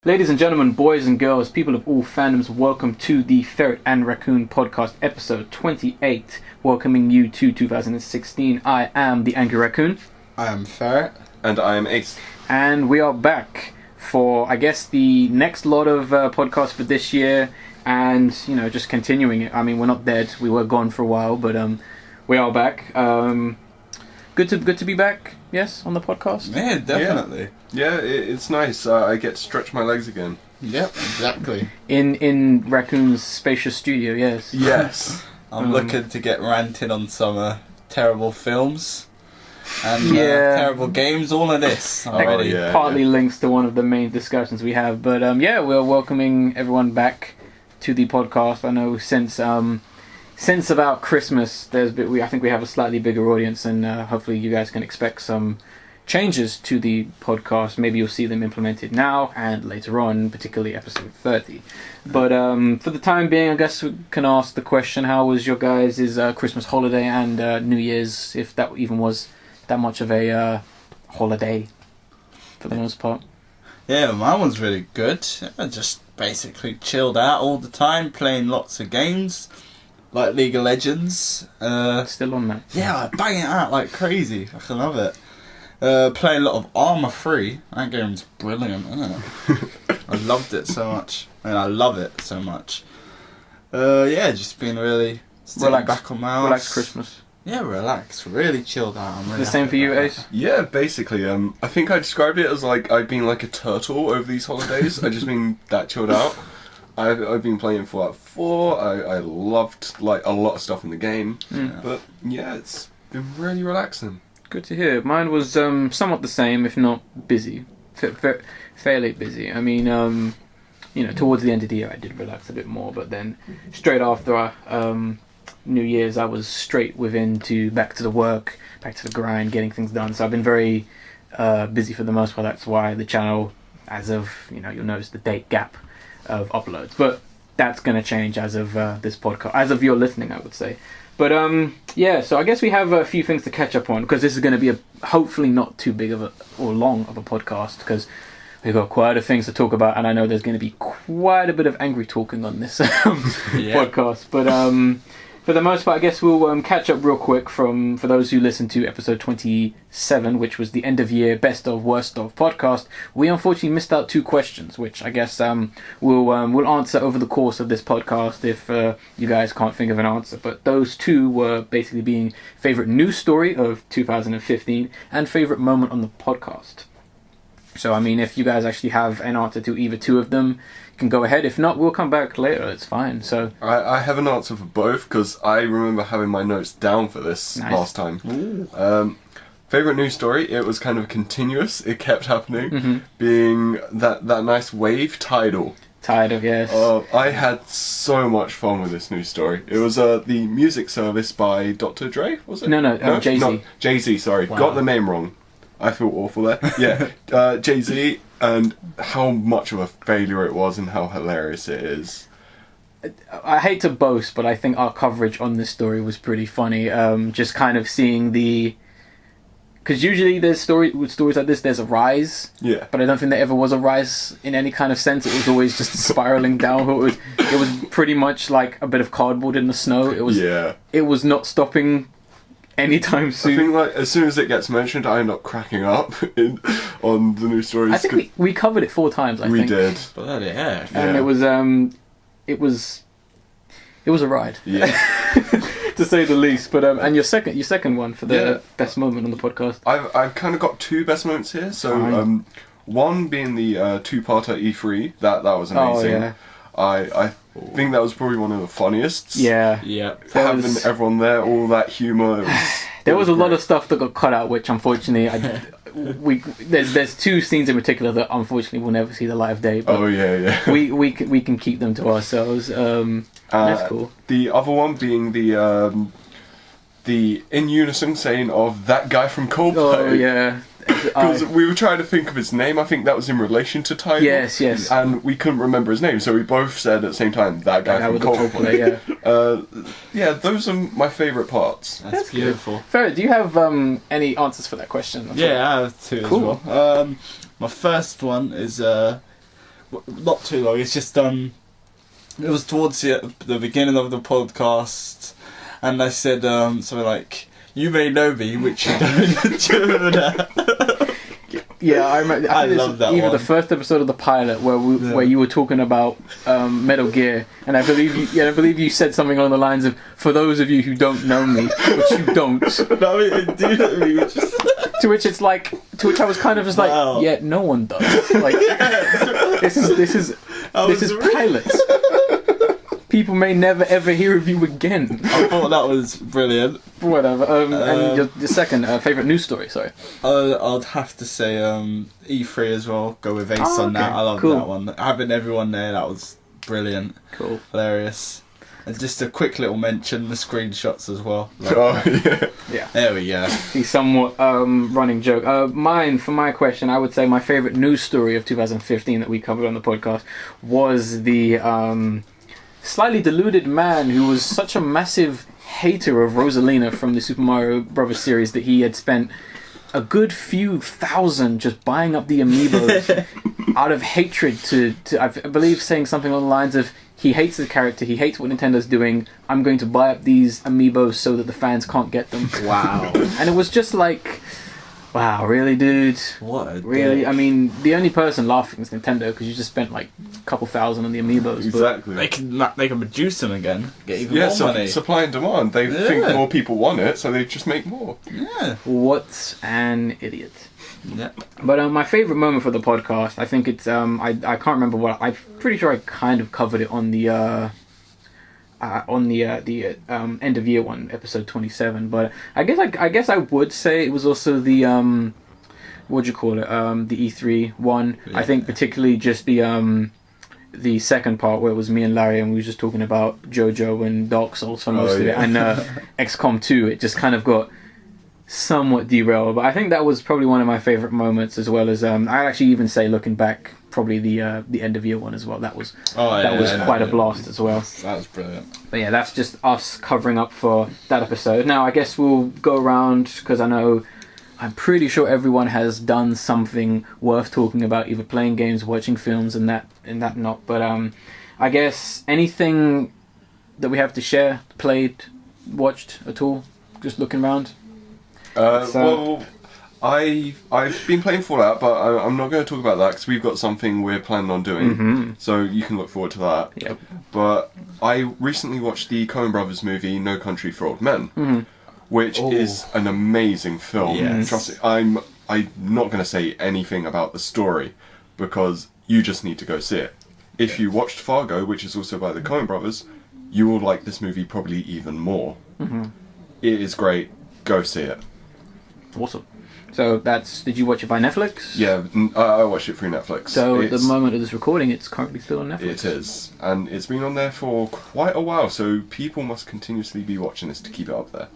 Ladies and gentlemen, boys and girls, people of all fandoms, welcome to the Ferret and Raccoon podcast, episode 28, welcoming you to 2016. I am the Angry Raccoon. I am Ferret. And I am Ace. And we are back for, I guess, the next lot of podcasts for this year, and, you know, just continuing it. I mean, we're not dead, we were gone for a while, but we are back. Good to be back, yes, on the podcast? Yeah, definitely. Yeah, it's nice. I get to stretch my legs again. Yep, exactly. In Raccoon's spacious studio, yes. Yes. I'm looking to get ranted on some terrible films and terrible games, all of this already. Partly links to one of the main discussions we have. But we're welcoming everyone back to the podcast. I know since about Christmas, I think we have a slightly bigger audience, and hopefully you guys can expect some changes to the podcast. Maybe you'll see them implemented now and later on, particularly episode 30. But for the time being, I guess we can ask the question: how was your guys' Christmas holiday and New Year's, if that even was that much of a holiday for the most part? Yeah, mine was really good. I just basically chilled out all the time, playing lots of games. Like League of Legends. Still on that? Yeah, I bang it out like crazy. I can love it. Playing a lot of Armour 3. That game's brilliant, isn't it? I loved it so much. And I love it so much. Just been really back on my arse. Relaxed Christmas. Yeah, relaxed. Really chilled out. I'm really the same for you, Ace? Yeah, basically. I think I described it as like I've been like a turtle over these holidays. I've just been that chilled out. I've been playing Fallout 4. I loved like a lot of stuff in the game, but yeah, it's been really relaxing. Good to hear. Mine was somewhat the same, if not busy, fairly busy. I mean, towards the end of the year, I did relax a bit more, but then straight after New Year's, I was straight back to the work, back to the grind, getting things done. So I've been very busy for the most part. That's why the channel, as of you'll notice the date gap of uploads, but that's going to change as of this podcast, as of your listening, I would say. But so I guess we have a few things to catch up on, because this is going to be hopefully not too big of or long of a podcast, because we've got quite a things to talk about, and I know there's going to be quite a bit of angry talking on this podcast. But for the most part, I guess we'll catch up real quick for those who listened to episode 27, which was the end of year best of worst of podcast. We unfortunately missed out 2 questions, which I guess we'll answer over the course of this podcast if you guys can't think of an answer. But those 2 were basically being favorite news story of 2015 and favorite moment on the podcast. So I mean, if you guys actually have an answer to either 2 of them, you can go ahead. If not, we'll come back later. It's fine. So I have an answer for both, because I remember having my notes down for this last time. Favorite news story, it was kind of continuous. It kept happening, being that nice wave tidal. Tidal, yes. I had so much fun with this news story. It was the music service by Dr. Dre, was it? No, Jay-Z. No, Jay-Z, sorry. Wow. Got the name wrong. I feel awful there. Yeah, Jay-Z, and how much of a failure it was and how hilarious it is. I hate to boast, but I think our coverage on this story was pretty funny. Just kind of seeing because usually with stories like this, there's a rise. Yeah. But I don't think there ever was a rise in any kind of sense. It was always just spiraling downhill. It was pretty much like a bit of cardboard in the snow. It was not stopping anytime soon. I think like as soon as it gets mentioned, I end up cracking up on the news stories. I think we covered it 4 times. I think we did. But yeah. And it was a ride. Yeah. To say the least. But and your second one for the best moment on the podcast. I've kind of got 2 best moments here. So one being the 2-parter E3. That was amazing. Oh, yeah. I think that was probably one of the funniest. Yeah. Having everyone there, all that humour. There was a lot of stuff that got cut out, which unfortunately there's 2 scenes in particular that unfortunately will never see the light of day. But we can keep them to ourselves. That's cool. The other one being the in unison saying of that guy from Coldplay. Oh yeah. Because we were trying to think of his name. I think that was in relation to Tidal. Yes. And we couldn't remember his name, so we both said at the same time, that guy from Coldplay. Yeah, those are my favourite parts. That's beautiful. Ferret, do you have any answers for that question? Yeah, I have 2 as well. My first one is not too long. It's just it was towards the beginning of the podcast, and I said something like, "You may know me," which you don't. Do you remember that? Yeah, I remember. I love that either one. the first episode of the pilot where you were talking about Metal Gear, and I believe you said something along the lines of, "For those of you who don't know me," which you don't. No, I do know me. Which is... To which I was kind of just like, Wow. yeah, no one does. Like, this is pilot. People may never ever hear of you again. I thought that was brilliant. Whatever. And your second favorite news story. Sorry. I'd have to say E3 as well. Go with Ace on that. I love that one. Having everyone there, that was brilliant. Cool. Hilarious. And just a quick little mention, the screenshots as well. Oh, yeah. Yeah. There we go. The somewhat running joke. For my question, I would say my favorite news story of 2015 that we covered on the podcast was the slightly deluded man who was such a massive hater of Rosalina from the Super Mario Brothers series that he had spent a good few thousand just buying up the amiibos out of hatred to I believe saying something along the lines of, he hates the character, he hates what Nintendo's doing, I'm going to buy up these amiibos so that the fans can't get them. Wow. And it was just like, wow, really, dude? What a Really? dick. I mean, the only person laughing is Nintendo, because you just spent like a couple thousand on the amiibos. Exactly. They can produce them again. Get even Yeah, more money. supply and demand. They think Yeah. more people want it, so they just make more. Yeah. But what an idiot. Yeah. But my favourite moment for the podcast, I think it's, I can't remember what, I'm pretty sure I kind of covered it on the end of year one, episode 27. But I guess I would say it was also the what do you call it? The E3 one. Yeah. I think particularly just the second part where it was me and Larry and we were just talking about JoJo and Dark Souls for most of it, and XCOM 2. It just kind of got somewhat derailed, but I think that was probably one of my favourite moments, as well as I actually even say, looking back, probably the end of year one as well. That was quite a blast as well. That was brilliant. But yeah, that's just us covering up for that episode. Now I guess we'll go around, because I'm pretty sure everyone has done something worth talking about, either playing games, watching films, and that not. But I guess anything that we have to share, played, watched at all, just looking around. Well, I've been playing Fallout, but I'm not going to talk about that because we've got something we're planning on doing. So you can look forward to that. Yep. But I recently watched the Coen Brothers movie No Country for Old Men, which is an amazing film. Yes. Trust me, I'm not going to say anything about the story because you just need to go see it. If you watched Fargo, which is also by the Coen Brothers, you will like this movie probably even more. It is great. Go see it. Awesome. So did you watch it by Netflix? Yeah, I watched it through Netflix. So at the moment of this recording, it's currently still on Netflix. It is, and it's been on there for quite a while, so people must continuously be watching this to keep it up there.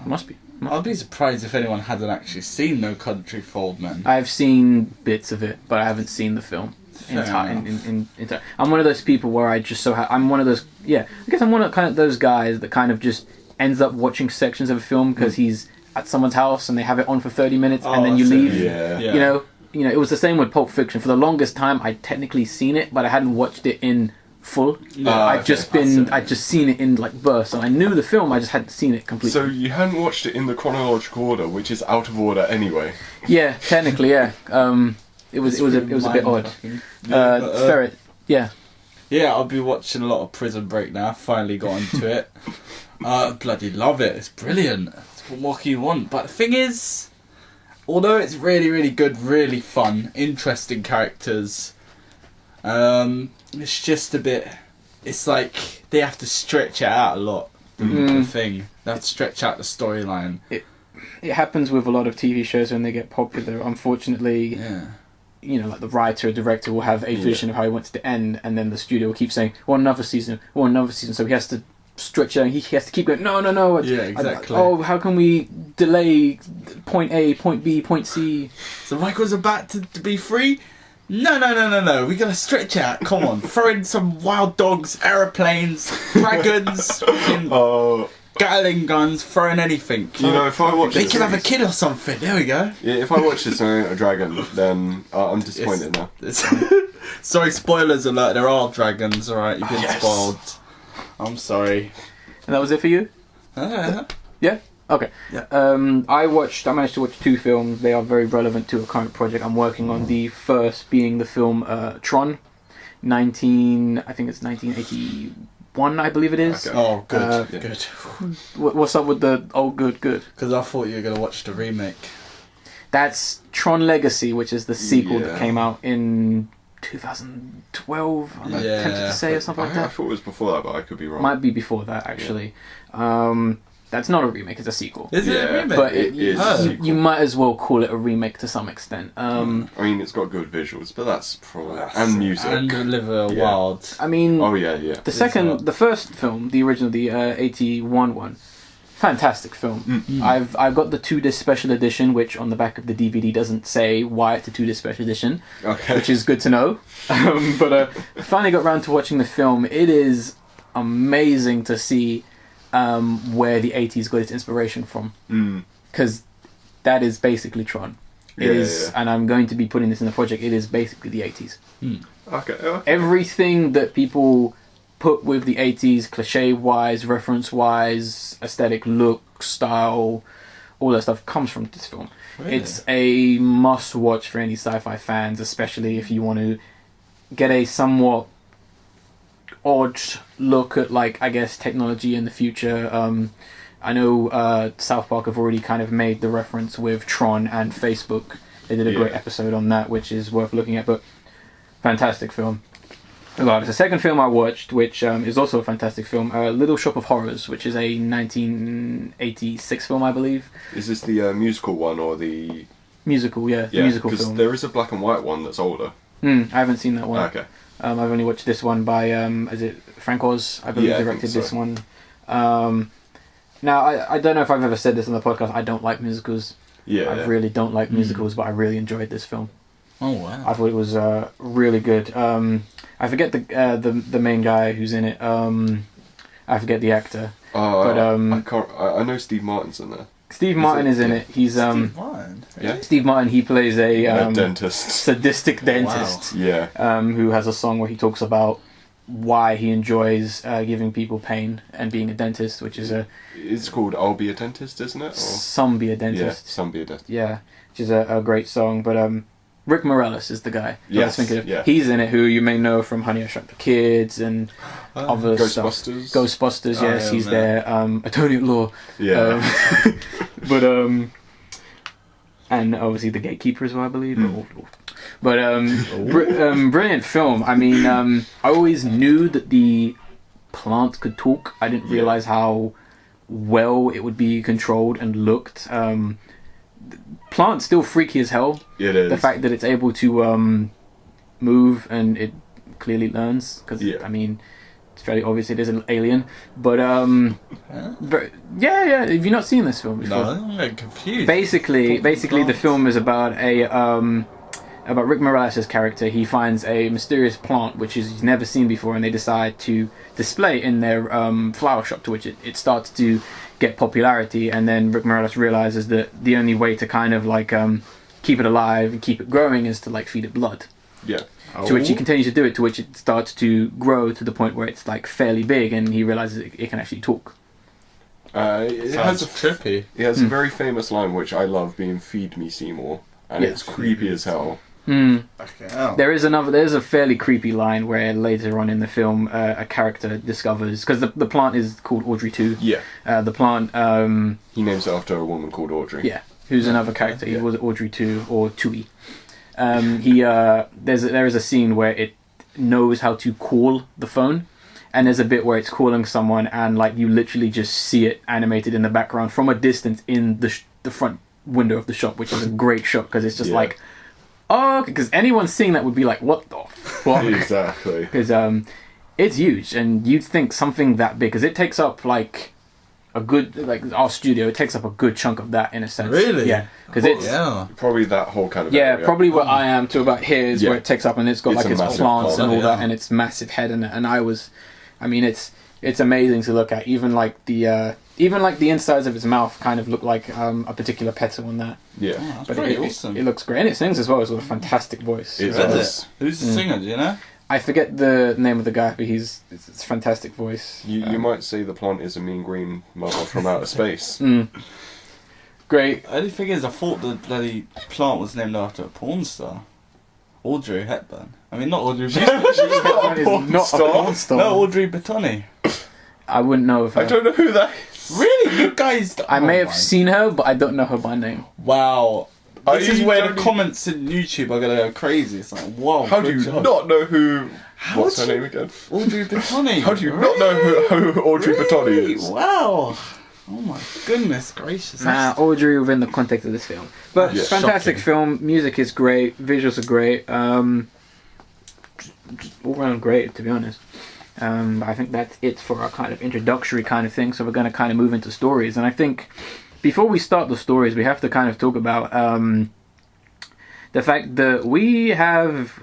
Must be. I'd be surprised if anyone hadn't actually seen No Country for Old Men. I've seen bits of it, but I haven't seen the film. Entire. I'm one of those people where I just I'm one of those. Yeah, I guess I'm one of kind of those guys that kind of just ends up watching sections of a film because he's at someone's house and they have it on for 30 minutes and then you leave. Yeah. You know, it was the same with Pulp Fiction. For the longest time, I'd technically seen it, but I hadn't watched it in full. I'd just seen it in like bursts, and I knew the film. I just hadn't seen it completely. So you hadn't watched it in the chronological order, which is out of order anyway. Yeah, technically, yeah. It was a bit odd. Ferret, yeah. Yeah, I'll be watching a lot of Prison Break now. Finally got into it. Bloody love it. It's brilliant. What more can you want? But the thing is, although it's really, really good, really fun, interesting characters, it's just a bit. It's like they have to stretch it out a lot. The thing they have to stretch out the storyline. It happens with a lot of TV shows when they get popular. Unfortunately, like the writer or director will have a vision of how he wants it to end, and then the studio will keep saying, "Well, another season." So he has to stretch it out. He has to keep going. No. Yeah, exactly. How can we delay point A, point B, point C? So Michael's about to be free. No. We gotta stretch out. Come on, throw in some wild dogs, aeroplanes, dragons, Gatling guns, throw in anything. If I watch They this, can have a kid or something. There we go. if I watch this and I ain't a dragon, then I'm disappointed now. Sorry, spoilers alert. There are dragons. All right, you've been spoiled. I'm sorry. And that was it for you? Yeah? Okay. Yeah. I managed to watch 2 films. They are very relevant to a current project I'm working on. The first being the film Tron, I think it's 1981, I believe it is. Okay. Oh, good. Good. What's up with the good? Because I thought you were going to watch the remake. That's Tron Legacy, which is the sequel that Yeah. came out in 2012, I'm tempted to say, or something like I that. thought it was before that, but I could be wrong. Might be before that, actually. That's not a remake, it's a sequel. Is it a Yeah, remake? But it is a sequel. you might as well call it a remake to some extent. I mean, it's got good visuals, but that's probably and music. And Oliver Yeah. Wilde. I mean, Oh yeah. the first film, the original, the 81 one, fantastic film. I've got the 2-disc special edition, which on the back of the DVD doesn't say why it's a 2-disc special edition, Okay. which is good to know. But finally got around to watching the film. It is amazing to see where the 80s got its inspiration from, because that is basically Tron. It is, and I'm going to be putting this in the project. It is basically the 80s. Okay. Everything that people put with the 80s, cliche-wise, reference-wise, aesthetic, look, style, all that stuff comes from this film. Really? It's a must-watch for any sci-fi fans, especially if you want to get a somewhat odd look at, like, I guess, technology in the future. I know South Park have already kind of made the reference with Tron and Facebook. They did a great episode on that, which is worth looking at, but fantastic film. The second film I watched, which is also a fantastic film, Little Shop of Horrors, which is a 1986 film, I believe. Is this the musical one or the Musical, the musical because film. there is a black and white one that's older. I haven't seen that one. Okay. I've only watched this one by, is it Frank Oz? I believe Yeah, I directed think this so. one. Now, I don't know if I've ever said this on the podcast. I don't like musicals. Yeah. I really don't like musicals, but I really enjoyed this film. Oh, wow. I thought it was really good. I forget the main guy who's in it. I forget the actor. But I I know Steve Martin's in there. Steve Martin is in it. He's Steve Martin. Yeah. Steve Martin. He plays a Dentist. sadistic dentist. Yeah. Who has a song where he talks about why he enjoys giving people pain and being a dentist, which is It's called "I'll Be a Dentist," isn't it? Or, some be a yeah, dentist. some be a dentist. Yeah, which is a great song. But Rick Moranis is the guy. I was thinking of. yeah. He's in it, who you may know from Honey I Shrunk the Kids and other Ghostbusters. stuff. Ghostbusters, yes, yeah, he's man. there. Attorney at Law. Yeah. But and obviously the Gatekeeper as well, I believe. But brilliant film. I mean, I always knew that the plant could talk. I didn't realize how well it would be controlled and looked. Plant's still freaky as hell. It is. The fact that it's able to move and it clearly learns, because I mean, it's fairly obvious it is an alien. But yeah. Have you not seen this film before? No, I'm getting confused. Basically, the film is about about Rick Moranis' character. He finds a mysterious plant which he's never seen before, and they decide to display in their flower shop, to which it starts to get popularity. And then Rick Moranis realizes that the only way to kind of like keep it alive and keep it growing is to like feed it blood. Yeah. To which he continues to do it, to which it starts to grow to the point where it's like fairly big, and he realizes it can actually talk. It Sounds has trippy. It has a very famous line which I love, being "Feed me, Seymour," and Yeah. it's creepy as hell. Okay, oh. There's a fairly creepy line where later on in the film a character discovers, because the plant is called Audrey 2. Yeah. The plant, He names it after a woman called Audrey. yeah, who's another character. He was Audrey 2 or Tui. There is a scene where it knows how to call the phone, and there's a bit where it's calling someone, and like you literally just see it animated in the background from a distance in the front window of the shop, which is a great shot, because it's just like, oh, because anyone seeing that would be like, what the fuck? Exactly. Because it's huge, and you'd think something that big, because it takes up like a good, like our studio, it takes up a good chunk of that in a sense. Really? Yeah, because it's Probably that whole kind of yeah, area. probably where I am to about here is where it takes up, and it's got It's like a its massive plants plant. and all that, Yeah. and its massive head in it. And it's amazing to look at. Even like the Even like the insides of his mouth kind of look like a particular petal on that. Yeah. Oh, that's But pretty it, awesome. it looks great, and it sings as well. It's got a fantastic voice. It Is does. it? Who's the singer? Do you know? I forget the name of the guy, but it's a fantastic voice. You might say the plant is a mean green mother from outer space. Great. The only thing is, I thought the bloody plant was named after a porn star. Audrey Hepburn. I mean, not Audrey Hepburn. That is not a porn star. No, Audrey Batoni. I wouldn't know if I don't know who that is. Really? You guys... I may Oh have my- seen her, but I don't know her by name. Wow. Are This is you where the joking? comments in YouTube are going to go crazy. It's like, whoa. How do good you job. not know who... How What's her do you- name again? Audrey Batoni. How do you not know who Audrey Batoni Really? is? Wow. Oh my goodness gracious. Nah, Audrey within the context of this film. But Yeah. fantastic Shocking. film. Music is great. Visuals are great. Just all around great, to be honest. I think that's it for our kind of introductory kind of thing. So we're going to kind of move into stories. And I think before we start the stories, we have to kind of talk about the fact that we have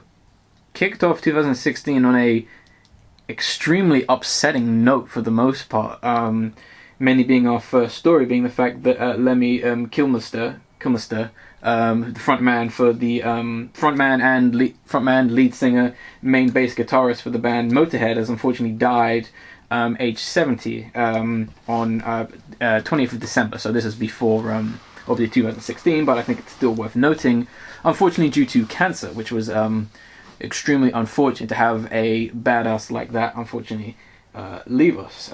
kicked off 2016 on a extremely upsetting note for the most part. Mainly being our first story being the fact that Lemmy Kilmister, the frontman for the frontman, lead singer, main bass guitarist for the band Motorhead, has unfortunately died age 70 on 20th of December. So this is before obviously 2016, but I think it's still worth noting. Unfortunately, due to cancer, which was extremely unfortunate to have a badass like that unfortunately leave us.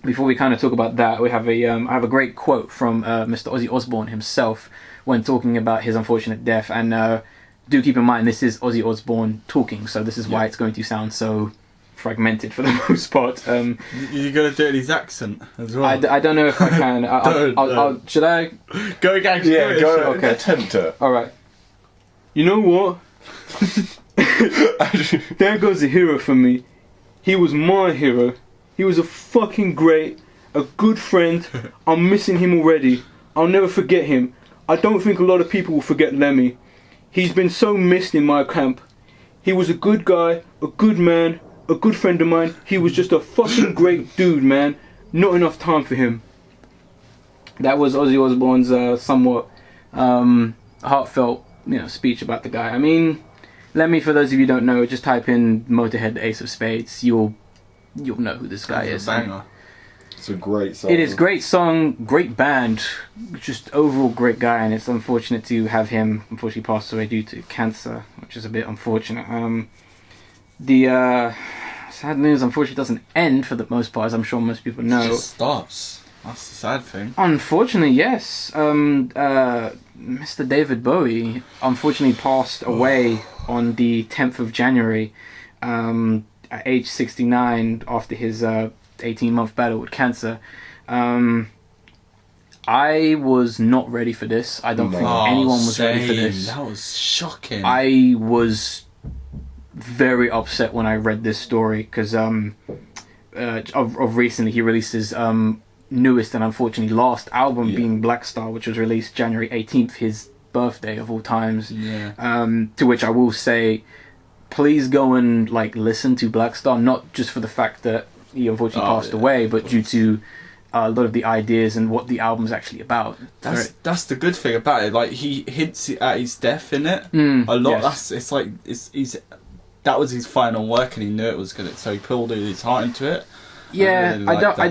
Before we kind of talk about that, we have I have a great quote from Mr. Ozzy Osbourne himself when talking about his unfortunate death. And do keep in mind, this is Ozzy Osbourne talking, so this is why it's going to sound so fragmented for the most part. You're going to do his accent as well. I don't know if I can. Don't. Should I? Go again. Yeah, go Okay. attempt it. All right. You know what? There goes a hero for me. He was my hero. He was a fucking great, a good friend. I'm missing him already. I'll never forget him. I don't think a lot of people will forget Lemmy. He's been so missed in my camp. He was a good guy, a good man, a good friend of mine. He was just a fucking great dude, man. Not enough time for him. That was Ozzy Osbourne's somewhat heartfelt, speech about the guy. I mean, Lemmy, for those of you who don't know, just type in Motorhead, the Ace of Spades. You'll know who this guy is. Banger. It's a great song. It is great song, great band, just overall great guy, and it's unfortunate to have him unfortunately pass away due to cancer, which is a bit unfortunate. The sad news unfortunately doesn't end for the most part, as I'm sure most people It know. just stops. That's the sad thing. Unfortunately, yes. Mr. David Bowie unfortunately passed away on the 10th of January at age 69 after his 18-month battle with cancer. I was not ready for this. I don't think anyone was ready for this. That was shocking. I was very upset when I read this story because of recently he released his newest and unfortunately last album, being Black Star, which was released January 18th, his birthday of all times. To which I will say, please go and listen to Black Star, not just for the fact that he unfortunately passed away, but due to a lot of the ideas and what the album's actually about. That's the good thing about it. Like, he hints at his death in it a lot. Yes. That was his final work, and he knew it was gonna. So he pulled his heart into it. Yeah, I I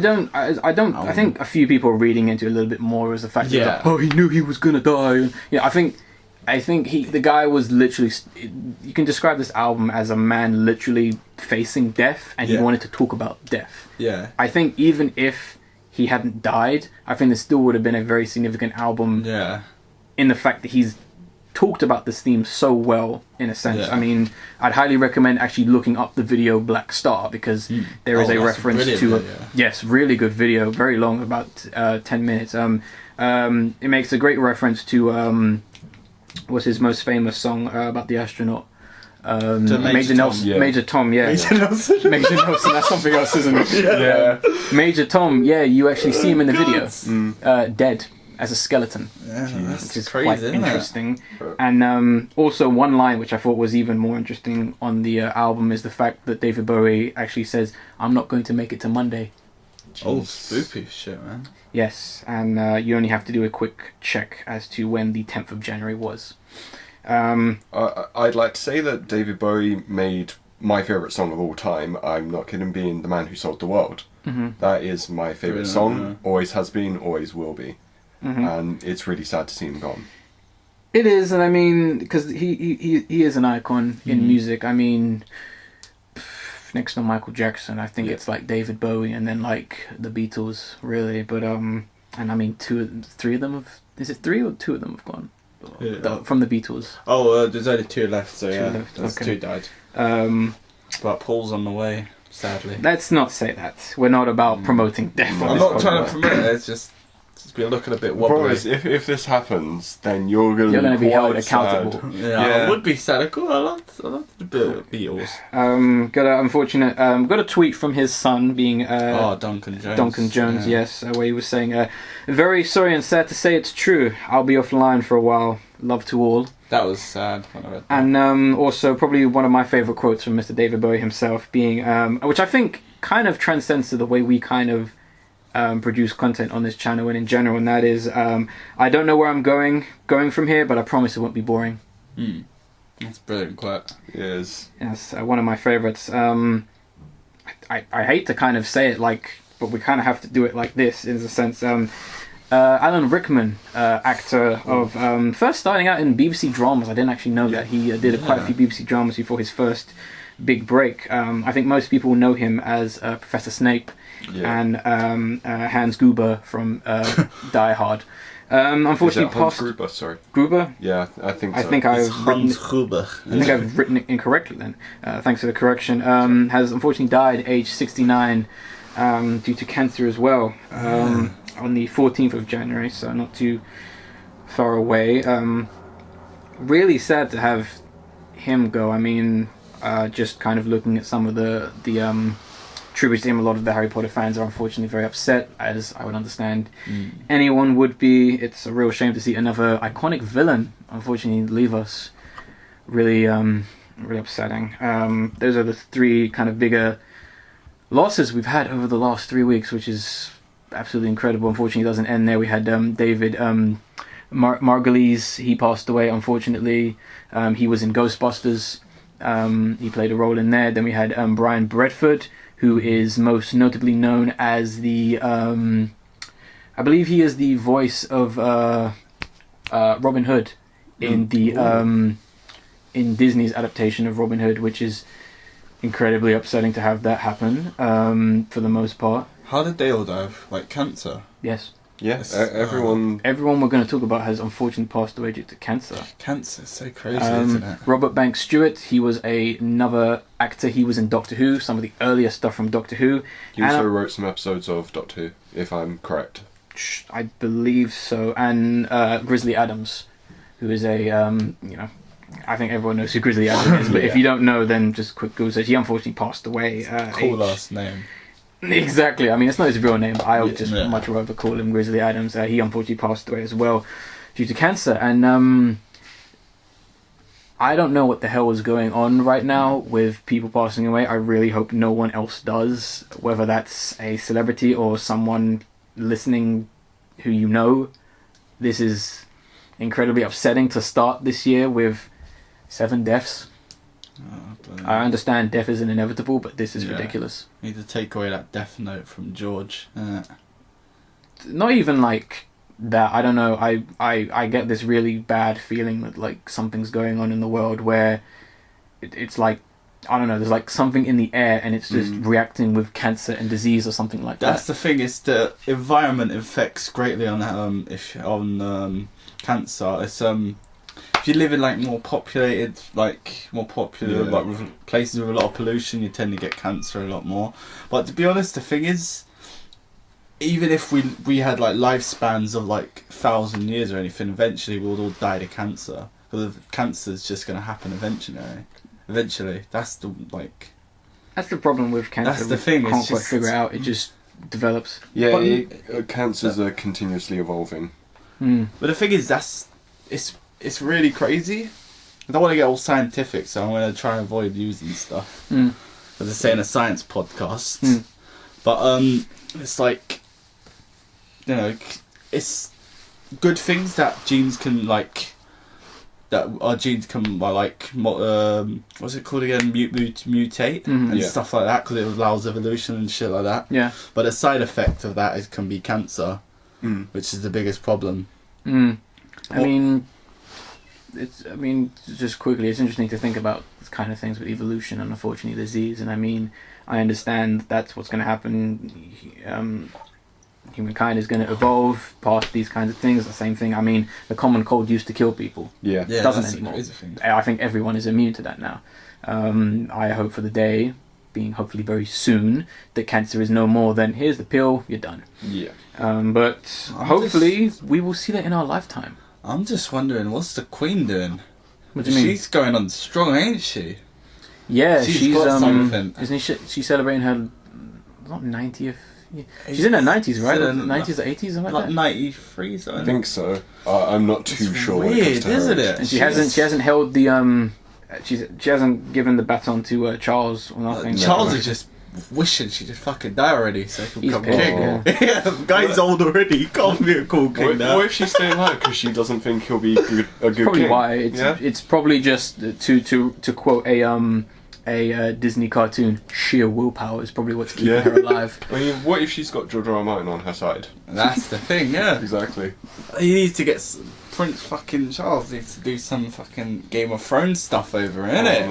think a few people are reading into it a little bit more as the fact that he knew he was gonna die. I think the guy was literally. You can describe this album as a man literally facing death, and he wanted to talk about death. Yeah. I think even if he hadn't died, I think this still would have been a very significant album. Yeah. In the fact that he's talked about this theme so well, in a sense. Yeah. I mean, I'd highly recommend actually looking up the video Black Star, because there is a that's reference brilliant to video. really good video, very long, about 10 minutes. It makes a great reference to what's his most famous song about the astronaut. Major Nelson. Yeah. Major Tom, Major Nelson, that's something else, isn't it? Yeah. Major Tom, you actually see him in the video, dead as a skeleton. Yeah, that's Which is crazy, quite isn't interesting. And also one line which I thought was even more interesting on the album is the fact that David Bowie actually says, "I'm not going to make it to Monday." Oh, Jeez. spoopy shit, man. Yes, and you only have to do a quick check as to when the 10th of January was. I'd like to say that David Bowie made my favourite song of all time, I'm not kidding, being The Man Who Sold the World. Mm-hmm. That is my favourite Yeah, song, yeah. always has been, always will be. Mm-hmm. And it's really sad to see him gone. It is, and I mean, because he is an icon in music. I mean, next to Michael Jackson, I think it's like David Bowie, and then like the Beatles, really. But and I mean, three of them have. Is it 3 or 2 of them have gone? Yeah. From the Beatles. Oh, there's only 2 left, so Two left, there's okay. 2 died. But Paul's on the way, sadly. let's not say that. We're not about promoting death. on I'm this not trying podcast. to promote it, it's just been looking a bit The problem wobbly. is, if this happens, then you're going You're to gonna be held quite accountable. sad. Yeah, Yeah. I would be sad. I love the Beatles. Got a tweet from his son being Duncan Jones. Duncan Jones, yes, where he was saying, very sorry and sad to say it's true. I'll be offline for a while. Love to all. That was sad when I read that. And also probably one of my favourite quotes from Mr. David Bowie himself being, which I think kind of transcends to the way we kind of produce content on this channel and in general, and that is, I don't know where I'm going from here, but I promise it won't be boring. That's a brilliant quote. Yes. Yes, one of my favourites. I hate to kind of say it but we kind of have to do it like this, in a sense. Alan Rickman, actor of first starting out in BBC dramas. I didn't actually know that he did quite a few BBC dramas before his first big break. I think most people know him as Professor Snape and Hans Gruber from Die Hard. Unfortunately, Hans passed. Gruber, sorry. Gruber. Yeah, I think so. I think I've written Hans Gruber. I think I've written it incorrectly then. Thanks for the correction. Has unfortunately died aged 69 due to cancer as well on the 14th of January, so not too far away. Really sad to have him go. I mean, just kind of looking at some of the tributes to him, a lot of the Harry Potter fans are unfortunately very upset, as I would understand anyone would be. It's a real shame to see another iconic villain unfortunately leave us. Really upsetting. Those are the 3 kind of bigger losses we've had over the last 3 weeks, which is absolutely incredible. Unfortunately, it doesn't end there. We had David Margulies. He passed away, unfortunately. He was in Ghostbusters. He played a role in there. Then we had Brian Bradford, who is most notably known as the I believe he is the voice of Robin Hood in the in Disney's adaptation of Robin Hood, which is incredibly upsetting to have that happen for the most part. How did they all die? Like cancer? Yes. Yes, everyone. Everyone we're going to talk about has unfortunately passed away due to cancer. Cancer is so crazy, isn't it? Robert Banks Stewart, he was another actor. He was in Doctor Who, some of the earlier stuff from Doctor Who. He also wrote some episodes of Doctor Who, if I'm correct. I believe so. And Grizzly Adams, who is I think everyone knows who Grizzly Adams is, but if you don't know, then just quick Google search. He unfortunately passed away. Cool last name. Exactly. I mean, it's not his real name, but I would just Yeah. much rather call him Grizzly Adams. He unfortunately passed away as well due to cancer. And I don't know what the hell is going on right now with people passing away. I really hope no one else does, whether that's a celebrity or someone listening who you know. This is incredibly upsetting to start this year with 7 deaths. I understand death isn't inevitable, but this is ridiculous. Need to take away that death note from George. Not even like that. I don't know. I get this really bad feeling that like something's going on in the world where it's like, I don't know, there's like something in the air and it's just reacting with cancer and disease or something like that. That's the thing, is the environment affects greatly on cancer. It's if you live in like more populated, with places with a lot of pollution, you tend to get cancer a lot more. But to be honest, the thing is, even if we had like lifespans of like 1,000 years or anything, eventually we would all die to cancer. Because cancer is just going to happen eventually. That's the problem with cancer. That's the thing. We can't quite figure it out. It just develops. Yeah, cancers are continuously evolving. But the thing is, it's really crazy. I don't want to get all scientific, so I'm going to try and avoid using stuff. As I say in a science podcast. But it's like, you know, it's good things that genes can like, that our genes can like, what's it called again? Mutate and stuff like that, because it allows evolution and shit like that. Yeah. But the side effect of that can be cancer, which is the biggest problem. Just quickly, it's interesting to think about this kind of things with evolution and unfortunately disease. And I mean, I understand that's what's going to happen. Humankind is going to evolve past these kinds of things. The same thing. I mean, the common cold used to kill people. Yeah, It doesn't that's anymore. a crazy thing. I think everyone is immune to that now. I hope for the day, being hopefully very soon, that cancer is no more than here's the pill, you're done. Yeah. But hopefully we will see that in our lifetime. I'm just wondering, what's the Queen doing? What do you mean? She's going on strong, ain't she? Yeah, she's got something. Isn't she's celebrating her not 90th? She's in her 90s, right? 90s or 80s, something like Like that. 93, something. I think so. I'm not too It's sure. When it comes weird, to her isn't age. it? And she hasn't held the she hasn't given the baton to Charles or nothing. Charles is just wishing she just fucking die already so he can He's become pissed, king. Yeah, the guy's old already. He can't be a cool king What, now. what if she's staying alive because she doesn't think he'll be a good Probably king? why Yeah? it's probably just to quote a Disney cartoon, sheer willpower is probably what's keeping her alive. I mean, what if she's got George R. R. Martin on her side? That's the thing, yeah. Exactly. He needs to get Prince fucking Charles needs to do some fucking Game of Thrones stuff over, innit?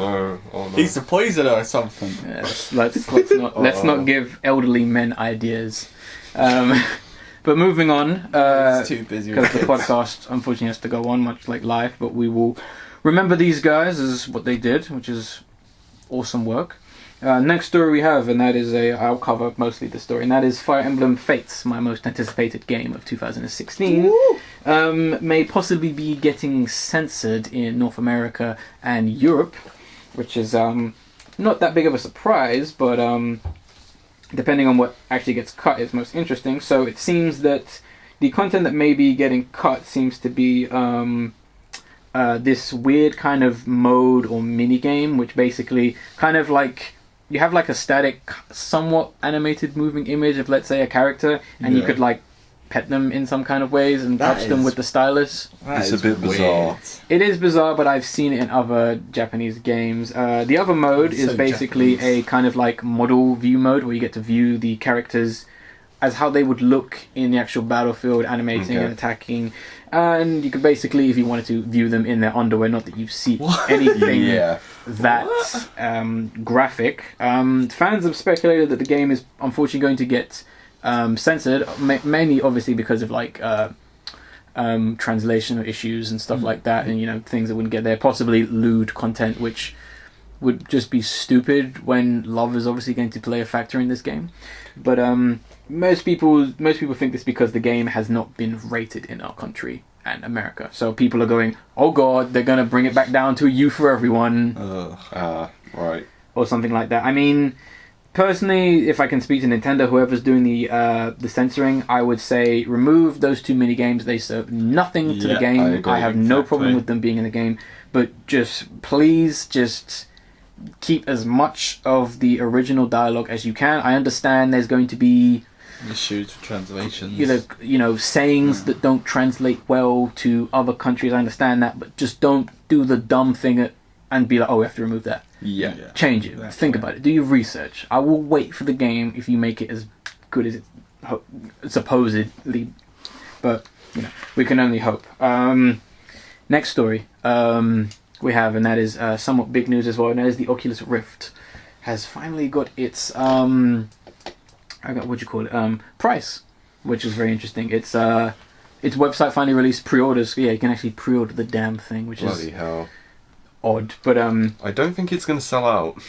Oh no. He's the poisoner or something. Yeah, let's not give elderly men ideas. But moving on, He's too busy with because the kids. podcast unfortunately has to go on, much like life. But we will remember these guys as what they did, which is awesome work. Next story we have, and that is I'll cover mostly the story, and that is Fire Emblem Fates, my most anticipated game of 2016. May possibly be getting censored in North America and Europe, which is not that big of a surprise, but depending on what actually gets cut is most interesting. So it seems that the content that may be getting cut seems to be this weird kind of mode or mini game, which basically kind of like you have like a static, somewhat animated moving image of, let's say, a character, and you could like pet them in some kind of ways and touch them with the stylus. It's a bit bizarre. It is bizarre, but I've seen it in other Japanese games. The other mode is basically a kind of like model view mode where you get to view the characters as how they would look in the actual battlefield, animating and attacking. And you could basically, if you wanted to, view them in their underwear. Not that you see anything that graphic. Fans have speculated that the game is unfortunately going to get censored, mainly obviously because of like translation issues and stuff like that, and things that wouldn't get there. Possibly lewd content, which would just be stupid when love is obviously going to play a factor in this game. But most people think this because the game has not been rated in our country and America. So people are going, oh god, they're going to bring it back down to a U for everyone. Right. Or something like that. I mean, personally, if I can speak to Nintendo, whoever's doing the censoring, I would say remove those two mini games. They serve nothing to the game. I have no problem with them being in the game. But please keep as much of the original dialogue as you can. I understand there's going to be issues with translations. Sayings that don't translate well to other countries. I understand that, but just don't do the dumb thing and be like, oh, we have to remove that. Yeah. Change it. Think about it. Do your research. I will wait for the game if you make it as good as it supposedly. But we can only hope. Next story. We have, and that is somewhat big news as well, and that is the Oculus Rift has finally got its price, which is very interesting. Its website finally released pre-orders. Yeah, you can actually pre-order the damn thing, which Bloody is hell. Odd. But I don't think it's going to sell out.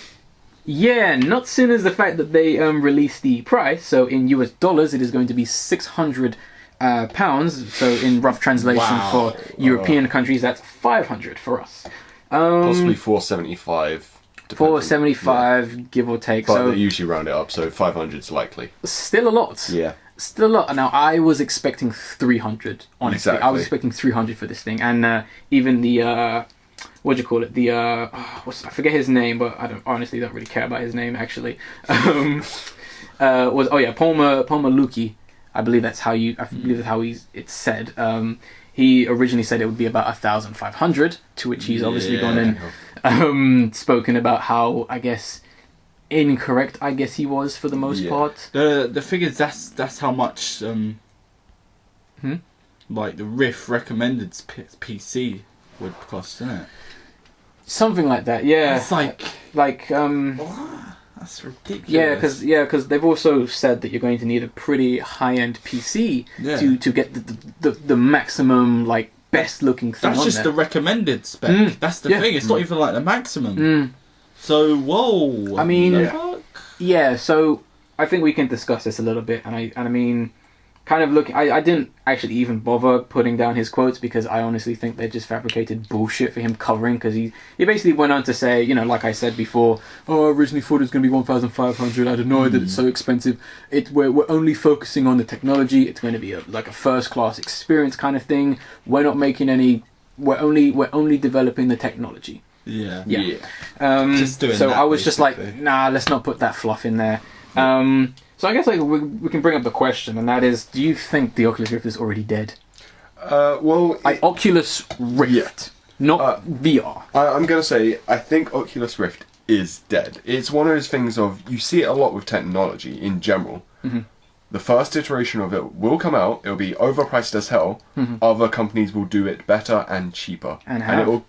Yeah, not soon as the fact that they released the price. So in US dollars, it is going to be £600. So in rough translation for European countries, that's 500 for us. Possibly 475. 475, give or take. But so they usually round it up, so 500 is likely. Still a lot. Yeah. Still a lot. Now, I was expecting 300, honestly. Exactly. I was expecting 300 for this thing. And even the what do you call it? The I forget his name, but I honestly don't really care about his name actually. Paul Maluki. I believe that's how it's said. He originally said it would be about 1,500, to which he's obviously gone and spoken about how, I guess, incorrect he was for the most part. The thing is, that's how much like the Rift recommended PC would cost, isn't it? Something like that, yeah. It's like that's ridiculous. Yeah, because they've also said that you're going to need a pretty high-end PC to get the maximum, like, best looking thing. That's just the recommended spec. That's the thing. It's not even like the maximum. So whoa. I mean, so I think we can discuss this a little bit, and I mean, kind of looking. I didn't actually even bother putting down his quotes because I honestly think they're just fabricated bullshit for him covering, because he basically went on to say, you know, like I said before, I originally thought it was going to be 1,500. I didn't know that it's so expensive. We're only focusing on the technology. It's going to be like a first class experience kind of thing. We're not making any. We're only developing the technology. Yeah. Just doing so that, I was basically just like, nah, let's not put that fluff in there. So I guess like we can bring up the question, and that is, do you think the Oculus Rift is already dead? Oculus Rift, not VR. I'm going to say, I think Oculus Rift is dead. It's one of those things of, you see it a lot with technology in general. The first iteration of it will come out, it'll be overpriced as hell, other companies will do it better and cheaper. And how?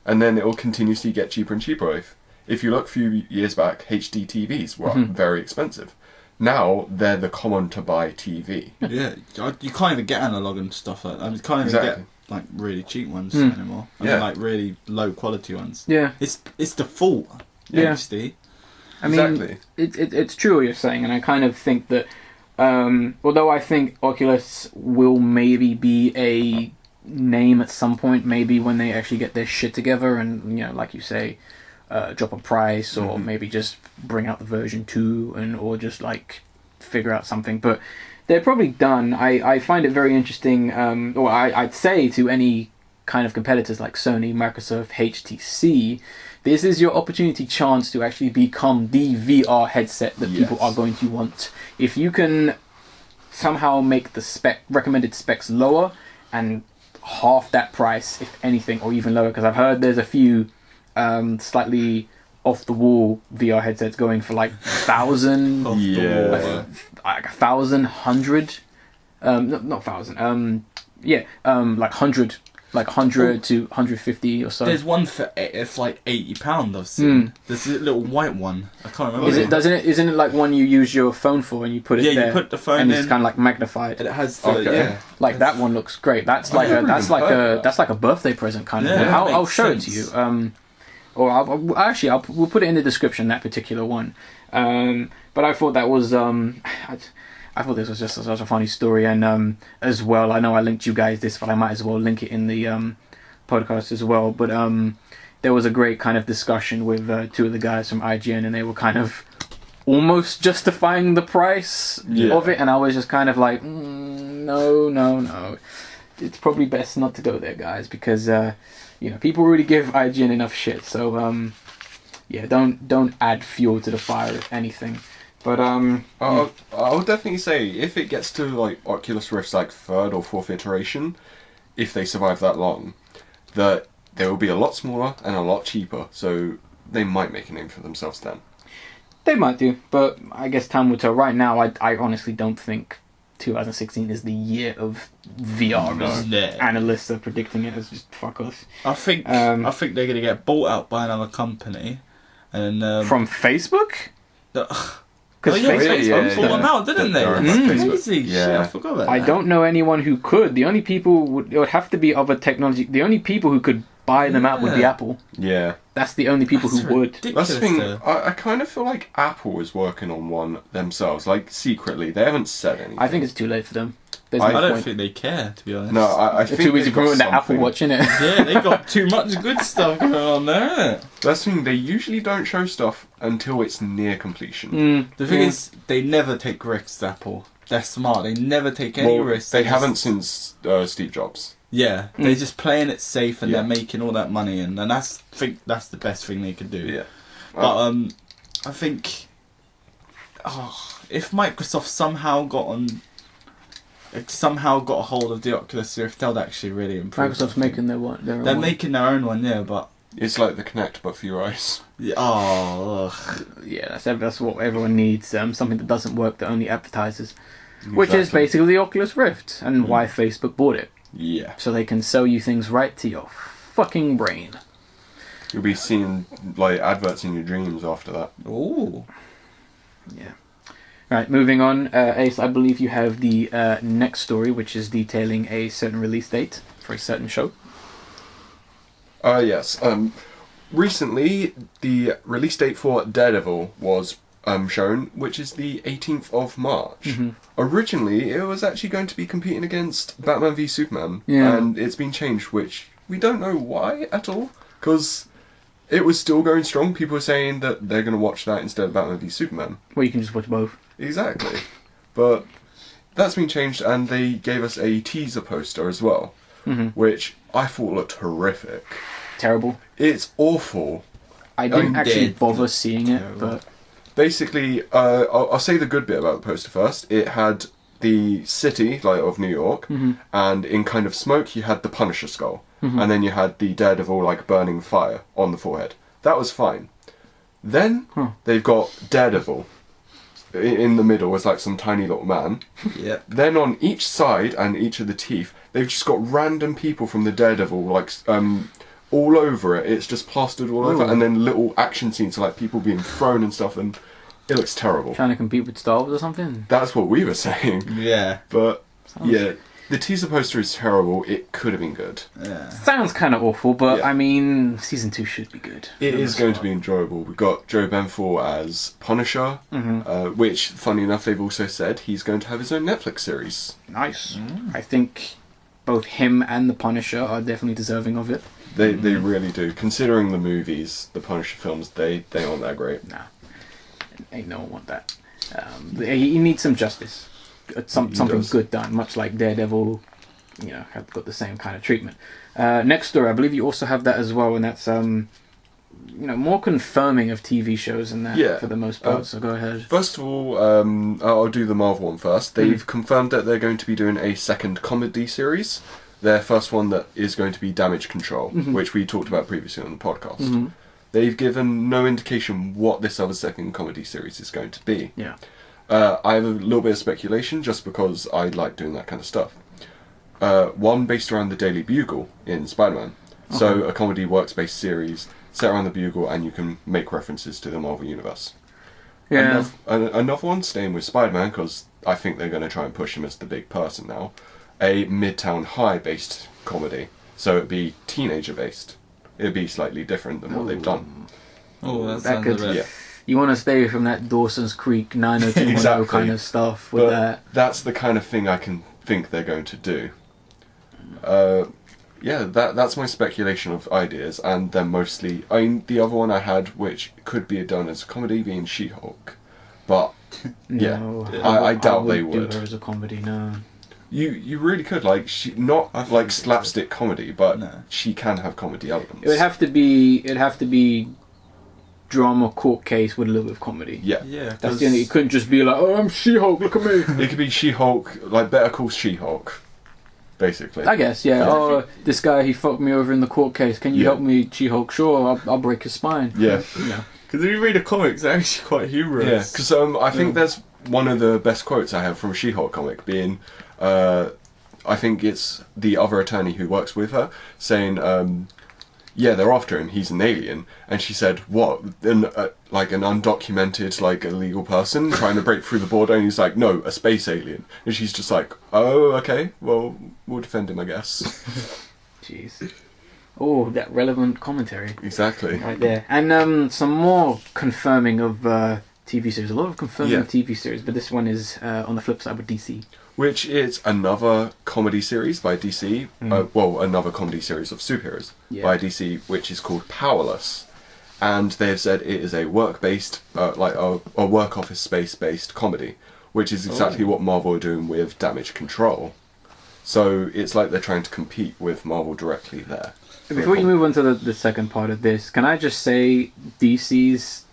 And then it will continuously get cheaper and cheaper. If you look a few years back, HD TVs were very expensive. Now they're the common to buy TV. Yeah, you can't even get analog and stuff like that. I mean, you can't even get like really cheap ones anymore. I mean, like really low quality ones. Yeah, it's default. Yeah, HD. I mean, it's true what you're saying, and I kind of think that although I think Oculus will maybe be a name at some point, maybe when they actually get their shit together, and you know, like you say, drop a price, or maybe just bring out the version 2, or just like figure out something. But they're probably done. I find it very interesting, or I'd say to any kind of competitors like Sony, Microsoft, HTC, this is your opportunity chance to actually become the VR headset that people are going to want. If you can somehow make the recommended specs lower and half that price, if anything, or even lower, because I've heard there's a few slightly off the wall VR headsets going for like 1,000, like 1,100, not 1,000, like 100 to 150 or so. There's one for it's like £80 I've seen. There's a little white one. I can't remember. Isn't it like one you use your phone for and you put it there? Yeah, you put the phone and in, it's kind of like magnified. And it has that one looks great. That's like a birthday present kind of thing. I'll show it to you. Or we'll put it in the description, that particular one. But I thought that was I thought this was just such a funny story, and as well, I know I linked you guys this, but I might as well link it in the podcast as well. But there was a great kind of discussion with two of the guys from IGN, and they were kind of almost justifying the price of it, and I was just kind of like, no, it's probably best not to go there, guys, because people really give IGN enough shit. So don't add fuel to the fire, if anything. But I'll definitely say, if it gets to like Oculus Rift's like 3rd or 4th iteration, if they survive that long, that they will be a lot smaller and a lot cheaper. So they might make a name for themselves then. They might do, but I guess time will tell. Right now, I honestly don't think 2016 is the year of VR. As analysts are predicting it as just fuck us. I think they're gonna get bought out by another company, and from Facebook. Because Facebook bought them out, didn't they? That's crazy. Yeah. Shit, I forgot about that. I don't know anyone who could. The only people it would have to be other technology. The only people who could buy them out would be Apple. Yeah. That's the only people who would. That's the thing. I kind of feel like Apple is working on one themselves, like secretly. They haven't said anything. I think it's too late for them. I don't think they care, to be honest. No, I think too busy promoting the Apple Watch, innit? Yeah, they got too much good stuff going on there, innit? That's the thing, they usually don't show stuff until it's near completion. The thing is, they never take risks, Apple. They're smart, they never take any risks. They haven't since Steve Jobs. Yeah, they're just playing it safe and Yeah. they're making all that money, and I think that's the best thing they could do. Yeah. But I think if Microsoft somehow got a hold of the Oculus Rift, they'd actually really improve. Microsoft's making their own. They're making their own one, yeah, but It's like the Kinect, but for your eyes. yeah, Yeah, that's what everyone needs. Something that doesn't work that only advertises, which is basically the Oculus Rift, and why Facebook bought it, Yeah. so they can sell you things right to your fucking brain. You'll be seeing like adverts in your dreams after that. ooh, Yeah. Right, moving on. Ace, I believe you have the next story, which is detailing a certain release date for a certain show. Yes. Recently, the release date for Daredevil was shown, which is the 18th of March. Originally, it was actually going to be competing against Batman v Superman, Yeah. and it's been changed, which we don't know why at all, because it was still going strong. People were saying that they're going to watch that instead of Batman v Superman. Well, you can just watch both. Exactly. But that's been changed, and they gave us a teaser poster as well, which I thought looked horrific. Terrible. It's awful. I didn't actually did. bother seeing it, Terrible. but Basically, I'll say the good bit about the poster first. It had the city, like, of New York, and in kind of smoke you had the Punisher skull. And then you had the Daredevil, like, burning fire on the forehead. That was fine. Then they've got Daredevil. In the middle is like some tiny little man. yep. Then on each side and each of the teeth, they've just got random people from the Daredevil, like, all over it. It's just plastered all over, Ooh. and then little action scenes, like people being thrown and stuff, and it looks terrible. trying to compete with Star Wars or something. That's what we were saying. Yeah, But Sounds- yeah, the teaser poster is terrible. It could have been good. yeah. Sounds kind of awful, but Yeah. I mean, season 2 should be good. It is going to be enjoyable. We've got Joe Benthall as Punisher, which, funny enough, they've also said he's going to have his own Netflix series. Nice. I think both him and the Punisher are definitely deserving of it. They really do. Considering the movies, the Punisher films, they aren't that great. Nah, ain't no one want that. He needs some justice. Something does. good done, much like Daredevil, have got the same kind of treatment. Next story, I believe you also have that as well, and that's more confirming of TV shows and that Yeah. for the most part. So go ahead. First of all, I'll do the Marvel one first. They've confirmed that they're going to be doing a second comedy series. Their first one that is going to be Damage Control, which we talked about previously on the podcast. They've given no indication what this other second comedy series is going to be. Yeah. I have a little bit of speculation just because I like doing that kind of stuff. One based around the Daily Bugle in Spider-Man. So a comedy works-based series set around the Bugle, and you can make references to the Marvel Universe. Yeah. Another one, staying with Spider-Man, because I think they're going to try and push him as the big person now. A Midtown High-based comedy. So it'd be teenager-based. It'd be slightly different than what they've done. Oh, that That sounds could- a bit. Yeah. You want to stay away from that Dawson's Creek 90210 Exactly. kind of stuff with But that. that's the kind of thing I can think they're going to do. Yeah, that's my speculation of ideas, and then mostly... I mean, the other one I had, which could be done as a comedy, being She-Hulk. But, yeah, No, I doubt they wouldn't would. do her as a comedy, no. You really could, like, not I think like it's slapstick comedy, but No. she can have comedy elements. It would have to be drama court case with a little bit of comedy. Yeah. Yeah, That's the only. It couldn't just be like, oh, I'm She-Hulk, look at me. It could be She-Hulk, like Better Call She-Hulk, basically. I guess, yeah. Oh, this guy, he fucked me over in the court case. Can you Yeah. help me, She-Hulk? Sure, I'll break his spine. Yeah. Yeah. Because if you read the comics, they're actually quite humorous. Yeah, because I think there's one of the best quotes I have from a She-Hulk comic being, I think it's the other attorney who works with her, saying, yeah, they're after him, he's an alien. And she said, what? Like an undocumented, like, illegal person trying to break through the border? And he's like, no, a space alien. And she's just like, oh, okay, well, we'll defend him, I guess. Jeez. Oh, that relevant commentary Exactly. right there. And some more confirming of TV series. A lot of confirming Yeah. of TV series, but this one is on the flip side with DC. Which is another comedy series by DC. Another comedy series of superheroes by DC, which is called Powerless. And they've said it is a work-based, like a work office space-based comedy, which is exactly what Marvel are doing with Damage Control. So it's like they're trying to compete with Marvel directly there. Before you move on to the second part of this, can I just say DC's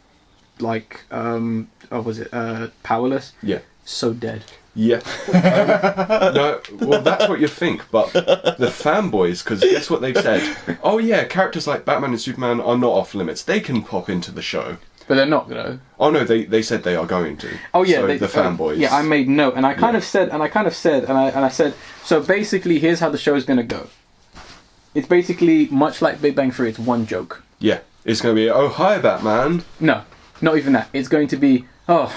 like Powerless? Yeah. So dead. Yeah. No, well, that's what you think, but the fanboys, because guess what they've said? Oh yeah, characters like Batman and Superman are not off limits. They can pop into the show. But they're not, though. Oh no, they said they are going to. Oh yeah, so the fanboys. Yeah, I made note, and I kind of said, and I said, so basically, here's how the show is going to go. It's basically much like Big Bang Theory. It's one joke. Yeah, it's going to be, oh hi Batman. No, not even that. It's going to be, oh,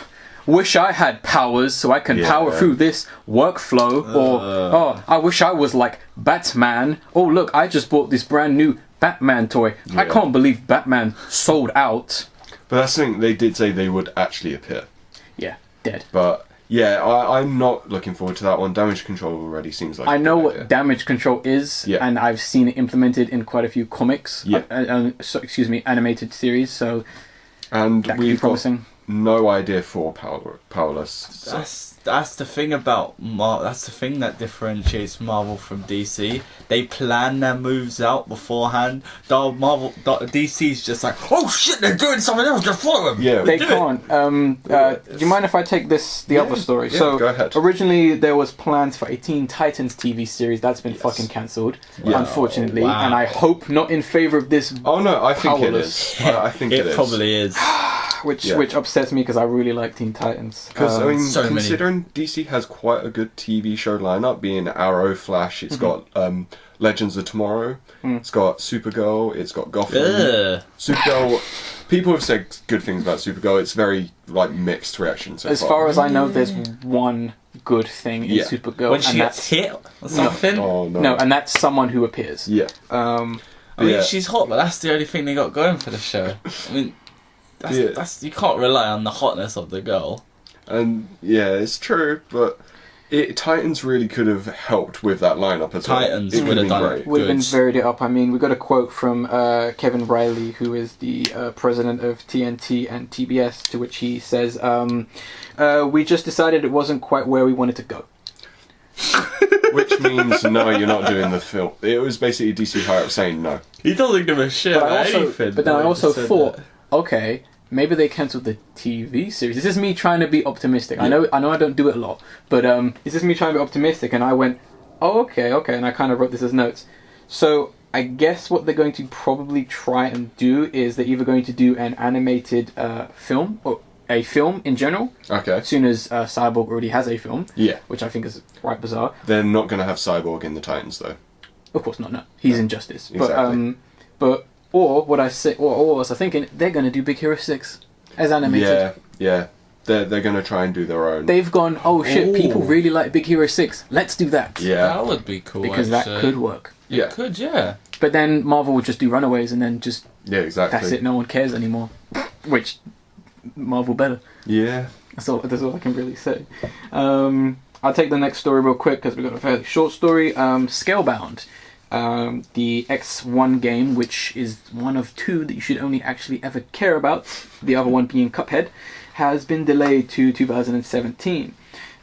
wish I had powers so I can power through this workflow, or oh, I wish I was like Batman. Oh look, I just bought this brand new Batman toy. I can't believe Batman sold out. But that's the thing, they did say they would actually appear. Yeah, dead. But yeah, I'm not looking forward to that one. Damage control already seems like I know what damage control is, and I've seen it implemented in quite a few comics. Animated series. So, and that could be promising. No idea for Powerless. So. That's the thing about that's the thing that differentiates Marvel from DC. They plan their moves out beforehand. DC's just like, oh shit, they're doing something else, just follow them. Yeah, they can't. Do you mind if I take the other story? Yeah, so go ahead. Originally there was plans for a Teen Titans TV series that's been fucking cancelled, unfortunately, and I hope not in favour of this. Oh no, I think Powerless. it is. I think it is. Probably is. Which upsets me because I really like Teen Titans. Because I mean, so considering DC has quite a good TV show lineup, being Arrow, Flash, it's got Legends of Tomorrow, it's got Supergirl, it's got Gotham. Supergirl, people have said good things about Supergirl. It's very like mixed reactions. As far as I know, there's one good thing in Supergirl, when she gets hit or something. No, and that's someone who appears. Yeah. I mean, she's hot, but that's the only thing they got going for the show. I mean. That's you can't rely on the hotness of the girl. And yeah, it's true, but Titans really could have helped with that lineup as well. Titans would have done it. Would have been varied it up. I mean, we got a quote from Kevin Riley, who is the president of TNT and TBS, to which he says, "We just decided it wasn't quite where we wanted to go." Which means no, you're not doing the film. It was basically DC higher up saying no. He doesn't give a shit about anything. But then I also thought, okay, maybe they cancelled the TV series. This is me trying to be optimistic. I know I don't do it a lot, but this is me trying to be optimistic. And I went, oh, okay, and I kind of wrote this as notes. So I guess what they're going to probably try and do is they're either going to do an animated film or a film in general. Okay. As soon as Cyborg already has a film. Yeah. Which I think is quite bizarre. They're not going to have Cyborg in the Titans though. Of course not. No, he's Injustice. Exactly. Or what I say, or was I thinking, they're going to do Big Hero 6 as animated. Yeah. They're going to try and do their own. They've gone, oh shit, people really like Big Hero 6. Let's do that. Yeah. That would be cool, because that could work. It could, yeah. But then Marvel would just do Runaways and then just... Yeah, exactly. That's it, no one cares anymore. Which, Marvel better. Yeah. That's all I can really say. I'll take the next story real quick because we've got a fairly short story. Scalebound. The X1 game, which is one of two that you should only actually ever care about, the other one being Cuphead, has been delayed to 2017.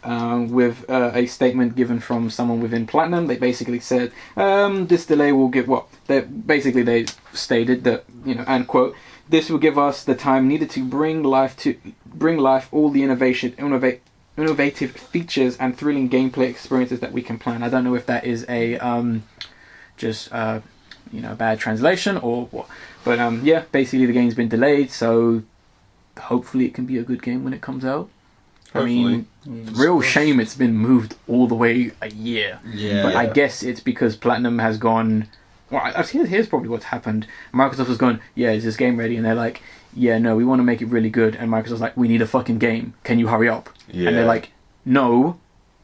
With a statement given from someone within Platinum. They basically said this delay will give they stated that, and quote, this will give us the time needed to bring life all the innovative features and thrilling gameplay experiences that we can plan. I don't know if that is a bad translation or what, but basically the game's been delayed, so hopefully it can be a good game when it comes out. Hopefully. I mean, real shame it's been moved all the way a year. Yeah. But I guess it's because Platinum has gone. Well, here's probably what's happened. Microsoft has gone, yeah, is this game ready? And they're like, yeah, no, we want to make it really good. And Microsoft's like, we need a fucking game. Can you hurry up? Yeah. And they're like, no,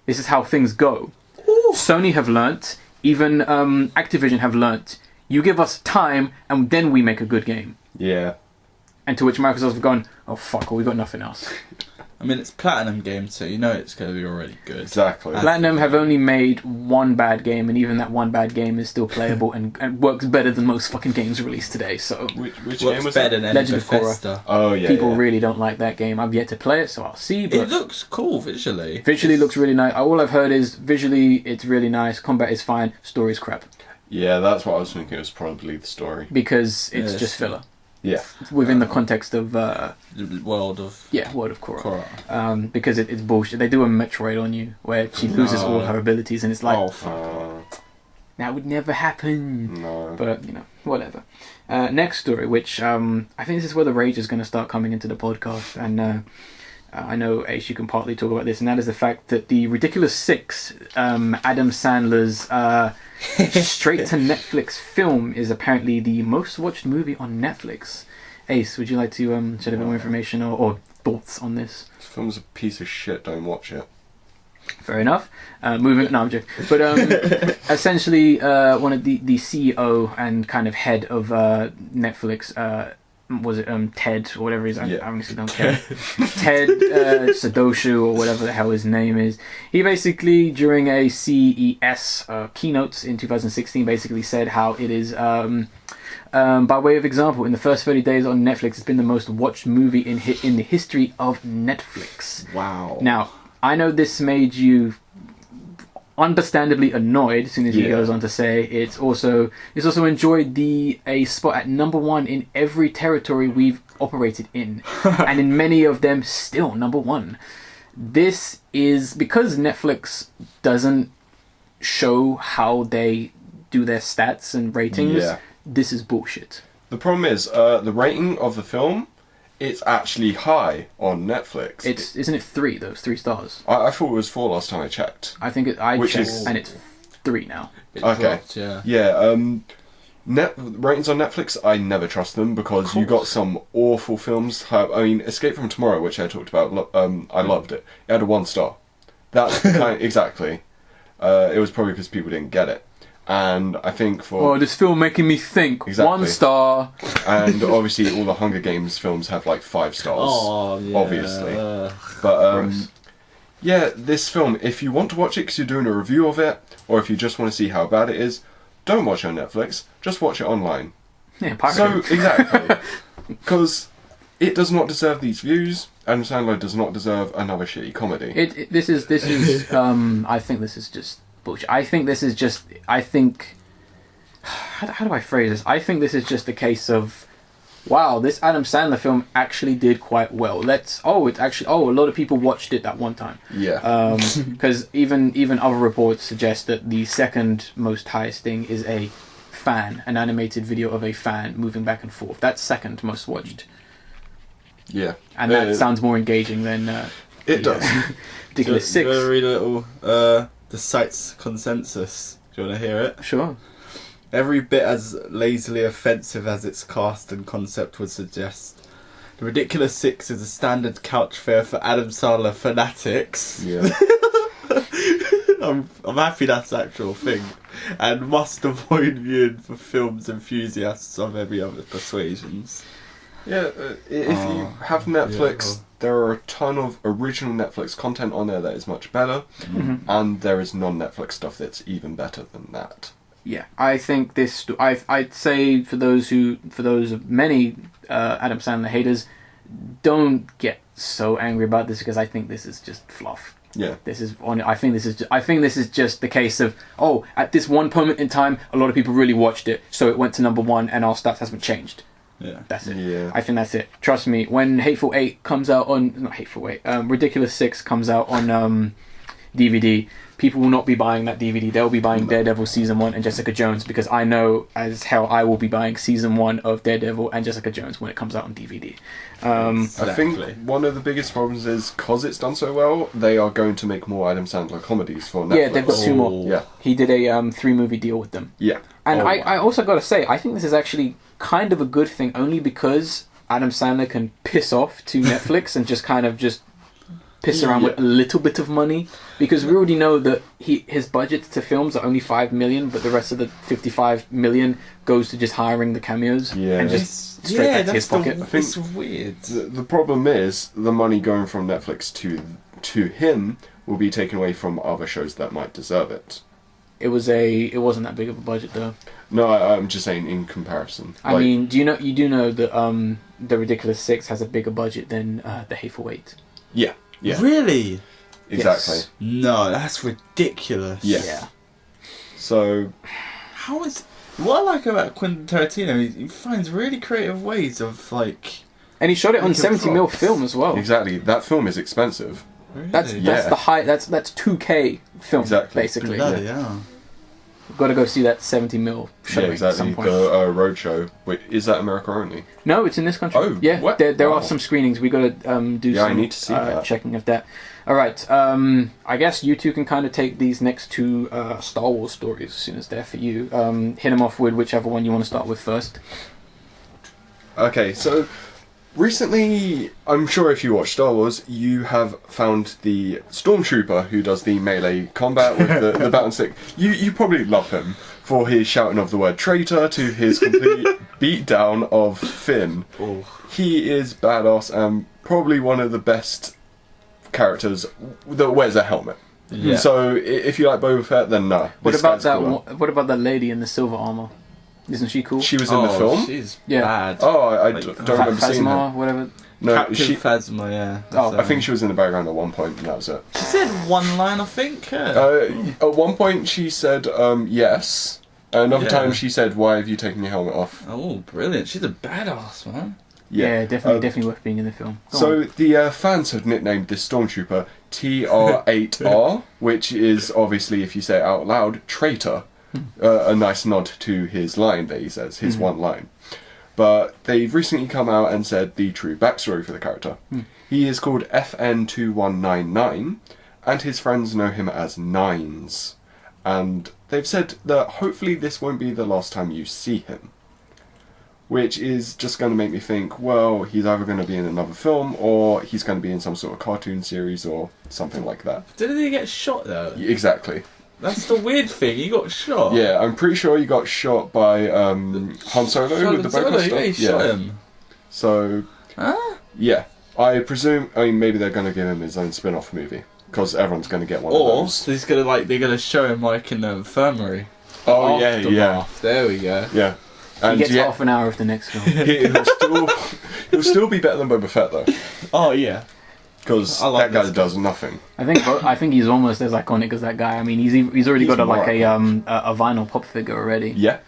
this is how things go. Ooh. Sony have learnt. Even Activision have learnt. You give us time, and then we make a good game. Yeah. And to which Microsoft have gone, oh fuck, well, we got nothing else. I mean, it's Platinum game, so you know it's going to be already good. Exactly. Platinum have only made one bad game, and even that one bad game is still playable and works better than most fucking games released today. So Which game was better that? than Legend of Korra. Bethesda. Oh yeah. people yeah. really don't like that game. I've yet to play it, so I'll see. But It looks cool visually. visually looks really nice. All I've heard is visually it's really nice. Combat is fine. Story's crap Yeah, that's what I was thinking. It was probably the story. because it's Yeah, just filler Yeah. within the context of The world of World of Korra. Korra. Because it's bullshit. They do a Metroid on you where she loses all her abilities, and it's like Oh, fuck. that would never happen. No. But whatever. Next story, which I think this is where the rage is going to start coming into the podcast, and I know Ace, you can partly talk about this, and that is the fact that the Ridiculous Six, Adam Sandler's straight to Netflix film, is apparently the most watched movie on Netflix. Ace, would you like to shed a bit more information or thoughts on this? This film's a piece of shit. Don't watch it. Fair enough. Moving. No, I'm joking. But essentially, one of the CEO and kind of head of Netflix, was it Ted or whatever it is? I honestly don't care. Ted Sadoshu or whatever the hell his name is. He basically, during a CES keynote in 2016, basically said how it is. By way of example, in the first 30 days on Netflix, it's been the most watched movie in the history of Netflix. Wow. Now, I know this made you understandably annoyed as soon as he goes on to say it's also enjoyed a spot at number one in every territory we've operated in, and in many of them still number one. This is because Netflix doesn't show how they do their stats and ratings. Yeah. This is bullshit. The problem is, the rating of the film, it's actually high on Netflix. Isn't it 3 though? It's 3 stars. I thought it was 4 last time I checked. I think I Which checked, is- and it's 3 now. It Okay. dropped, yeah. Yeah, ratings on Netflix, I never trust them because you got some awful films. I mean, Escape from Tomorrow, which I talked about, I loved it. It had a 1 star. That's the kind, exactly. It was probably because people didn't get it. And I think for... Oh, this film making me think. Exactly. 1 star. And obviously all the Hunger Games films have like 5 stars. Oh, yeah. Obviously. But, Gross. yeah, this film, if you want to watch it because you're doing a review of it, or if you just want to see how bad it is, don't watch it on Netflix. Just watch it online. Yeah, pirate. So, exactly. Because it does not deserve these views. Adam Sandler does not deserve another shitty comedy. This is I think this is just bullshit. I think how do I phrase this? I think this is just a case of, wow, this Adam Sandler film actually did quite well. A lot of people watched it that one time. Yeah. Because even other reports suggest that the second most highest thing is an animated video of a fan moving back and forth. That's second most watched. Yeah. And that sounds more engaging than It does. Ridiculous Six. Do you want to read a little, the site's consensus? Do you want to hear it? Sure. Every bit as lazily offensive as its cast and concept would suggest. The Ridiculous Six is a standard couch fare for Adam Sandler fanatics. Yeah. I'm happy that's the actual thing. And must avoid viewing for films enthusiasts of every other persuasions. Yeah, if you have Netflix, there are a ton of original Netflix content on there that is much better, and there is non-Netflix stuff that's even better than that. Yeah, I think this. I'd say for those of many Adam Sandler haters, don't get so angry about this because I think this is just fluff. Yeah. I think this is just the case of, oh, at this one moment in time, a lot of people really watched it, so it went to number one, and our stats haven't changed. Yeah. That's it. Yeah. I think that's it. Trust me, when Hateful Eight comes out on... Not Hateful Eight. Ridiculous Six comes out on DVD, people will not be buying that DVD. They'll be buying Daredevil Season 1 and Jessica Jones, because I know as hell I will be buying Season 1 of Daredevil and Jessica Jones when it comes out on DVD. I think one of the biggest problems is, because it's done so well, they are going to make more Adam Sandler comedies for Netflix. Yeah, they've got 2 more. Yeah. He did a 3-movie deal with them. Yeah. And I also got to say, I think this is actually kind of a good thing, only because Adam Sandler can piss off to Netflix and just kind of just piss around with a little bit of money, because we already know that his budget to films are only 5 million, but the rest of the 55 million goes to just hiring the cameos and just straight back to his pocket. I think it's weird. The problem is the money going from Netflix to him will be taken away from other shows that might deserve it. It wasn't that big of a budget though. No, I'm just saying in comparison. I mean, you do know that The Ridiculous Six has a bigger budget than The Hateful Eight. Yeah. Really? Exactly. Yes. No, that's ridiculous. Yeah. So, How is... What I like about Quentin Tarantino, he finds really creative ways of, like... And he shot it on Making 70mm props. film as well. exactly, that film is expensive. Really? That's Yeah. the high. That's 2K film Exactly. basically. Bloody hell. Got to go see that 70mm showing Yeah, exactly. at some point. The Roadshow. Wait, is that America only? No, it's in this country. Oh, yeah. what? There Wow. are some screenings. We got to do Yeah, I some need to see that. checking of that. All right. I guess you two can kind of take these next two Star Wars stories as soon as they're for you. Hit them off with whichever one you want to start with first. Okay, so recently, I'm sure if you watch Star Wars, you have found the Stormtrooper who does the melee combat with the battle stick. You probably love him for his shouting of the word traitor to his complete beatdown of Finn. Oh. He is badass and probably one of the best characters that wears a helmet. Yeah. So if you like Boba Fett, then no. What this about guy's that? cooler. What about that lady in the silver armor? Isn't she cool? She was in the film. She's Yeah. bad. Oh, I Like, don't remember seeing her. Phasma, whatever. No, Captain she. Phasma, yeah. Oh, I think she was in the background at one point, and that was it. She said one line, I think. At one point, she said yes. Another Yeah. time, she said, "Why have you taken your helmet off?" Oh, brilliant. She's a badass, man. Yeah, definitely worth being in the film. Go So on. the fans have nicknamed this stormtrooper TR8R, which is obviously, if you say it out loud, traitor. A nice nod to his line that he says, his one line. But they've recently come out and said the true backstory for the character. He is called FN2199, and his friends know him as Nines. And they've said that hopefully this won't be the last time you see him. Which is just going to make me think, well, he's either going to be in another film, or he's going to be in some sort of cartoon series, or something like that. Didn't he get shot, though? Exactly. That's the weird thing. He got shot. Yeah, I'm pretty sure he got shot by Han Solo with the bow Yeah, he shot him. So, Huh? yeah. I presume, maybe they're going to give him his own spin-off movie. Because everyone's going to get one of Or those. he's gonna they're gonna show him like in the infirmary. Oh, yeah. Aftermath. There we go. Yeah. He And gets yeah, half an hour of the next film. he'll still be better than Boba Fett, though. Oh yeah. Because I like that guy this does nothing. I think he's almost as iconic as that guy. I mean, he's already He's got a more a vinyl pop figure already. Yeah.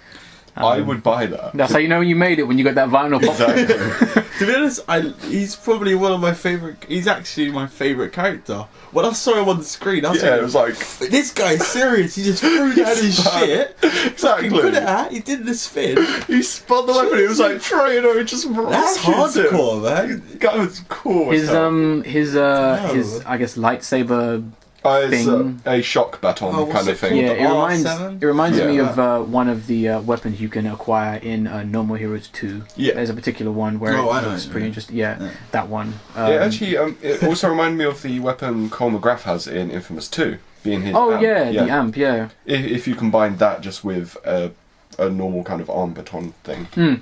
I would buy that. That's how you know you made it, when you got that vinyl pop figure. Exactly. To be honest, he's probably one of my favourite. He's actually my favourite character. When I saw him on the screen, I was Yeah, it was like... "This guy's serious. He just threw down his shit. Exactly. Good at that. He did the spin. He spun the weapon, it was like, traitor, it just That's rockets him. hardcore, man. That was cool. His his No. I guess lightsaber. It's thing. a shock baton Oh, what's kind it of thing. Yeah, the it reminds Yeah. me of one of the weapons you can acquire in No More Heroes 2. Yeah. There's a particular one where Oh, I know it's it, pretty yeah. interesting. Yeah, Yeah. that one. Yeah, actually, it also reminded me of the weapon Cole McGrath has in Infamous 2, being his Oh amp. yeah, the amp. Yeah. If you combine that just with a normal kind of arm baton thing.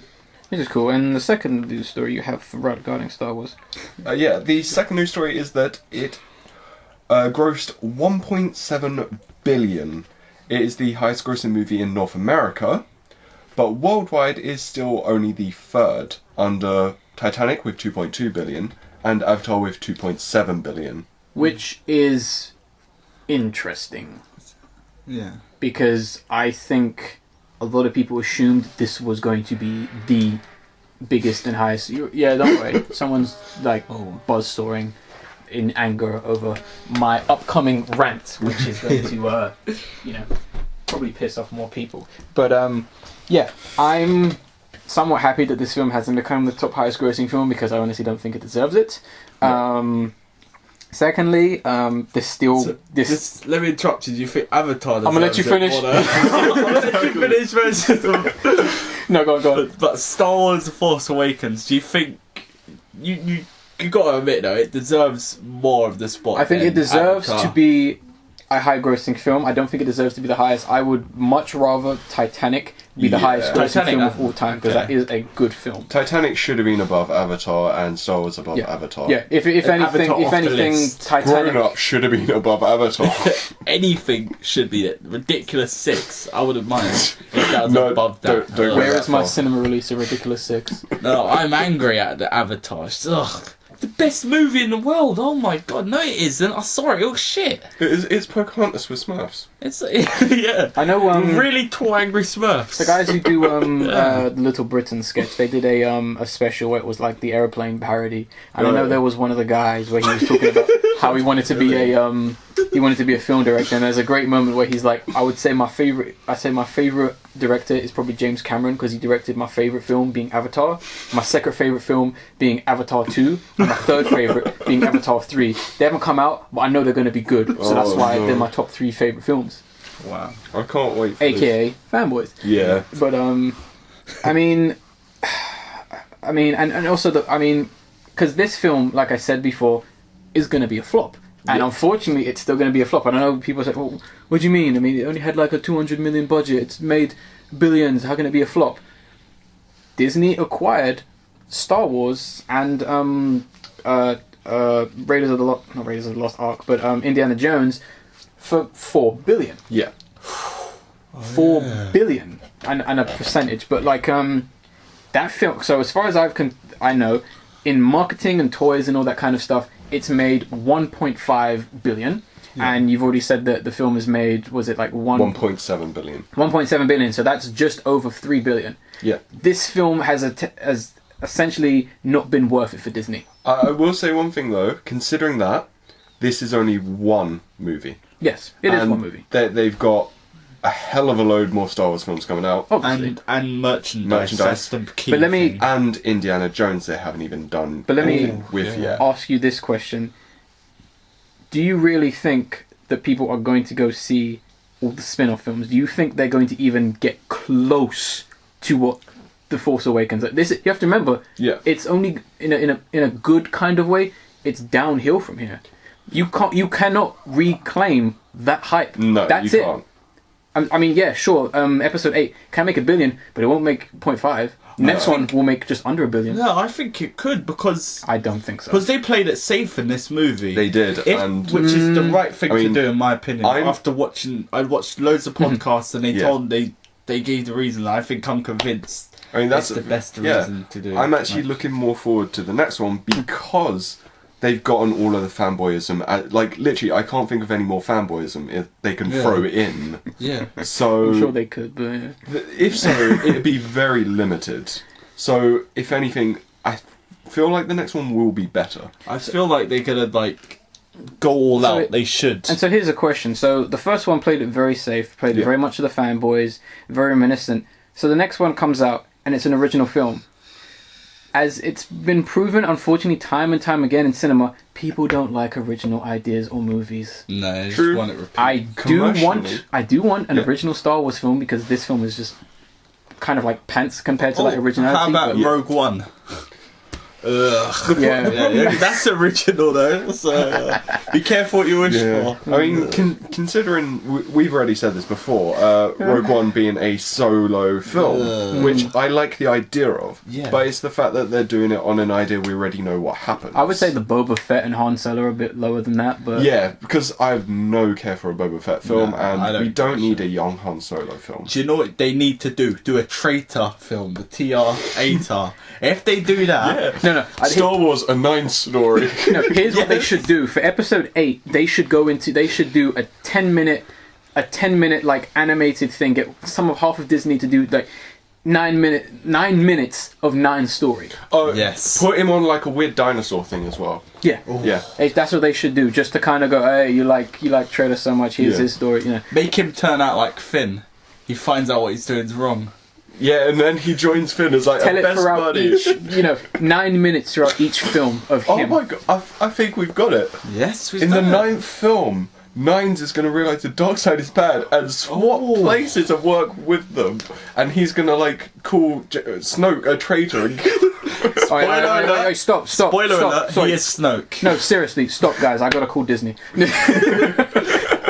This is cool. And the second news story you have regarding Star Wars. Yeah, the second news story is that it grossed 1.7 billion. It is the highest grossing movie in North America, but worldwide is still only the third, under Titanic with 2.2 billion and Avatar with 2.7 billion. Which is interesting, Yeah. because I think a lot of people assumed this was going to be the biggest and highest. Yeah, don't worry. Someone's like buzz sawing in anger over my upcoming rant, which is going to, probably piss off more people. But yeah, I'm somewhat happy that this film hasn't become the top highest grossing film, because I honestly don't think it deserves it. Secondly, this Let me interrupt you. Do you think Avatar? I'm gonna let you finish. I'm gonna let you finish first. No, go on. But Star Wars: The Force Awakens. Do you think you you got to admit though, it deserves more of the spot. I think it than deserves Avatar. to be a high-grossing film. I don't think it deserves to be the highest. I would much rather Titanic be the Yeah. highest grossing Titanic, film of all time, because that is a good film. Titanic should have been above Avatar, and Star Wars above Yeah. Avatar. Yeah, if Avatar off the anything, list. Titanic. Grown Up should have been above Avatar. Anything should be it. Ridiculous 6. I wouldn't mind if that was No, above that. don't go Where that is my far. cinema release of Ridiculous 6? No, I'm angry at the Avatar. Ugh. The best movie in the world. Oh my god, no, it isn't. I'm sorry. Oh shit. It's Pocahontas with Smurfs. It's yeah. I know. Really tall, angry Smurfs. The guys who do the Little Britain sketch, they did a special where it was like the airplane parody, and I know there was one of the guys where he was talking about how he wanted to be a film director, and there's a great moment where he's like, I say my favorite director is probably James Cameron, because he directed my favorite film being Avatar, my second favorite film being Avatar 2, and my third favorite being Avatar 3. They haven't come out, but I know they're going to be good, so that's why they're my top 3 favorite films. Wow. I can't wait for AKA fanboys. Yeah. But I mean, and also because this film, like I said before, is going to be a flop, and unfortunately, it's still going to be a flop. And I know people say, "Well, what do you mean? I mean, it only had like a 200 million budget. It's made billions. How can it be a flop?" Disney acquired Star Wars and Raiders of the Lost Ark, but Indiana Jones for $4 billion. Yeah. $4 billion and a percentage, but like that film. So as far as I know, in marketing and toys and all that kind of stuff, it's made 1.5 billion. Yeah. And you've already said that the film is made. Was it like 1.7 billion? 1.7 billion. So that's just over 3 billion. Yeah. This film has essentially not been worth it for Disney. I will say one thing though. Considering that this is only one movie. Yes, it is one movie. They've got a hell of a load more Star Wars films coming out. Obviously. And merchandise. That's the key But let me- thing. And Indiana Jones they haven't even done But let me anything with yet. ask you this question. Do you really think that people are going to go see all the spin-off films? Do you think they're going to even get close to what The Force Awakens? You have to remember, it's only in a good kind of way. It's downhill from here. You cannot reclaim that hype. No, that's you it. can't. I mean, yeah, sure. Episode 8 can make $1 billion, but it won't make 0.5. Next one will make just under $1 billion. No, I think it could, because I don't think so. Because they played it safe in this movie. They did, which and is the right thing I mean, to do, in my opinion. I watched loads of podcasts, and they gave the reason. I think I'm convinced. I mean, that's the best reason to do it. I'm actually looking more forward to the next one because they've gotten all of the fanboyism. Like, literally, I can't think of any more fanboyism if they can throw in. Yeah. So I'm sure they could, but yeah. If so, it'd be very limited. So, if anything, I feel like the next one will be better. I feel like they're gonna go all out. They should. And so here's a question. So the first one played it very safe, played it very much to the fanboys, very reminiscent. So the next one comes out, and it's an original film. As it's been proven, unfortunately, time and time again in cinema, people don't like original ideas or movies. No, they True. just want it repeated. I do want an original Star Wars film, because this film is just kind of like pants compared to like originality. How about but- Rogue One? Ugh. Yeah. That's original though. So be careful what you wish for. I mean, considering we've already said this before, Rogue One being a solo film, which I like the idea of, but it's the fact that they're doing it on an idea we already know what happens. I would say the Boba Fett and Han Solo are a bit lower than that, but yeah, because I have no care for a Boba Fett film, No, and we don't so. need a young Han Solo film. Do you know what they need to do? Do a traitor film, the TR-ATAR. If they do that, no. Star Wars, a 9 story. No, here's what they should do for episode 8. They should do a 10-minute like animated thing. Get half of Disney to do like 9 minutes of 9 story. Oh yes. Put him on like a weird dinosaur thing as well. Yeah, Yeah. that's what they should do. Just to kind of go, hey, you like Trailer so much. Here's his story. You know, make him turn out like Finn. He finds out what he's doing is wrong. Yeah, and then he joins Finn as like tell a it best throughout buddy. each. 9 minutes throughout each film of Oh him. my god, I think we've got it. Yes, In the 9th film, Nines is going to realise the dark side is bad and swap places and work with them. And he's going to like call Snoke a traitor. And Alright, stop. Spoiler stop. alert, Sorry. he is Snoke. No, seriously, stop, guys. I gotta call Disney.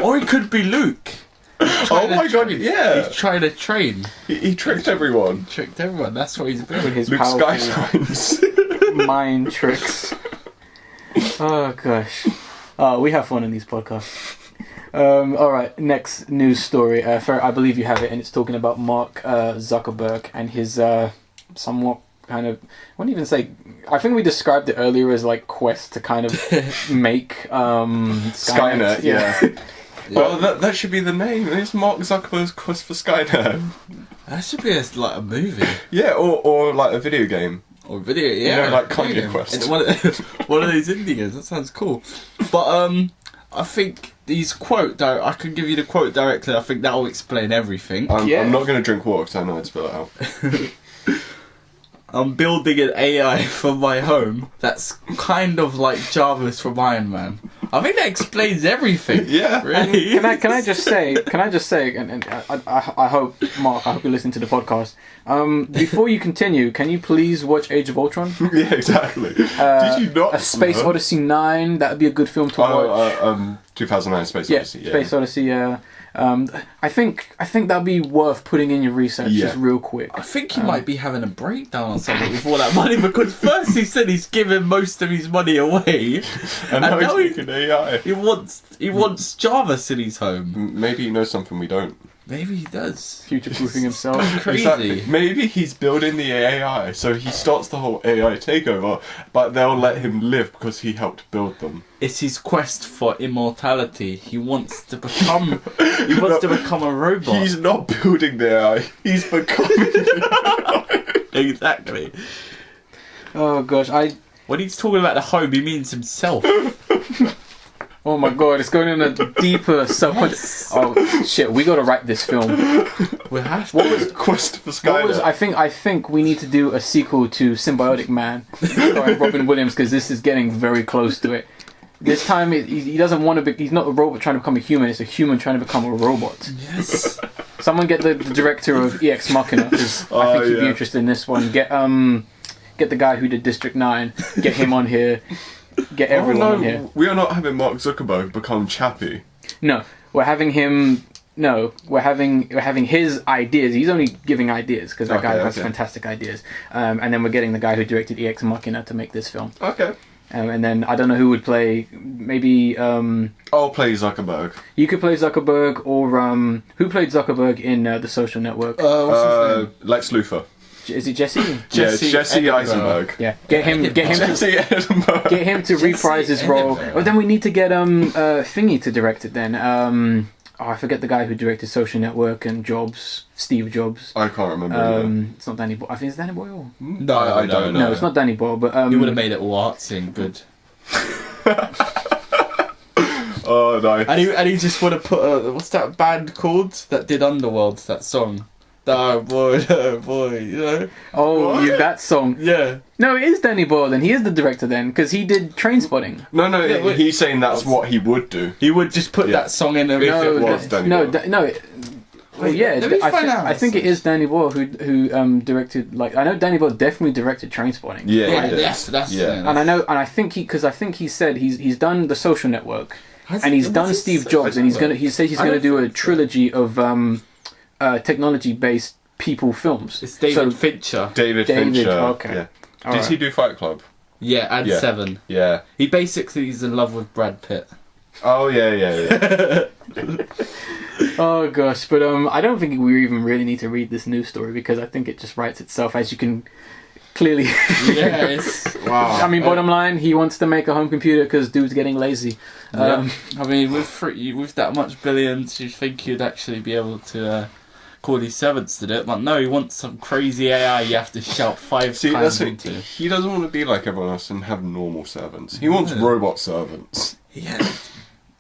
Or he could be Luke. Oh my god, yeah. He's trying to train. He tricked everyone. Tricked everyone, that's what he's With doing. his Luke powerful Skylines. mind tricks. Oh gosh. We have fun in these podcasts. Alright, next news story. Ferret, I believe you have it, and it's talking about Mark Zuckerberg and his somewhat kind of, I wouldn't even say, I think we described it earlier as like quest to kind of make Skynet, yeah. Well, that should be the name. It's Mark Zuckerberg's Quest for Skynet. That should be like a movie. Yeah, or like a video game. Or video, yeah. You know, like Conjuring Quest. And one of these indie games, that sounds cool. But I think these I can give you the quote directly, I think that'll explain everything. I'm not going to drink water because I know I'd spill it out. I'm building an AI for my home that's kind of like Jarvis from Iron Man. I think that explains everything. Yeah. Really. Can I just say, and I hope, Mark, I hope you listen to the podcast. Before you continue, can you please watch Age of Ultron? Yeah, exactly. Did you not? A Space Odyssey 9, that would be a good film to watch. 2009 Space Odyssey. Yeah, Space Odyssey, yeah. I think that'd be worth putting in your research just real quick. I think he might be having a breakdown or something with all that money, because first he said he's giving most of his money away, and now he's making AI. He wants Jarvis in his home. Maybe he knows something we don't. Maybe he does. Future-proofing himself. Crazy. Exactly. Maybe he's building the AI, so he starts the whole AI takeover, but they'll let him live because he helped build them. It's his quest for immortality. He wants to become. He wants to become a robot. He's not building the AI. He's becoming the AI. Exactly. Oh gosh, When he's talking about the home, he means himself. oh my god, it's going in a deeper subconscious. Oh shit, we gotta write this film. We have to. What was Quest for Skynet. I think we need to do a sequel to Symbiotic Man, starring Robin Williams, because this is getting very close to it. This time he doesn't want to be. He's not a robot trying to become a human. It's a human trying to become a robot. Yes. Someone get the director of Ex Machina, because I think he'd be interested in this one. Get the guy who did District 9. Get him on here. Get everyone on here. We are not having Mark Zuckerberg become Chappie. No, we're having him. No, we're having his ideas. He's only giving ideas because that guy has fantastic ideas. And then we're getting the guy who directed Ex Machina to make this film. Okay. And then I don't know who would play. Maybe I'll play Zuckerberg. you could play Zuckerberg, or who played Zuckerberg in The Social Network? What's his name? Lex Luthor. Is it Jesse? Jesse Eisenberg. Yeah, get him Jesse Edinburgh. get him to reprise his role. But then we need to get Thingy to direct it. Then I forget the guy who directed Social Network and Jobs. Steve Jobs. I can't remember. It's not Danny Boyle. I think it's Danny Boyle. No, I don't know. No, it's not Danny Boyle. But He would have made it all artsy and good. Oh no! And he just would have put what's that band called that did Underworld? That song. Oh boy, you know. Oh, that song. Yeah. No, it is Danny Boyle. Then he is the director. Then because he did Trainspotting. No, he's saying that's what he would do. He would just put that song in there. If it was Danny Boyle. Well, yeah, let me find out. I think it is Danny Boyle who directed. Like, I know Danny Boyle definitely directed Trainspotting. Yeah, that's And I think he said he's done The Social Network, and he's done Steve Jobs, and he says he's gonna do a trilogy of technology-based people films. It's David Fincher. David Fincher. Okay. Yeah. Did he do Fight Club? Yeah, and Seven. Yeah. He basically is in love with Brad Pitt. Oh yeah. Oh gosh, but I don't think we even really need to read this news story, because I think it just writes itself, as you can clearly. Wow. I mean, bottom line, he wants to make a home computer because dude's getting lazy. I mean, with that much billions, you'd think you'd actually be able to call his servants to do it, but no, he wants some crazy AI you have to shout 5 times into. He doesn't want to be like everyone else and have normal servants. He wants robot servants. Yeah.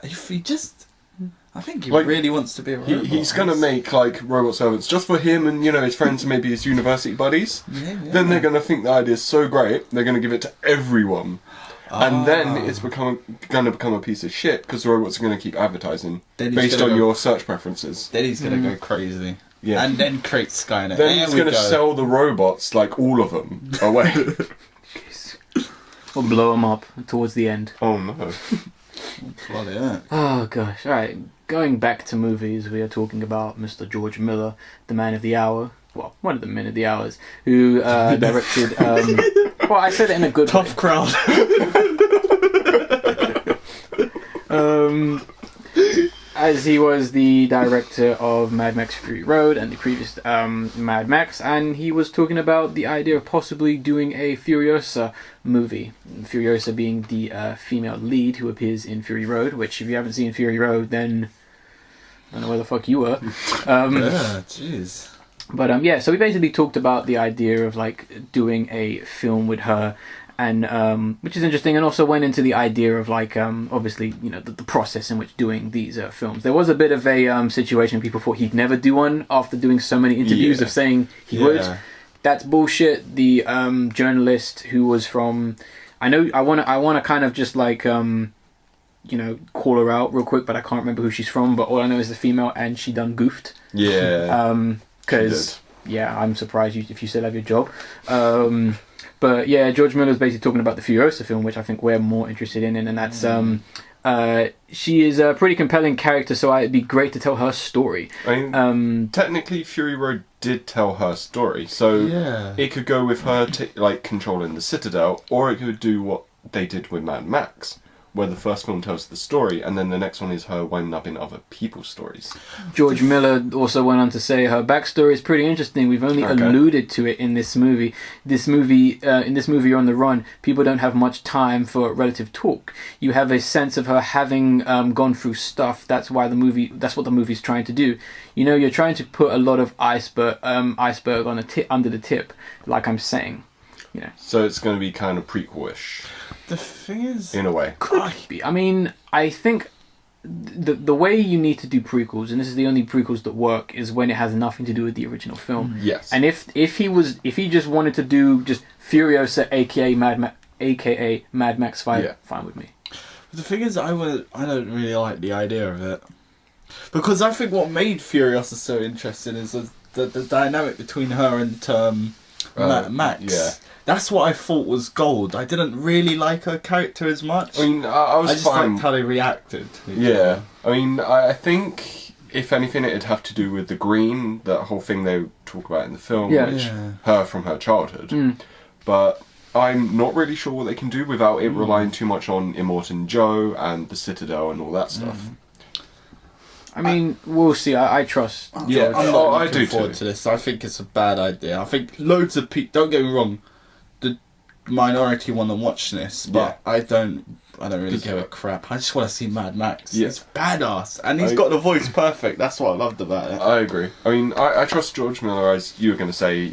If he just... I think he really wants to be a robot. He's going to make like robot servants just for him and his friends and maybe his university buddies. Then they're going to think the idea is so great, they're going to give it to everyone. And then it's going to become a piece of shit because the robots are going to keep advertising based on your search preferences. Then he's going to go crazy. Yeah. and then create Skynet. Then he's going to sell the robots, like all of them, away. Or blow them up towards the end. Oh no. Bloody heck. Oh gosh! All right, going back to movies, we are talking about Mr. George Miller, the man of the hour. Well, one of the men of the hours, who directed. Well, I said it in a good Tough crowd. As he was the director of Mad Max Fury Road and the previous Mad Max, and he was talking about the idea of possibly doing a Furiosa movie. Furiosa being the female lead who appears in Fury Road, which if you haven't seen Fury Road, then I don't know where the fuck you were. Yeah, jeez. But yeah, so we basically talked about the idea of like doing a film with her, and which is interesting, and also went into the idea of like obviously, you know, the process in which doing these films. There was a bit of a situation. People thought he'd never do one after doing so many interviews of saying he would. That's bullshit. The journalist who was from, I want to kind of just like you know, call her out real quick, but I can't remember who she's from. But all I know is the female, and she done goofed. Yeah. Because yeah, I'm surprised if you still have your job. But yeah, George Miller's basically talking about the Furiosa film, which I think we're more interested in, and that's she is a pretty compelling character, so it'd be great to tell her story. I mean, technically, Fury Road did tell her story, so it could go with her like controlling the Citadel, or it could do what they did with Mad Max, where the first film tells the story, and then the next one is her winding up in other people's stories. George Miller also went on to say her backstory is pretty interesting. We've only alluded to it in this movie. In this movie, On the Run, people don't have much time for relative talk. You have a sense of her having gone through stuff. That's what the movie's trying to do. You know, you're trying to put a lot of iceberg on under the tip, like I'm saying. You know. So it's going to be kind of prequel-ish. The thing is, in a way, could be. I mean, I think the way you need to do prequels, and this is the only prequels that work, is when it has nothing to do with the original film. Yes. And if he just wanted to do just Furiosa, aka Mad Max 5, fine with me. The thing is, I don't really like the idea of it, because I think what made Furiosa so interesting is the dynamic between her and Max. Yeah. That's what I thought was gold. I didn't really like her character as much. I mean, I just liked how they reacted. Yeah. I mean, I think, if anything, it'd have to do with the green, that whole thing they talk about in the film, which her from her childhood. But I'm not really sure what they can do without it relying too much on Immortan Joe and the Citadel and all that stuff. I mean, we'll see. I trust George. Yeah, I'm not I looking do forward too. to this. I think it's a bad idea. I think loads of people, don't get me wrong, the minority want to watch this, but I don't really give a crap. I just want to see Mad Max. Yeah. It's badass, and he's got the voice perfect. That's what I loved about it. I agree. I mean, I trust George Miller, as you were going to say.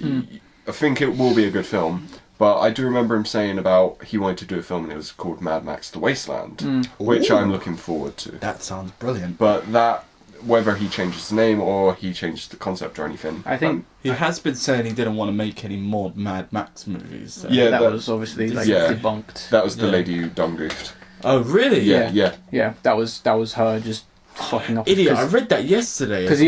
I think it will be a good film, but I do remember him saying about he wanted to do a film and it was called Mad Max: The Wasteland, which I'm looking forward to. That sounds brilliant. But that, whether he changes the name or he changes the concept or anything, I think he has been saying he didn't want to make any more Mad Max movies. So. Yeah, that was obviously debunked. That was the lady who done goofed. Oh really? Yeah. That was her just fucking up. Idiot! I read that yesterday. Because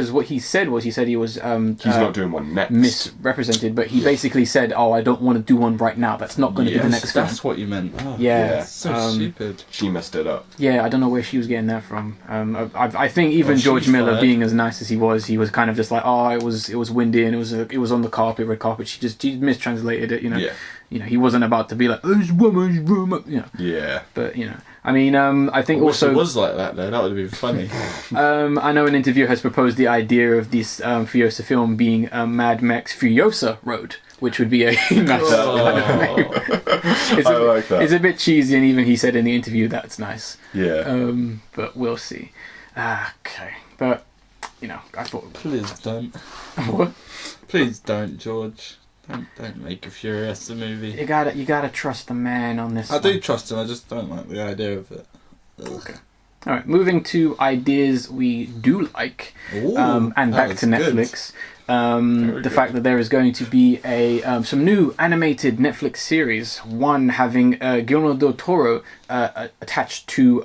what he said was he was he's not doing one next. Misrepresented, but he basically said, "Oh, I don't want to do one right now. That's not going to be the next film." That's what you meant. Oh, yeah. So stupid. She messed it up. Yeah, I don't know where she was getting that from. I think even George Miller, being as nice as he was kind of just like, "Oh, it was windy and it was on the carpet, red carpet." She mistranslated it, you know. Yeah. You know, he wasn't about to be like, "This woman's room," you know. Yeah. But you know, I mean, I think also it was like that though. That would have been funny. I know an interviewer has proposed the idea of this Furiosa film being Mad Max Furiosa Road, which would be a nice kind of name. I like that. It's a bit cheesy, and even he said in the interview that's nice. Yeah. But we'll see. Okay, but you know, I thought Please don't. what? Please don't, George. Don't make a Furiosa movie. You gotta trust the man on this. I do trust him. I just don't like the idea of it. Okay. All right, moving to ideas we do like, Ooh, and back to Netflix. The fact that there is going to be some new animated Netflix series. One having Guillermo del Toro attached to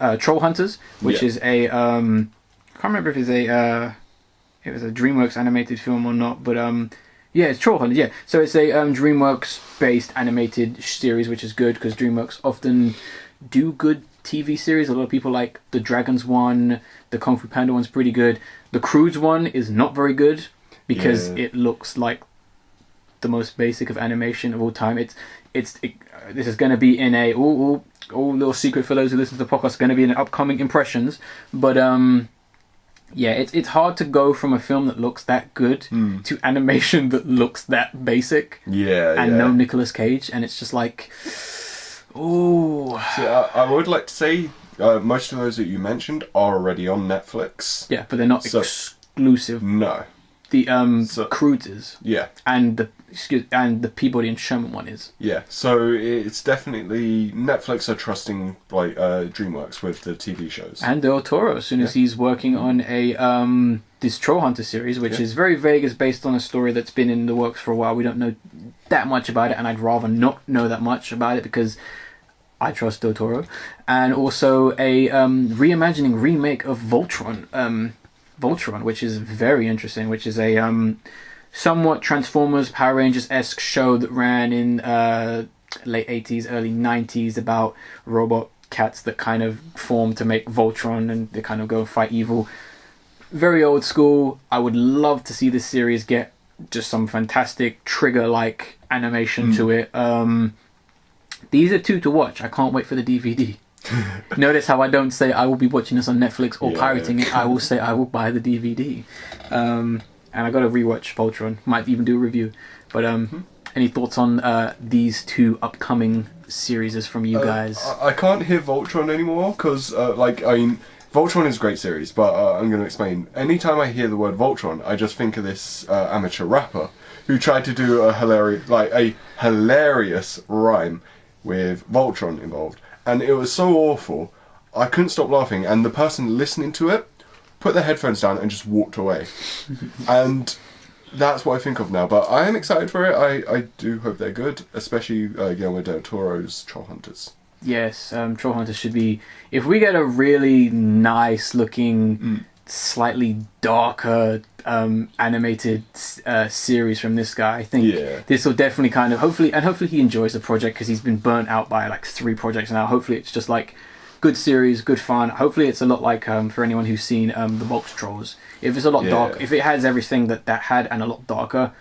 Trollhunters, which is a can't remember if it's it was a DreamWorks animated film or not, but yeah, it's Trollhunters. Yeah, so it's a DreamWorks based animated series, which is good because DreamWorks often do good TV series. A lot of people like the Dragons one, the Kung Fu Panda one's pretty good. The Croods one is not very good because it looks like the most basic of animation of all time. This is going to be in a all little secret for those who listen to the podcast. Going to be in upcoming impressions, but yeah, it's hard to go from a film that looks that good to animation that looks that basic. No Nicolas Cage, and it's just like, oh. See, I would like to say most of those that you mentioned are already on Netflix. Yeah, but they're not exclusive. No. The Croods is. Yeah. And the Peabody and Sherman one is. Yeah. So it's definitely Netflix are trusting like DreamWorks with the TV shows. And Del Toro, as soon as he's working on a this Trollhunter series, which is very vague, is based on a story that's been in the works for a while. We don't know that much about it, and I'd rather not know that much about it because I trust Del Toro. And also a reimagining remake of Voltron, which is very interesting, which is a somewhat Transformers, Power Rangers-esque show that ran in late 80s, early 90s about robot cats that kind of form to make Voltron and they kind of go and fight evil. Very old school. I would love to see this series get just some fantastic Trigger-like animation to it. These are two to watch. I can't wait for the DVD. Notice how I don't say I will be watching this on Netflix or pirating it. I will say I will buy the DVD. And I got to rewatch Voltron. Might even do a review. But any thoughts on these two upcoming series from you guys? I can't hear Voltron anymore because, Voltron is a great series, but I'm going to explain. Anytime I hear the word Voltron, I just think of this amateur rapper who tried to do a hilarious rhyme with Voltron involved. And it was so awful, I couldn't stop laughing, and the person listening to it put their headphones down and just walked away. And that's what I think of now, but I am excited for it. I do hope they're good, especially Guillermo del Toro's Trollhunters. Yes, Trollhunters should be... If we get a really nice looking, slightly darker animated series from this guy, I think this will definitely kind of... Hopefully he enjoys the project because he's been burnt out by like 3 projects now. Hopefully it's just like good series, good fun. Hopefully it's a lot like for anyone who's seen the Box Trolls. If it's a lot dark, if it has everything that had and a lot darker,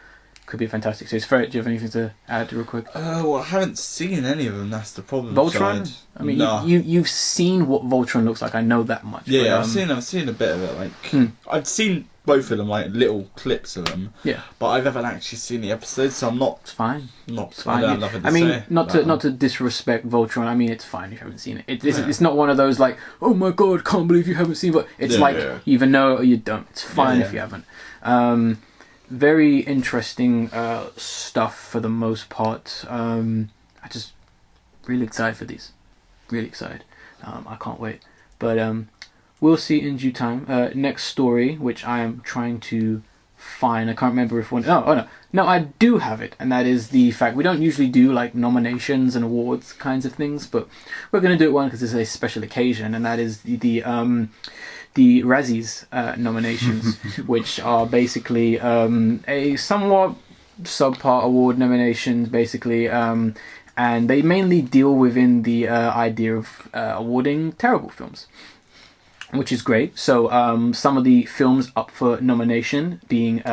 could be a fantastic series. Ferret, do you have anything to add real quick? Well, I haven't seen any of them. That's the problem. Voltron? Side. I mean, no. you've seen what Voltron looks like. I know that much. Yeah, I've seen a bit of it. Like I've seen both of them, like little clips of them. Yeah, but I haven't actually seen the episodes, so I'm not. It's fine. It's fine. I don't have nothing to I mean, say not to disrespect Voltron. I mean, it's fine if you haven't seen it. It's not one of those like, oh my god, can't believe you haven't seen it. It's you either know or you don't. It's fine if you haven't. Very interesting stuff for the most part. I just really excited for these. Really excited. I can't wait. But we'll see in due time. Next story, which I am trying to find. I can't remember if one... No, I do have it. And that is the fact we don't usually do like nominations and awards kinds of things, but we're going to do it one because it's a special occasion, and that is the Razzies nominations, which are basically a somewhat subpar award nominations, basically, and they mainly deal within the idea of awarding terrible films, which is great. So some of the films up for nomination being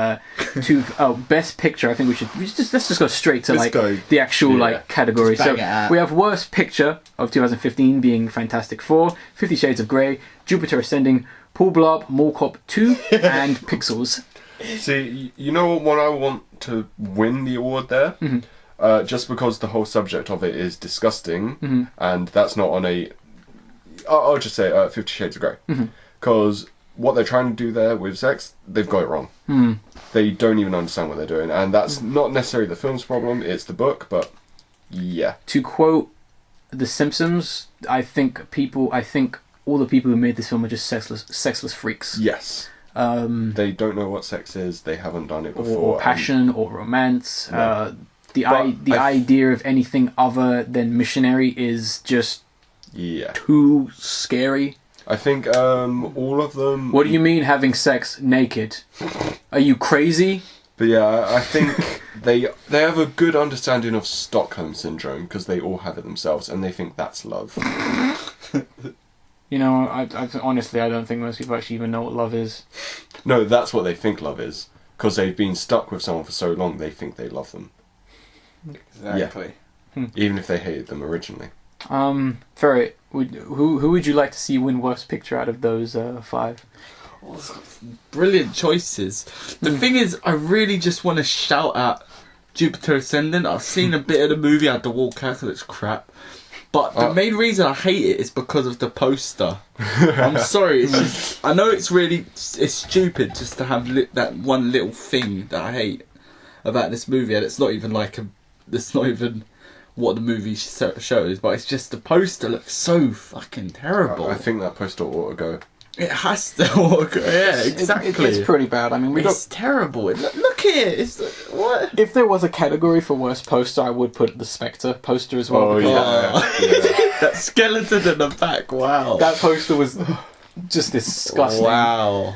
Best Picture. I think let's just go straight to the actual category. So we have Worst Picture of 2015 being Fantastic Four, 50 Shades of Grey, Jupiter Ascending, Paul Blart, Mall Cop 2, and Pixels. See, you know what I want to win the award there? Just because the whole subject of it is disgusting, and that's not on a... I'll just say 50 Shades of Grey. Because what they're trying to do there with sex, they've got it wrong. They don't even understand what they're doing, and that's not necessarily the film's problem, it's the book, but yeah. To quote The Simpsons, I think all the people who made this film are just sexless freaks. Yes. They don't know what sex is, they haven't done it before. Or passion, or romance. The idea of anything other than missionary is just too scary. I think all of them. What do you mean having sex naked? Are you crazy? But yeah, I think they have a good understanding of Stockholm syndrome because they all have it themselves, and they think that's love. You know, I honestly, I don't think most people actually even know what love is. No, that's what they think love is because they've been stuck with someone for so long. They think they love them, Exactly. even if they hated them originally. Ferret, who would you like to see win worst picture out of those 5? Brilliant choices. The thing is, I really just want to shout at Jupiter Ascending. I've seen a bit of the movie. I had to walk out because it's crap. But the main reason I hate it is because of the poster. I'm sorry. It's just, I know it's stupid just to have that one little thing that I hate about this movie, and it's not even what the movie shows, but it's just the poster looks so fucking terrible. I think that poster ought to go. It has to work. Yeah, exactly. It's pretty bad. I mean, It's terrible. Look here. It's what? if there was a category for worst poster, I would put the Spectre poster as well. Oh because yeah. That skeleton in the back. Wow. that poster was just disgusting. Wow.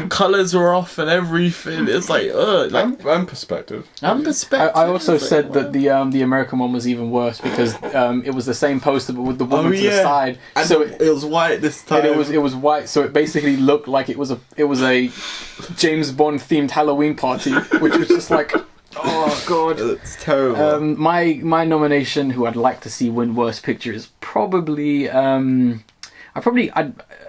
Colours were off and everything. It's like, And perspective. I'm perspective. I also said that the American one was even worse because it was the same poster but with the woman to the side. And So it was white this time. and it was white, so it basically looked like it was a James Bond themed Halloween party, which was just like, oh god. It's terrible. My nomination, who I'd like to see win worst picture, is probably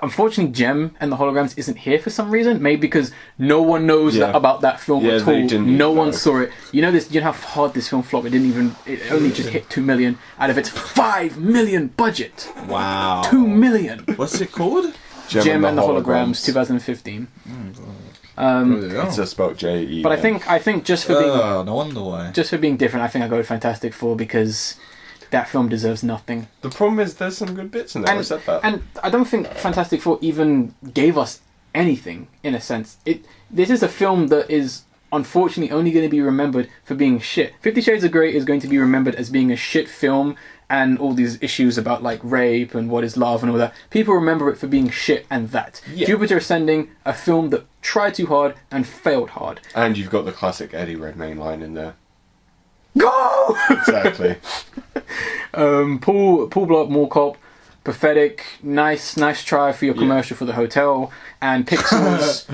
unfortunately Gem and the Holograms isn't here for some reason. Maybe because no one knows about that film at all. they didn't No one know. saw it. You know how hard this film flopped. It only just hit 2 million out of its 5 million budget. Wow. 2 million. What's it called? Gem and the Holograms, 2015. It's just spelled J-E. But I think just for being No wonder why. just for being different, I think I go with Fantastic Four because that film deserves nothing. The problem is there's some good bits in there. I said that. And I don't think Fantastic Four even gave us anything, in a sense. This is a film that is unfortunately only going to be remembered for being shit. 50 Shades of Grey is going to be remembered as being a shit film and all these issues about like rape and what is love and all that. People remember it for being shit and that. Yeah. Jupiter Ascending, a film that tried too hard and failed hard. And you've got the classic Eddie Redmayne line in there. Go! Exactly. Paul Blart Mall Cop, pathetic, nice try for your commercial for the hotel, and Pixels.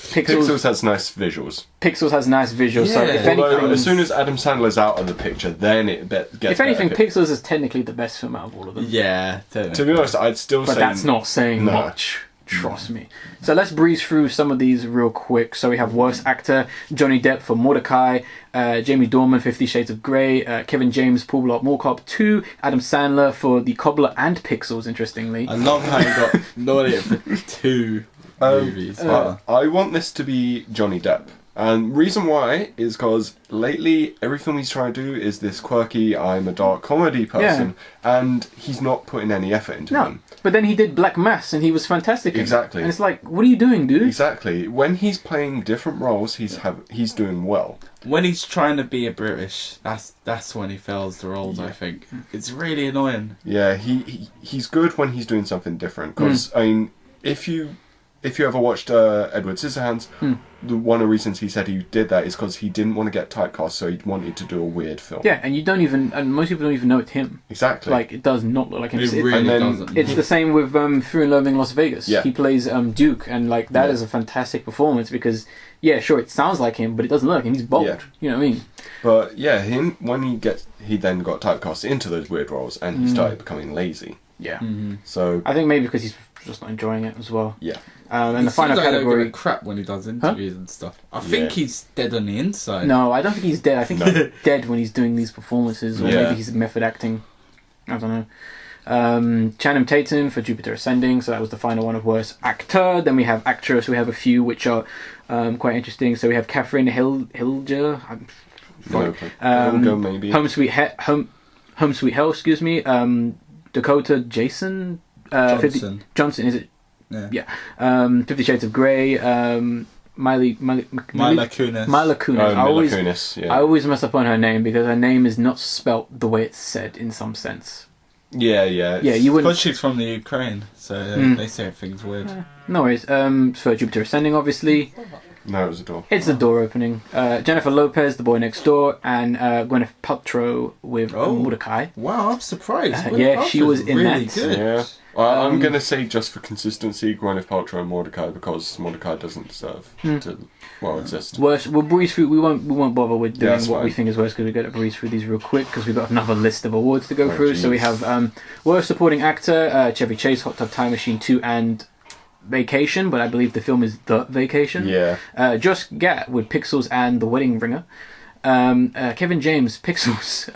Pixels has nice visuals. Pixels has nice visuals. So if Although, anything, as soon as Adam Sandler's out of the picture, then it gets. if anything, better. Pixels is technically the best film out of all of them. Yeah. To be honest, I'd still But say. that's not saying No. much. Trust me. So let's breeze through some of these real quick. So we have worst actor, Johnny Depp for Mordecai, Jamie Dornan, 50 Shades of Grey, Kevin James, Paul Blart Mall Cop 2, Adam Sandler for The Cobbler and Pixels, interestingly. I love how you got nominated for 2 movies. I want this to be Johnny Depp. And reason why is because lately everything he's trying to do is this quirky, I'm a dark comedy person, and he's not putting any effort into them. But then he did Black Mass and he was fantastic in it. Exactly. And it's like, what are you doing, dude? Exactly. When he's playing different roles, he's doing well. When he's trying to be a British, that's when he fails the roles, I think. It's really annoying. Yeah, he's good when he's doing something different. Because, I mean, if you ever watched Edward Scissorhands, one of the reasons he said he did that is because he didn't want to get typecast, so he wanted to do a weird film. Yeah, and most people don't even know it's him. Exactly. Like, it does not look like him. It really and then doesn't. It's the same with Fear and Loathing in Las Vegas. Yeah. He plays Duke, and like that is a fantastic performance because, yeah, sure, it sounds like him, but it doesn't look like him. He's bold. Yeah. You know what I mean? But yeah, he then got typecast into those weird roles, and he started becoming lazy. Yeah. So I think maybe because he's just not enjoying it as well. yeah, And He the final seems like category. a crap when he does interviews and stuff. I think he's dead on the inside. No, I don't think he's dead. I think he's dead when he's doing these performances, or Yeah. maybe he's method acting. I don't know. Channing Tatum for Jupiter Ascending, so that was the final one of worst actor. Then we have actress. We have a few which are quite interesting. So we have Catherine Hilger. Go maybe. Home Sweet Hell. Excuse me. Dakota Johnson. Johnson, is it? Yeah. 50 Shades of Grey. Mila Kunis. Mila Kunis. Mila Kunis, yeah. I always mess up on her name because her name is not spelt the way it's said in some sense. Yeah. Yeah, you wouldn't. Because she's from the Ukraine, so they say everything's weird. No worries. For Jupiter Ascending, obviously. No, it was a door. It's the door opening. Jennifer Lopez, The Boy Next Door, and Gwyneth Paltrow with Mordecai. Wow, I'm surprised. Yeah, she was in really that. Good. Yeah. I'm going to say just for consistency, Gwyneth Paltrow and Mordecai, because Mordecai doesn't deserve to, exist. Worst, we'll breeze through. We won't bother with doing that's what we fine. think is worst because we're going to breeze through these real quick because we've got another list of awards to go through. So we geez. have worst supporting actor, Chevy Chase, Hot Tub Time Machine 2, and Vacation, but I believe the film is The Vacation. Yeah. Josh Gad with Pixels and The Wedding Ringer. Kevin James, Pixels.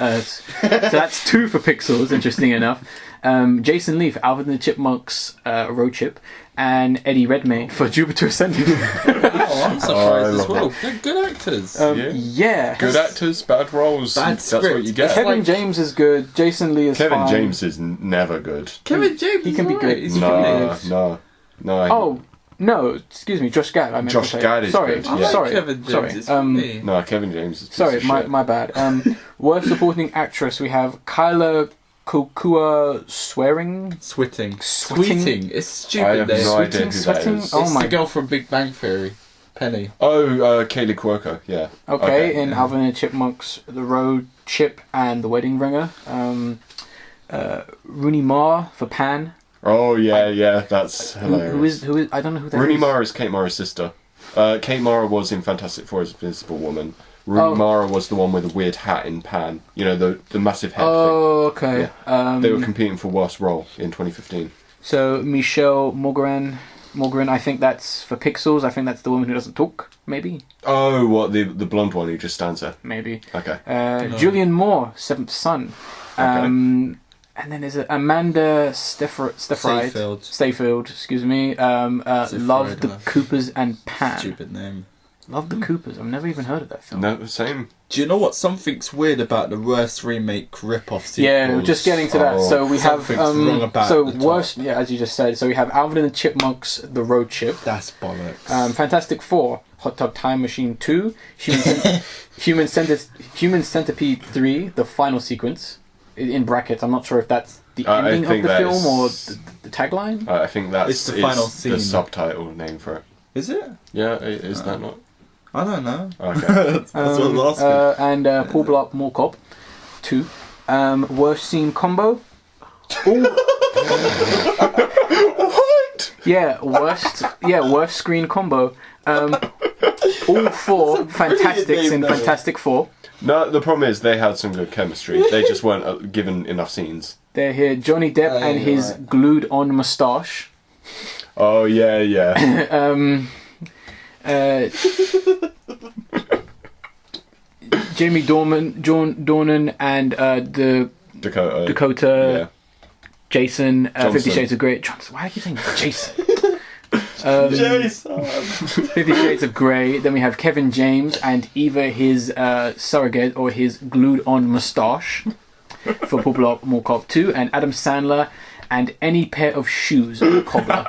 So that's 2 for Pixels, interesting enough. Jason Lee for Alvin and the Chipmunks Road Trip. And Eddie Redmayne for Jupiter Ascending. Oh, I'm surprised as love well. They're good actors. Yeah. Good actors, bad roles. That's what script. you get. Kevin James is good. Jason Lee is Kevin fine. James is never good. Kevin James, he can be is good. right. He's No. funny. Oh, no, excuse me, Josh Gad. I meant Josh to say. Gad is sorry, good, I yeah. like sorry, Kevin James. sorry. It's funny. No, Kevin James is a piece Sorry, of shit. my bad. Worst supporting actress, we have Kyla Kokua Swearing. Sweating. Sweating. It's I stupid have name. no idea who that Sweating? is. Oh It's my the girl from Big Bang Theory. Penny. Oh, Kaylee Cuoco, yeah. Okay, in Alvin and the Chipmunks, The Road Chip, and The Wedding Ringer. Rooney Mara for Pan. Oh, yeah, that's hilarious. Who is? I don't know who that is. Rooney Mara is Kate Mara's sister. Kate Mara was in Fantastic Four as Invisible Woman. Rooney Mara was the one with the weird hat in Pan. You know, the massive head Oh, okay. thing. They were competing for worst role in 2015. So Michelle Morgan, I think that's for Pixels. I think that's the woman who doesn't talk. Maybe. Oh, what, the blonde one who just stands there? Maybe. Okay. Julian Moore, Seventh Son. And then there's Amanda Stayfield, excuse me. Love the Coopers and Pan. Stupid name. Love the Coopers. I've never even heard of that film. No, same. Do you know what? Something's weird about the worst remake rip-off sequels. Yeah, we're just getting to that. So we have Something's wrong about the top. worst. Yeah, as you just said. So we have Alvin and the Chipmunks, The Road Trip. That's bollocks. Fantastic Four, Hot Tub Time Machine 2, Human Centipede 3, the final sequence. In brackets, I'm not sure if that's the ending of the film or the tagline. I think that's It's the final scene. the subtitle name for it. Is it? Yeah, is that not? I don't know. Okay. That's what I was asking. And Paul Blart Mall Cop 2. Worst scene combo. What? Worst screen combo. All 4 Fantastics in Fantastic Four. No, the problem is they had some good chemistry. They just weren't given enough scenes. They're here. Johnny Depp and his glued-on moustache. Oh, yeah. Jamie Dornan and the Dakota Yeah. Jason, Johnson. 50 Shades of Grey. Johnson, why do you think Jason? Jason! 50 Shades of Grey. Then we have Kevin James and either his surrogate or his glued-on moustache for Paul Blart Mall Cop 2, and Adam Sandler and any pair of shoes on the cobbler.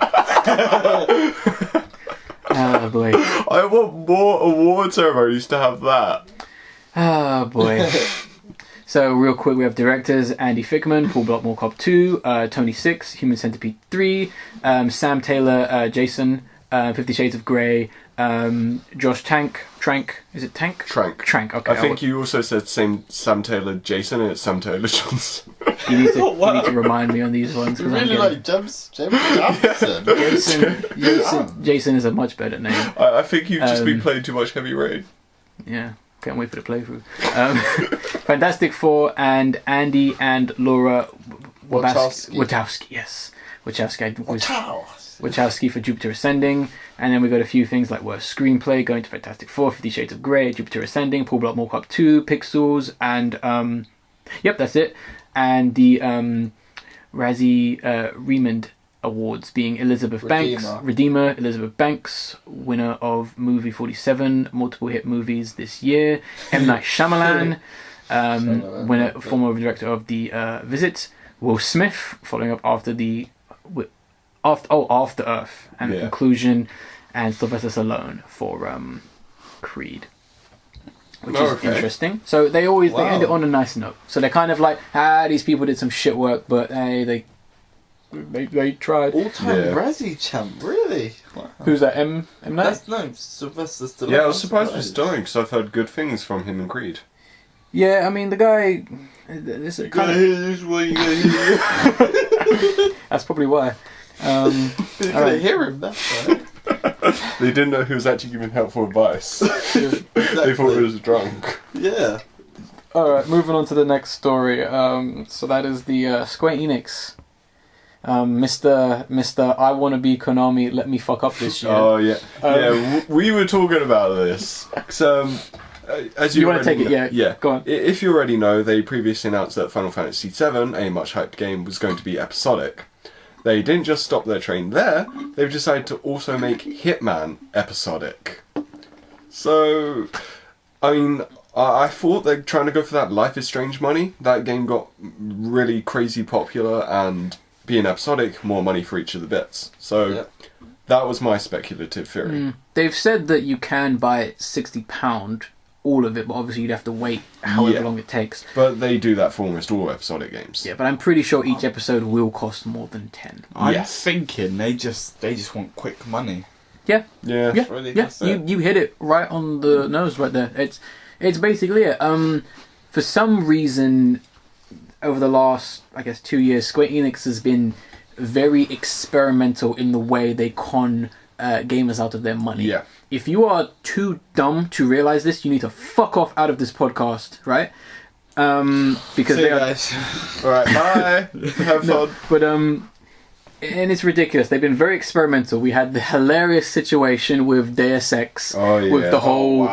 Oh boy. I want more award ceremonies to have that. Oh boy. So real quick, we have directors: Andy Fickman, Paul Blart Mall Cop 2, Tony Six, Human Centipede 3, Sam Taylor, Jason, 50 Shades of Grey, Josh Trank, is it Tank? Trank. Okay. I think you also said Sam Taylor Jason and it's Sam Taylor Johnson. You need to remind me on these ones. You really like James Johnson. Jason is a much better name. I think you've just been playing too much Heavy Rain. Yeah. Can't wait for the playthrough. Fantastic Four and Andy and Laura Wachowski. Yes. Wachowski for Jupiter Ascending. And then we got a few things like worst screenplay going to Fantastic Four, 50 Shades of Grey, Jupiter Ascending, Paul Blart Mall Cop 2, Pixels, and yep, that's it. And the Razzie Remond Awards being Elizabeth Banks, Redeemer, Elizabeth Banks, winner of movie 47, multiple hit movies this year. M. Night Shyamalan, winner, former director of The Visit. Will Smith, following up after After Earth and Conclusion, and Sylvester Stallone for Creed. which is interesting. So they end it on a nice note. So they're kind of like, these people did some shit work, but hey, they tried. All-time Razzie champ, really? Wow. Who's that? M Night? No, Sylvester Stallone. Yeah, I was surprised with Stallone because I've heard good things from him and Creed. Yeah, I mean the guy. This is kind of. That's probably why. You couldn't hear him. That's right. They didn't know he was actually giving helpful advice. They thought he was drunk. Yeah. Alright, moving on to the next story. So that is the Square Enix. Mr. I wanna be Konami, let me fuck up this year. Oh yeah. We were talking about this. So, as you want to take it? Yeah. Go on. If you already know, they previously announced that Final Fantasy VII, a much hyped game, was going to be episodic. They didn't just stop their train there, they've decided to also make Hitman episodic. So, I mean, I thought they're trying to go for that Life is Strange money. That game got really crazy popular, and being episodic, more money for each of the bits. So, that was my speculative theory. They've said that you can buy it £60, all of it, but obviously you'd have to wait however long it takes. But they do that for almost all episodic games. Yeah, but I'm pretty sure each episode will cost more than 10. I'm thinking they just want quick money. Yeah. Really, You hit it right on the nose right there. It's basically it. For some reason, over the last, I guess, 2 years, Square Enix has been very experimental in the way they con gamers out of their money. Yeah. If you are too dumb to realize this, you need to fuck off out of this podcast, right? Because See they you are. guys. Alright, bye! Have fun. But and it's ridiculous. They've been very experimental. We had the hilarious situation with Deus Ex, with the whole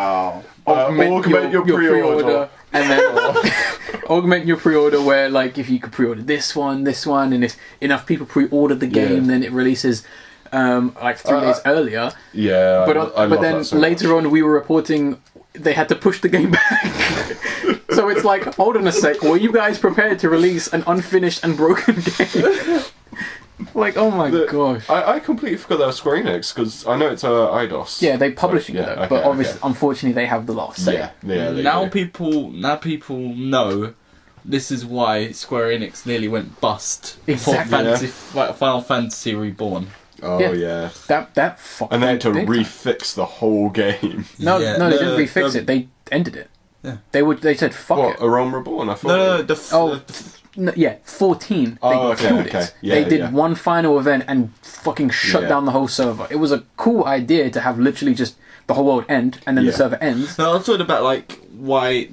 augment your pre-order, and then augment your pre-order where, like, if you could pre-order this one, and if enough people pre-order the game, then it releases like 3 days earlier. Yeah, but then later on we were reporting they had to push the game back. So it's like, hold on a sec, were you guys prepared to release an unfinished and broken game? Like, oh my gosh. I completely forgot that was Square Enix, because I know it's IDOS. Yeah, they're publishing it though, but obviously, unfortunately, they have the last say. Now people know this is why Square Enix nearly went bust Exactly. for Final Fantasy Reborn. Oh yeah. That fucking. And they had to refix the whole game. No, they didn't refix it. They ended it. Yeah. They said fuck it. A Realm Reborn? I thought. No, 14. They killed it. Yeah, they did one final event and fucking shut down the whole server. It was a cool idea to have literally just the whole world end and then the server ends. No, I'm talking about like why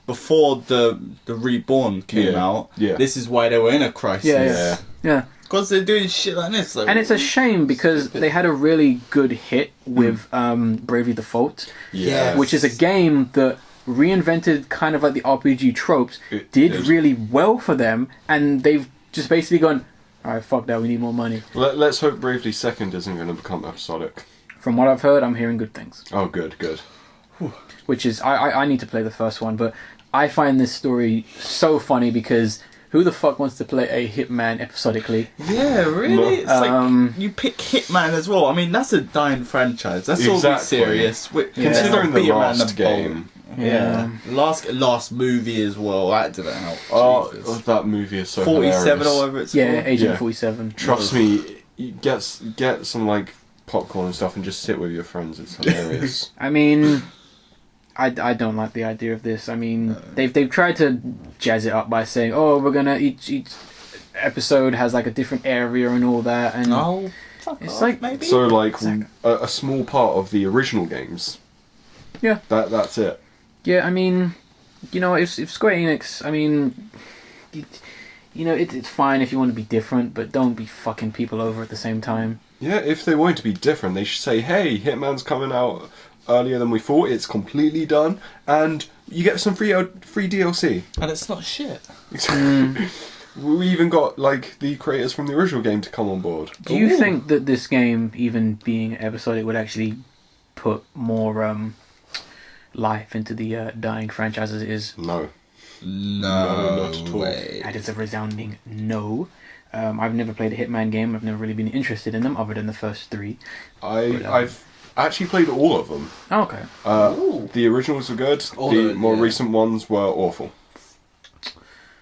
before the Reborn came out. Yeah. This is why they were in a crisis. Yeah. Because they're doing shit like this. Like, And it's a shame because they had a really good hit with Bravely Default, which is a game that reinvented kind of like the RPG tropes, did really well for them, and they've just basically gone, alright, fuck that, we need more money. Let's hope Bravely Second isn't going to become episodic. From what I've heard, I'm hearing good things. Oh, good. Which is, I need to play the first one, but I find this story so funny because who the fuck wants to play a Hitman episodically? Yeah, really? It's like, you pick Hitman as well. I mean, that's a dying franchise. That's all be serious. Considering the last game. Yeah. Last movie as well. That didn't help. Oh, that movie is so 47 hilarious. or whatever it's called. Agent 47. Trust me, you get some like popcorn and stuff and just sit with your friends. It's hilarious. I mean, I don't like the idea of this. I mean, they've tried to jazz it up by saying, oh, we're gonna each episode has like a different area and all that, and it's like maybe. So like a small part of the original games. Yeah. That's it. Yeah, I mean, you know, if Square Enix, I mean, you know, it's fine if you want to be different, but don't be fucking people over at the same time. Yeah, if they want to be different, they should say, hey, Hitman's coming out earlier than we thought, it's completely done, and you get some free DLC. And it's not shit. We even got, like, the creators from the original game to come on board. Do you think that this game, even being episodic, would actually put more life into the dying franchise as it is? No. No, not at all. way. That is a resounding no. I've never played a Hitman game. I've never really been interested in them other than the first 3. I've actually played all of them. Oh, okay. The originals were good. All The of it, more yeah. recent ones were awful.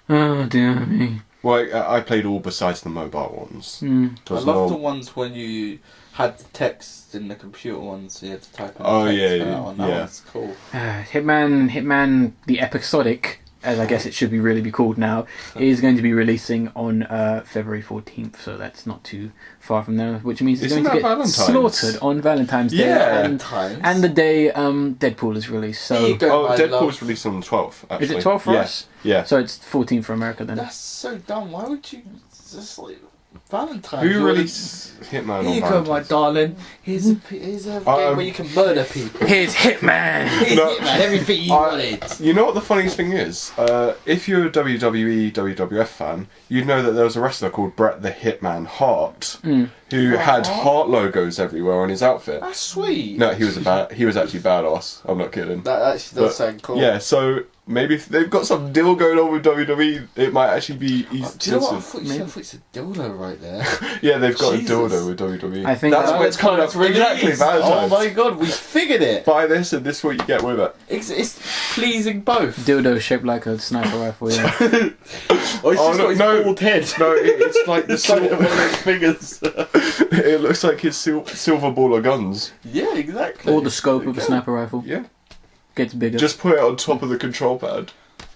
Oh dear me. Well, I played all besides the mobile ones. I 'Cause love no- the ones when you had the text in the computer ones, so you had to type in the Oh, text yeah, for that yeah, one. That yeah. one's cool. Hitman, the episodic, as I guess it should really be called now, is going to be releasing on February 14th, so that's not too far from now, which means it's Isn't going to that get Valentine's? slaughtered on Valentine's Day Yeah. and the day Deadpool is released. There you So go, Oh, my Deadpool's love. released on the 12th, actually. is it 12 for yeah. us? Yeah. So it's 14 for America then. That's so dumb. Why would you just like Valentine's? Who You're- released Hitman Here on you go, my Valentine's? darling. Here's a game where you can murder people. Here's Hitman. Here's No. Hitman, everything you wanted. You know what the funniest thing is? If you're a WWE, WWF fan, you'd know that there was a wrestler called Bret the Hitman Hart, who had heart logos everywhere on his outfit. That's sweet. No, he was actually badass. I'm not kidding. That actually does But, sound cool. Yeah, so maybe if they've got some deal going on with WWE, it might actually be easy. Do you know what? I thought you said? I thought you said dildo right there. Yeah, they've got Jesus. a dildo with WWE. I think that's that- where it's coming up. Exactly, Oh Valentine's. my god, we figured it. Buy this and this is what you get with it. It's pleasing both. Dildo shaped like a sniper rifle, yeah. Oh, it's Oh, just got his bald head. No, it's like the It's like one of those fingers. It looks like his silver ball of guns. Yeah, exactly. Or the scope of a Okay. sniper rifle Yeah. gets bigger. Just put it on top of the control pad.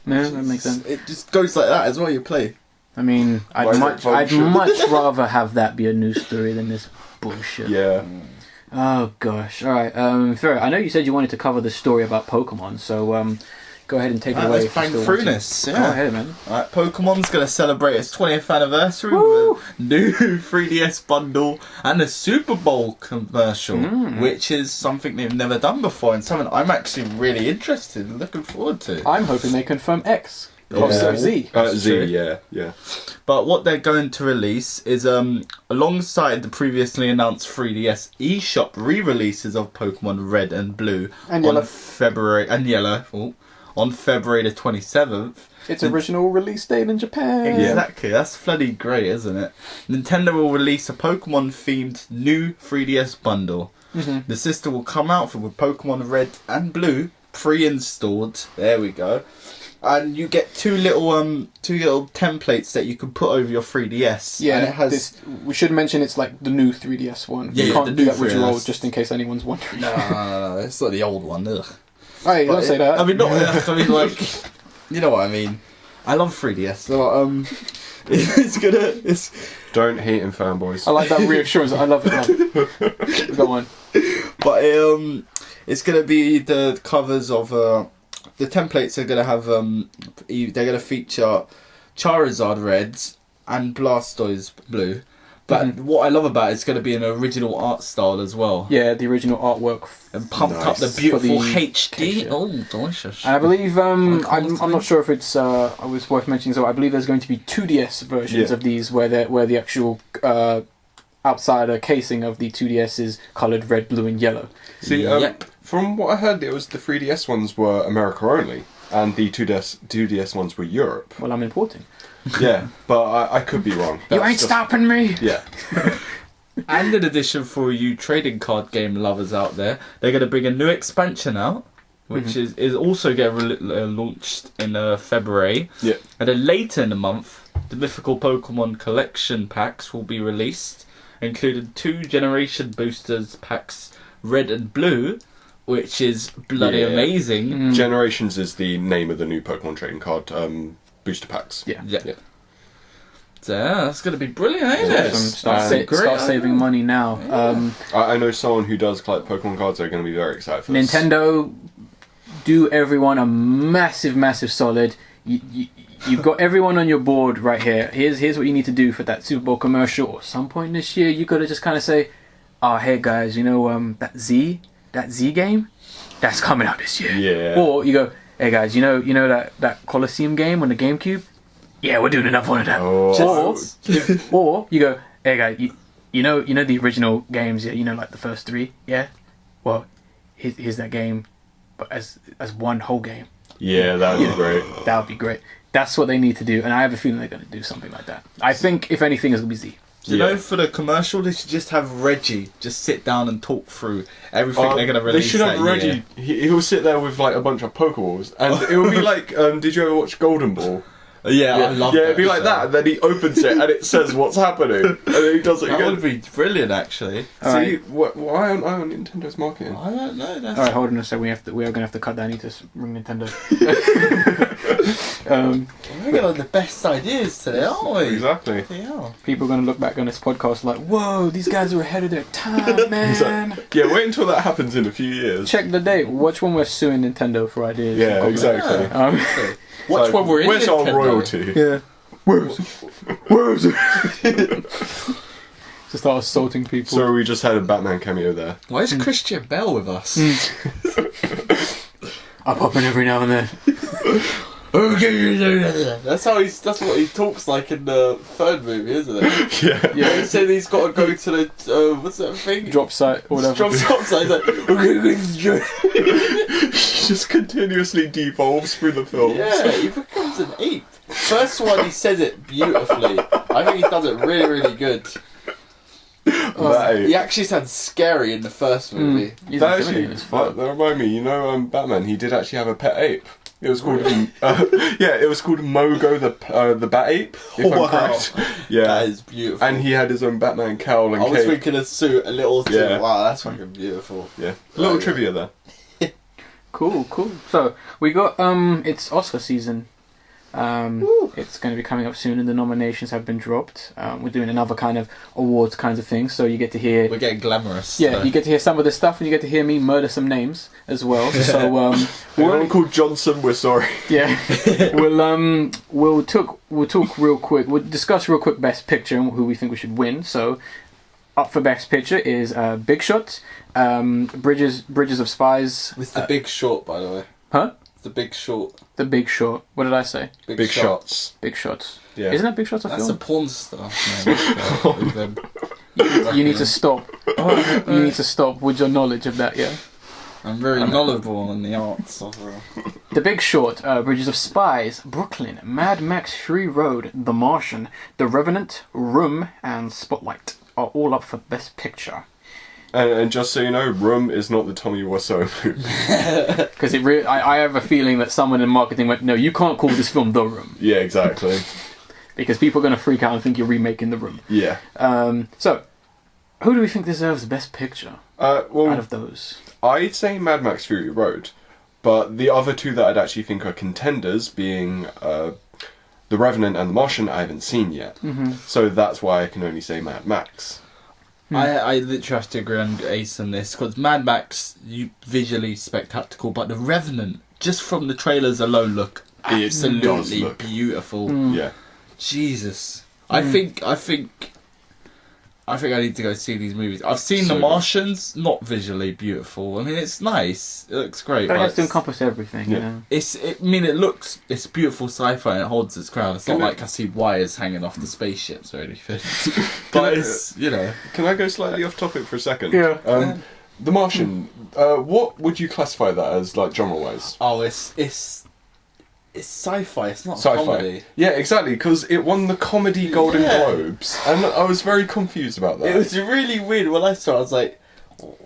No, that makes sense. It just goes like that as well. You play. I mean, I'd Vibrant much function. rather have that be a news story than this bullshit. Yeah. Oh gosh. All right, Ferret, I know you said you wanted to cover the story about Pokemon, so go ahead and take it away. Let's if you bang still through want to. this. Go Yeah. ahead, man. Alright, Pokemon's going to celebrate its 20th anniversary Woo! with a new 3DS bundle and a Super Bowl commercial, which is something they've never done before and something I'm actually really interested in, looking forward to. I'm hoping they confirm X. Yeah. Also Z. Z, yeah. But what they're going to release is, alongside the previously announced 3DS eShop re-releases of Pokemon Red and Blue And on Yellow. February on February the 27th. Its original release date in Japan. Exactly, that's bloody great, isn't it? Nintendo will release a Pokemon-themed new 3DS bundle. The system will come out with Pokemon Red and Blue pre-installed. There we go. And you get two little templates that you can put over your 3DS. Yeah, and it has. we should mention it's like the new 3DS one. Yeah, you yeah, can't the do new that with your 3DS. old, just in case anyone's wondering. No, it's not the old one. Ugh. Hey, don't say that. I mean, not. I mean, like, you know what I mean. I love 3DS. So, it's Don't hate him, fanboys. I like that reassurance. I love it. Go on. But it's gonna be the covers of the templates are gonna have they're gonna feature Charizard Reds and Blastoise Blue. But what I love about it's gonna be an original art style as well. Yeah, the original artwork. And pumped up the Nice. beautiful For the HD. texture. Oh, delicious. And I believe I'm quality. not sure if it's I was worth mentioning. So I believe there's going to be 2DS versions Yeah. of these where the actual outsider casing of the 2DS is coloured red, blue, and yellow. See, Yep. from what I heard, it was the 3DS ones were America only, and the 2DS ones were Europe. Well, I'm importing. Yeah, but I could be wrong. You That's ain't just- stopping me. Yeah. And in addition, for you trading card game lovers out there, they're going to bring a new expansion out, which is also getting launched in February. Yeah. And then later in the month, the mythical Pokemon collection packs will be released, including 2 generation boosters packs, Red and Blue, which is bloody Yeah. amazing. Generations is the name of the new Pokemon trading card booster packs. Yeah. Yeah. Yeah. So yeah, that's going to be brilliant, ain't it? Awesome. Start saving money now. I know someone who does collect Pokemon cards. They're going to be very excited for this. Nintendo, do everyone a massive solid. You've got everyone on your board right here. Here's what you need to do for that Super Bowl commercial. Or some point this year, you got to just kind of say, "Oh, hey guys, you know that Z game, that's coming out this year." Yeah. Or you go, "Hey guys, you know that Coliseum game on the GameCube? Yeah, we're doing another one of them." Oh. Or you go, "Hey guys, you know the original games, yeah, you know like the first 3, yeah. Well, here's that game, but as one whole game." Yeah, that would be great. That would be great. That's what they need to do, and I have a feeling they're going to do something like that. I think, if anything, it's going to be Z. You know, for the commercial, they should just have Reggie just sit down and talk through everything they're going to release. They should have Reggie. He'll sit there with like a bunch of Pokeballs, and it will be like, did you ever watch Golden Ball? Yeah, I love Yeah, that it'd be like show. that, and then he opens it and it says what's happening, and then he does it That again. would be brilliant, actually. See, why aren't I on Nintendo's marketing? I don't know. That's... All right, hold on a sec. We are going to have to cut that. I need to ring Nintendo. We're getting the best ideas today, aren't we? Exactly. Yeah. People are going to look back on this podcast like, whoa, these guys are ahead of their time, man. Yeah, wait until that happens in a few years. Check the date. Watch when we're suing Nintendo for ideas. Yeah, exactly. Watch when we're in Where's our Nintendo. royalty? Yeah. Where's it? To start assaulting people. So we just had a Batman cameo there. Why is Christian Bell with us? I pop in every now and then. That's what he talks like in the third movie, isn't it? Yeah. Yeah, he said he's got to go to the what's that thing? Drop site or whatever. Drop site. He's like, He just continuously devolves through the films. yeah, he becomes an ape. First one, he says it beautifully. I think he does it really, really good. He actually sounds scary in the first movie. He's That intimidating as fuck. that remind me, you know, Batman, he did actually have a pet ape. It was called, it was called Mogo the Bat Ape, if I'm correct. Yeah. That is beautiful. And he had his own Batman cowl and I was cape. thinking a suit, a little suit. Yeah. Wow, that's fucking beautiful. Yeah. A little Right, trivia there. Cool. So we got it's Oscar season. It's going to be coming up soon, and the nominations have been dropped. We're doing another kind of awards kinds of thing, so you get to hear. We're getting glamorous. Yeah, you get to hear some of this stuff, and you get to hear me murder some names as well. So Anyone called Johnson, we're sorry. yeah, we'll talk real quick. We'll discuss real quick best picture and who we think we should win. So up for best picture is Big Shot, Bridges of Spies. It's the Big Short, by the way. Huh? The Big Short. The Big Short. What did I say? Big shots. Big Shots. Yeah. Isn't that Big Shots a That's a film? porn star. With them. You need to stop. You need to stop with your knowledge of that. Yeah. I'm very knowledgeable in the arts of. The Big Short, Bridges of Spies, Brooklyn, Mad Max Fury Road, The Martian, The Revenant, Room, and Spotlight are all up for Best Picture. And just so you know, Room is not the Tommy Wiseau movie. Because I have a feeling that someone in marketing went, no, you can't call this film The Room. Yeah, exactly. Because people are going to freak out and think you're remaking The Room. Yeah. So, who do we think deserves Best Picture Well, out of those? I'd say Mad Max Fury Road, but the other two that I'd actually think are contenders, being The Revenant and The Martian, I haven't seen yet. Mm-hmm. So that's why I can only say Mad Max. I literally have to agree on Ace on this because Mad Max, visually spectacular, but The Revenant, just from the trailers alone, look absolutely look. beautiful. Yeah. Jesus, I think I need to go see these movies. I've seen The Martians, not visually beautiful. I mean, it's nice, it looks great. But it But has to encompass everything, you know. it's beautiful sci-fi and it holds its ground. It's not like I see wires hanging off the spaceships or anything. But it's, you know. Can I go slightly off topic for a second? Yeah. The Martian, what would you classify that as, like, genre-wise? Oh, it's sci-fi. It's not Sci-fi. comedy. Yeah, exactly, because it won the Comedy Golden Globes, and I was very confused about that. It was really weird when I saw it. I was like,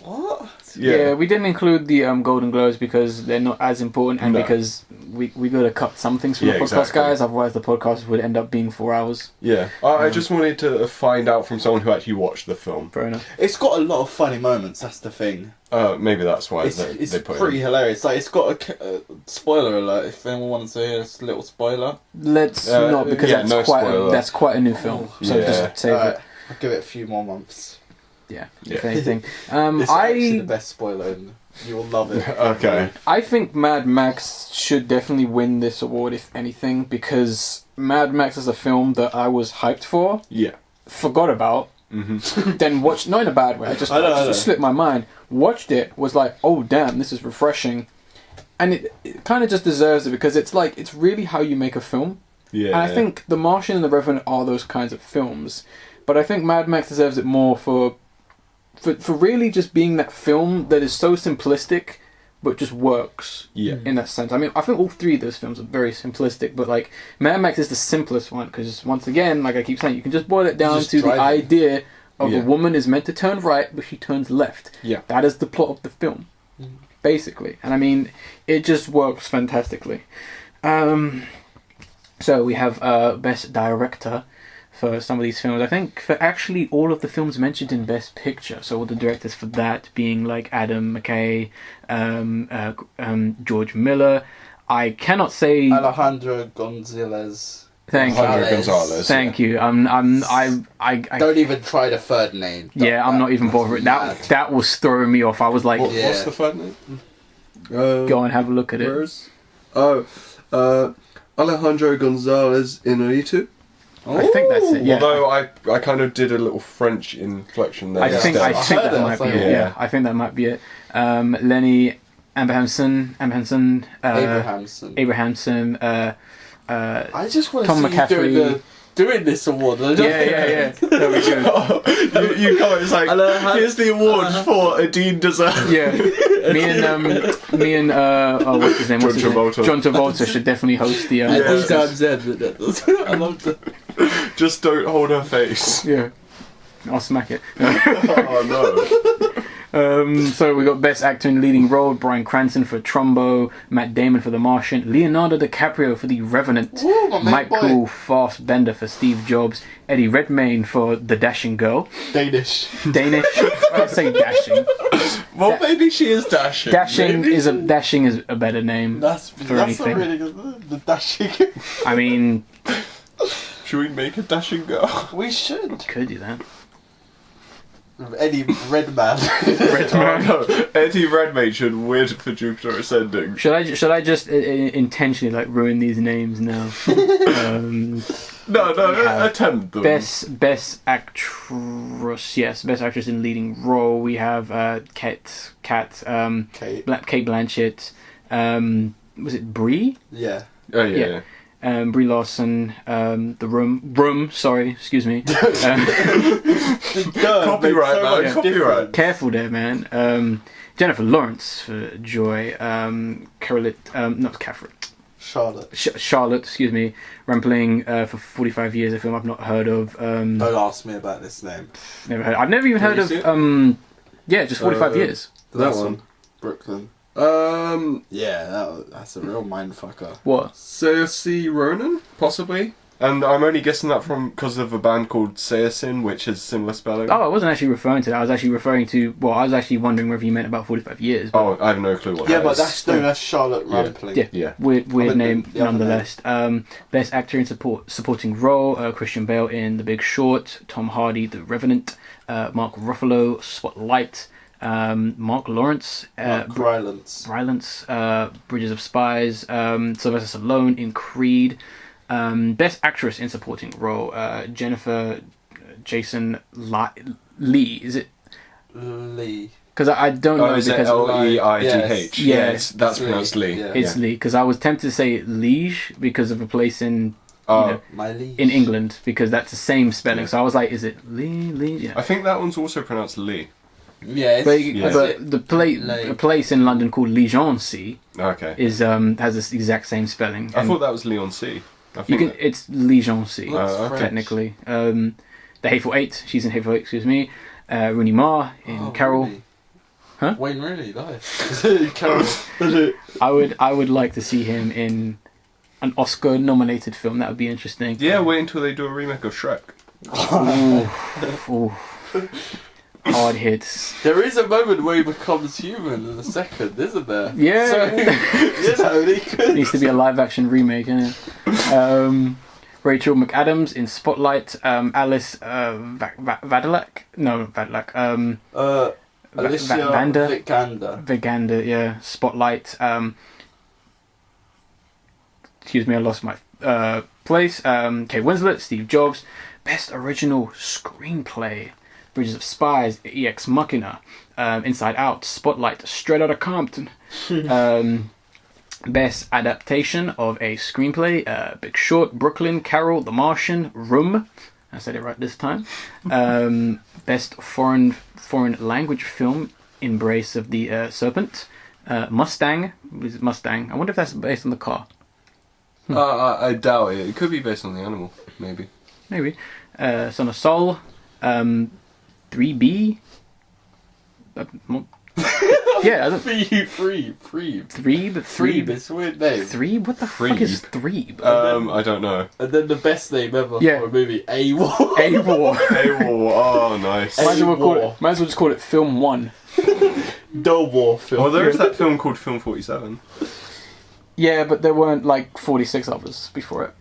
what? Yeah, we didn't include the Golden Globes because they're not as important, and because we got to cut some things from the podcast, exactly. guys. Otherwise, the podcast would end up being 4 hours. Yeah, I just wanted to find out from someone who actually watched the film. Fair enough. It's got a lot of funny moments. That's the thing. Maybe that's why It's they put pretty it. hilarious. Like it's got a spoiler alert. If anyone wants to hear a little spoiler, Let's not because yeah, no spoiler. that's quite a new film. So Yeah. just save it. I'll give it a few more months. Yeah, Yeah. if anything. It's actually the I best spoiler, and you will love it. Okay. I think Mad Max should definitely win this award, if anything, because Mad Max is a film that I was hyped for, Yeah. forgot about, then watched, not in a bad way, I just slipped my mind, watched it, was like, oh damn, this is refreshing, and it kind of just deserves it because it's like, it's really how you make a film. Yeah. And I think The Martian and The Revenant are those kinds of films, but I think Mad Max deserves it more for really just being that film that is so simplistic, but just works Yeah. in that sense. I mean, I think all three of those films are very simplistic, but like Mad Max is the simplest one because once again, like I keep saying, you can just boil it down Just to the drive it. idea of Yeah. a woman is meant to turn right, but she turns left. Yeah. That is the plot of the film, basically. And I mean, it just works fantastically. So we have Best Director for some of these films. I think for actually all of the films mentioned in Best Picture. So all the directors for that being like Adam McKay, George Miller. I cannot say Alejandro Gonzalez. thank Alejandro you. Gonzalez. Thank you. I Don't even try the third name. yeah, I'm not even bothering. That was throwing me off. I was like, What's Yeah. the third name? go and have a look at it. Where's? Alejandro Gonzalez Inarritu. I think that's it. Yeah. Although I kind of did a little French inflection there. I think instead. that heard it, might be I it. thought- Yeah, I think that might be it. Lenny Abrahamson, Abrahamson. I just want to Tom see you doing this award. Yeah. There we go. you come. It's like here's the award for a Dean deserve. Yeah, me and what's his name? John Travolta. John Travolta should definitely host the. I Yeah. think I love that. Just don't hold her face. Yeah, I'll smack it. Oh So we got Best Actor in Leading Role: Bryan Cranston for Trumbo, Matt Damon for The Martian, Leonardo DiCaprio for The Revenant, Ooh, my main boy. Michael Fassbender for Steve Jobs, Eddie Redmayne for The Dashing Girl, Danish. Danish. I say dashing. no. Well, maybe she is dashing. Dashing is a better name. That's anything. a really good. The dashing. I mean, Should we make a dashing girl? We should. could do that. Eddie Redman. No, Eddie Redmayne should win for Jupiter Ascending. Should I just intentionally like ruin these names now? No, have attend them. Best actress, yes, best actress in leading role. We have Kate Kate. Blanchett. Was it Brie? Yeah. Oh yeah. Brie Larson. The Room. Sorry, excuse me. Copyright, man. Copyright. Careful there, man. Jennifer Lawrence for Joy. Not Catherine. Charlotte, excuse me. Rampling for 45 years, a film I've not heard of. Don't ask me about this name. Never heard. I've never even heard Can of. you see Just 45 years. That one. Brooklyn. Yeah, That's a real mindfucker. What? Saoirse Ronan, possibly. And I'm only guessing that because of a band called Saoirse, which has similar spelling. Oh, I wasn't actually referring to that. I was actually referring to. Well, I was actually wondering whether you meant about 45 years. But Oh, I have no clue what Yeah, that but is. that's Charlotte Rampling. yeah, Yeah. weird meant name the other nonetheless. Best actor in supporting role: Christian Bale in The Big Short, Tom Hardy, The Revenant, Mark Ruffalo, Spotlight, Mark Lawrence, Rylance, Bridges of Spies, Sylvester Stallone in Creed. Best actress in supporting role: Jennifer Jason Lee. Is it? Lee. Because I don't know Is it because Leigh? Yes. That's Lee. pronounced Lee. Yeah. it's Lee. Because I was tempted to say Liege because of a place in Oh, My Lee. in England because that's the same spelling. Yeah. So I was like, is it Lee? Yeah. I think that one's also pronounced Lee. Yeah. But the place in London called Leigh-on-Sea Okay. is has this exact same spelling. I And thought that was Leon C. I you think can. It's Leigh-on-Sea okay. technically. The Hateful Eight. She's in Hateful Eight. Excuse me. Rooney Mara in Carol. Really? Huh? Wayne Rooney, nice. Carol. I would like to see him in an Oscar-nominated film. That would be interesting. Yeah, wait until they do a remake of Shrek. Ooh. Hard hits. There is a moment where he becomes human in a second, isn't there? Yeah. So, he could. Needs to be a live-action remake, isn't it? Rachel McAdams in Spotlight. Alice Vadalak. No, Vadalak. Alicia Vanda. Vikander. Yeah. Spotlight. Excuse me, I lost my place. Kate Winslet, Steve Jobs. Best Original Screenplay: Bridges of Spies, Ex Machina, Inside Out, Spotlight, Straight Outta Compton. Best Adaptation of a Screenplay: Big Short, Brooklyn, Carol, The Martian, Room. I said it right this time. Best foreign language film: Embrace of the Serpent, Mustang. Is it Mustang? I wonder if that's based on the car. I doubt it. It could be based on the animal, maybe. Maybe. Son of Sol. 3B. Yeah. Three. It's a weird name. Three? What the fuck is three? I don't know. And then the best name ever Yeah. for a movie, AWOL. A-War. AWOL. Oh, nice. Might as well just call it Film 1. The War film. Well, there is that film called Film 47. Yeah, but there weren't like 46 others before it.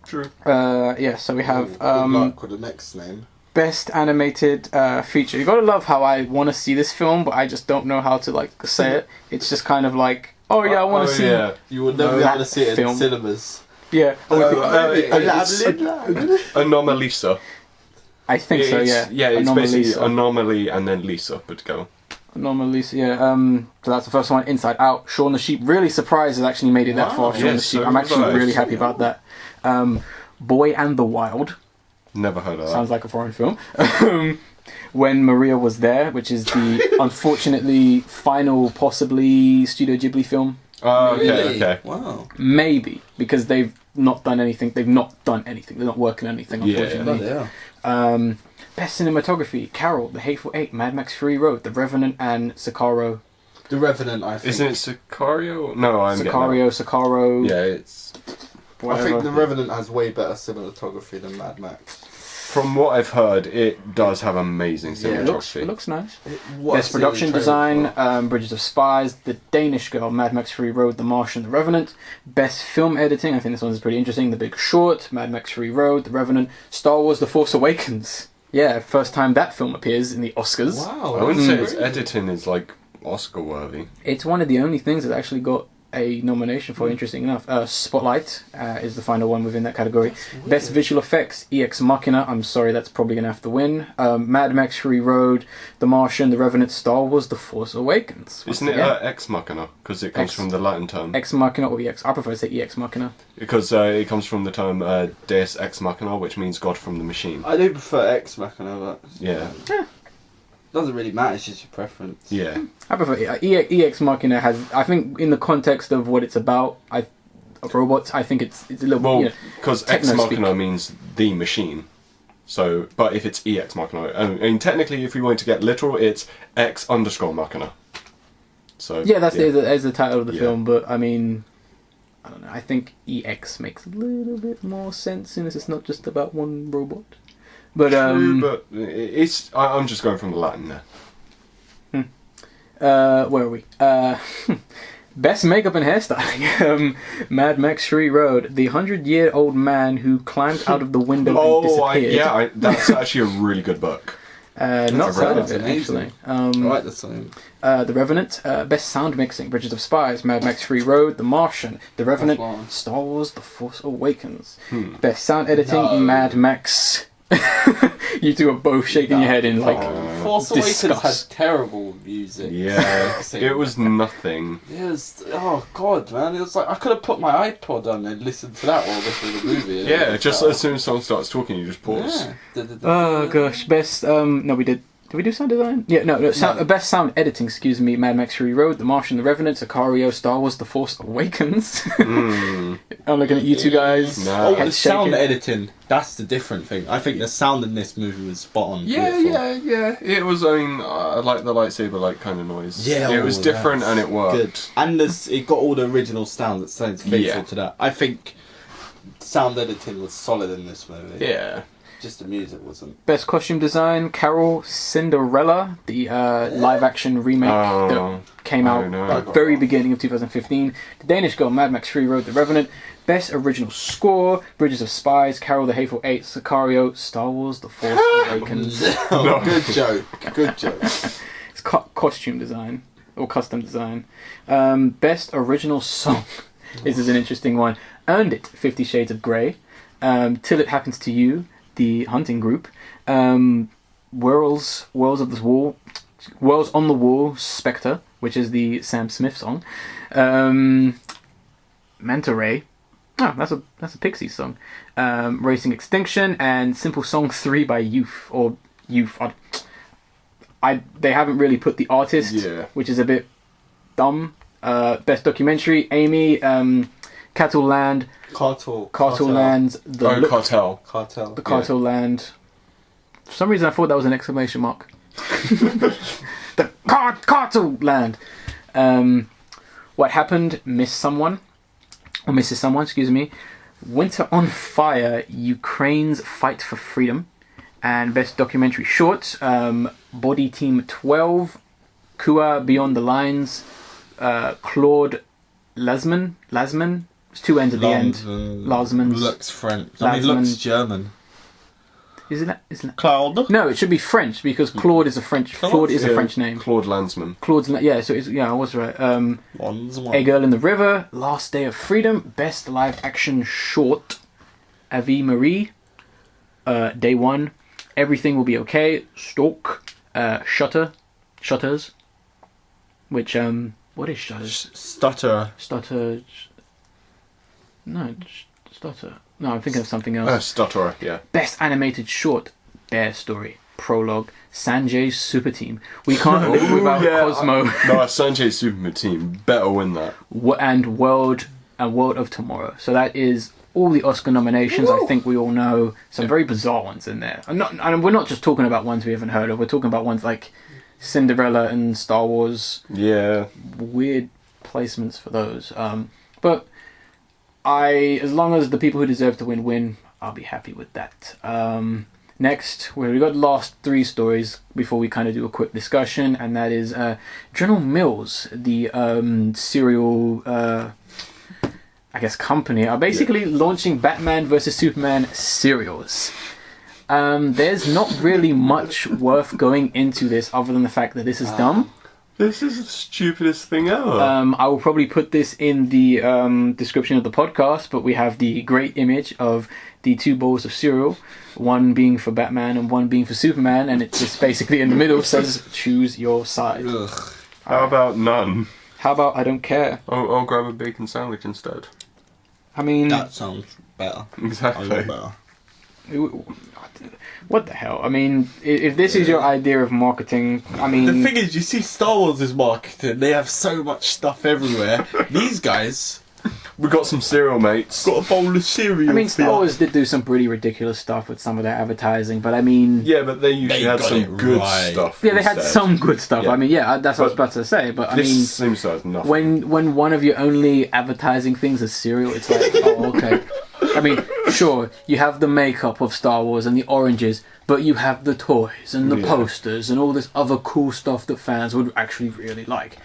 True. Yeah, so we have Good luck with the next name. Best Animated Feature. You gotta love how I want to see this film, but I just don't know how to like say it. It's just kind of like, oh yeah, I want to see. Yeah. You would never be able to see it film. in cinemas. Yeah, Anomalisa. I think so. Yeah. Yeah, it's Anomalisa. basically Anomaly and then Lisa put together. Anomalisa. Yeah. So that's the first one. Inside Out. Shaun the Sheep. Really surprised it actually made it that far. Shaun the yes, Sheep. so I'm actually was I. really happy about that. Boy and the Wild. Never heard of that. Sounds like a foreign film. When Maria Was There, which is the unfortunately final, possibly Studio Ghibli film. Oh, okay, Really? okay. Wow. Maybe, because they've not done anything. They're not working on anything, Yeah. unfortunately. Yeah. Best cinematography: Carol, The Hateful Eight, Mad Max Fury Road, The Revenant, and Sicario. The Revenant, I think. Isn't it Sicario? No, I'm Sicario. Yeah, it's... I think The Revenant has way better cinematography than Mad Max. From what I've heard, it does have amazing Yeah, cinematography. it looks nice. What Best production design: Bridges of Spies, The Danish Girl, Mad Max Fury Road, The Martian, The Revenant. Best film editing: I think this one's pretty interesting. The Big Short, Mad Max Fury Road, The Revenant, Star Wars: The Force Awakens. Yeah, first time that film appears in the Oscars. Wow. I wouldn't say its editing is like Oscar worthy. It's one of the only things that actually got a nomination for, interesting enough. Spotlight is the final one within that category. Best visual effects: Ex Machina. I'm sorry, that's probably gonna have to win. Mad Max Fury Road, The Martian, The Revenant, Star Wars: The Force Awakens. Isn't it Ex Machina? Because it comes from the Latin term. Ex Machina or EX? I prefer to say Ex Machina. Because it comes from the term Deus Ex Machina, which means God from the machine. I do prefer Ex Machina, but Yeah. doesn't really matter. It's just your preference. Yeah. I prefer EX Machina has. I think in the context of what it's about, of robots, I think it's a little. Well, you know, because Ex techno Machina speak. means the machine. So, but if it's EX Machina, I mean, technically, if we want to get literal, it's X_Machina. So yeah, that's the title of the Yeah. film. But I mean, I don't know. I think EX makes a little bit more sense since it's not just about one robot. But True, but it's. I'm just going from the Latin there. where are we? Best makeup and hairstyling. Mad Max Fury Road. The 100-year-old man who climbed out of the window and disappeared. That's actually a really good book. Not heard of That's it, amazing. actually. Right, that's something. The Revenant, Best Sound Mixing, Bridges of Spies, Mad Max Fury Road, The Martian, The Revenant, That's one. Star Wars, The Force Awakens. Best Sound Editing, No. Mad Max. You two are both shaking your head in like Force Awakens disgust. has terrible music. Yeah, it was nothing. It was, oh god, man! It was like I could have put my iPod on and listened to that while listening to the movie. Yeah, just as soon as someone starts talking, you just pause. Yeah. Oh gosh, best no, we did we do sound design? Yeah, no, best sound editing, excuse me, Mad Max Fury Road, The Martian, The Revenant, Sicario, Star Wars, The Force Awakens. I'm looking at you two guys. Nah. Oh, head the sound shaking. editing. That's the different thing. I think the sound in this movie was spot on. Yeah, beautiful. yeah. It was, I mean, I like the lightsaber like kind of noise. Yeah, it was different that's and it worked. Good. And it got all the original sound that sounds faithful Yeah. to that. I think sound editing was solid in this movie. Yeah. Just the music wasn't. Best costume design, Carol, Cinderella, the live-action remake that came out at the very beginning of 2015. The Danish Girl, Mad Max Fury Road, The Revenant. Best original score, Bridges of Spies, Carol, The Hateful Eight, Sicario, Star Wars, The Force Awakens. No. Good joke. Good joke. It's costume design, or custom design. Best original song. This is an interesting one. Earned It, 50 Shades of Grey. Till It Happens to You, The Hunting Group. Worlds on the Wall, Spectre, which is the Sam Smith song. Manta Ray. Oh, that's a Pixies song. Racing Extinction and Simple Song 3 by Youth. They haven't really put the artist, Yeah. which is a bit Dumb. Best documentary, Amy, Cattle Land, Cartel Land's the Cartel. Cartel. The Cartel Land. For some reason, I thought that was an exclamation mark. The Cartel Land. What Happened? Miss Someone, or Mrs. Someone, excuse me. Winter on Fire, Ukraine's Fight for Freedom. And best documentary short, Body Team 12, Kua Beyond the Lines, Claude Lasman. It's two N's at the end. Lasman. Looks French. I mean, looks German. Isn't that? Claude? No, it should be French because Claude is a French. Claude is a French name. Claude Landsman. Yeah. So it's, I was right. A Girl in the River, Last Day of Freedom, best live action short, Ave Marie, Day One, Everything Will Be Okay, Stalk, Shutters, which what is Shutters? Stutter. No, I'm thinking of something else. Stutterer, yeah. Best animated short, Bear Story, Prologue, Sanjay's Super Team. We can't live without Cosmo. No, Sanjay's Super Team better win that. And World of Tomorrow. So that is all the Oscar nominations. I think we all know some very bizarre ones in there. And we're not just talking about ones we haven't heard of. We're talking about ones like Cinderella and Star Wars. Yeah. Weird placements for those. But as long as the people who deserve to win, I'll be happy with that. Next, we got the last three stories before we kind of do a quick discussion, and that is General Mills, the cereal, company, are basically launching Batman vs Superman cereals. There's not really much worth going into this other than the fact that this is dumb. This is the stupidest thing ever. I will probably put this in the description of the podcast, but we have the great image of the two bowls of cereal, one being for Batman and one being for Superman, and it just basically in the middle says, choose your side. Ugh. How about none? How about I don't care? I'll grab a bacon sandwich instead. I mean... That sounds better. Exactly. A lot better. What the hell? I mean, if this is your idea of marketing, I mean... The thing is, you see Star Wars is marketing. They have so much stuff everywhere. These guys... We got some cereal, mates. Got a bowl of cereal. I mean, Star Wars did do some pretty ridiculous stuff with some of their advertising, but I mean... Yeah, but they usually had some good stuff. Yeah, they had instead. some good stuff. Yeah. I mean, yeah, that's what I was about to say, but I mean... This seems to have nothing. When one of your only advertising things is cereal, it's like, oh, okay. I mean, sure, you have the makeup of Star Wars and the oranges, but you have the toys and the posters and all this other cool stuff that fans would actually really like.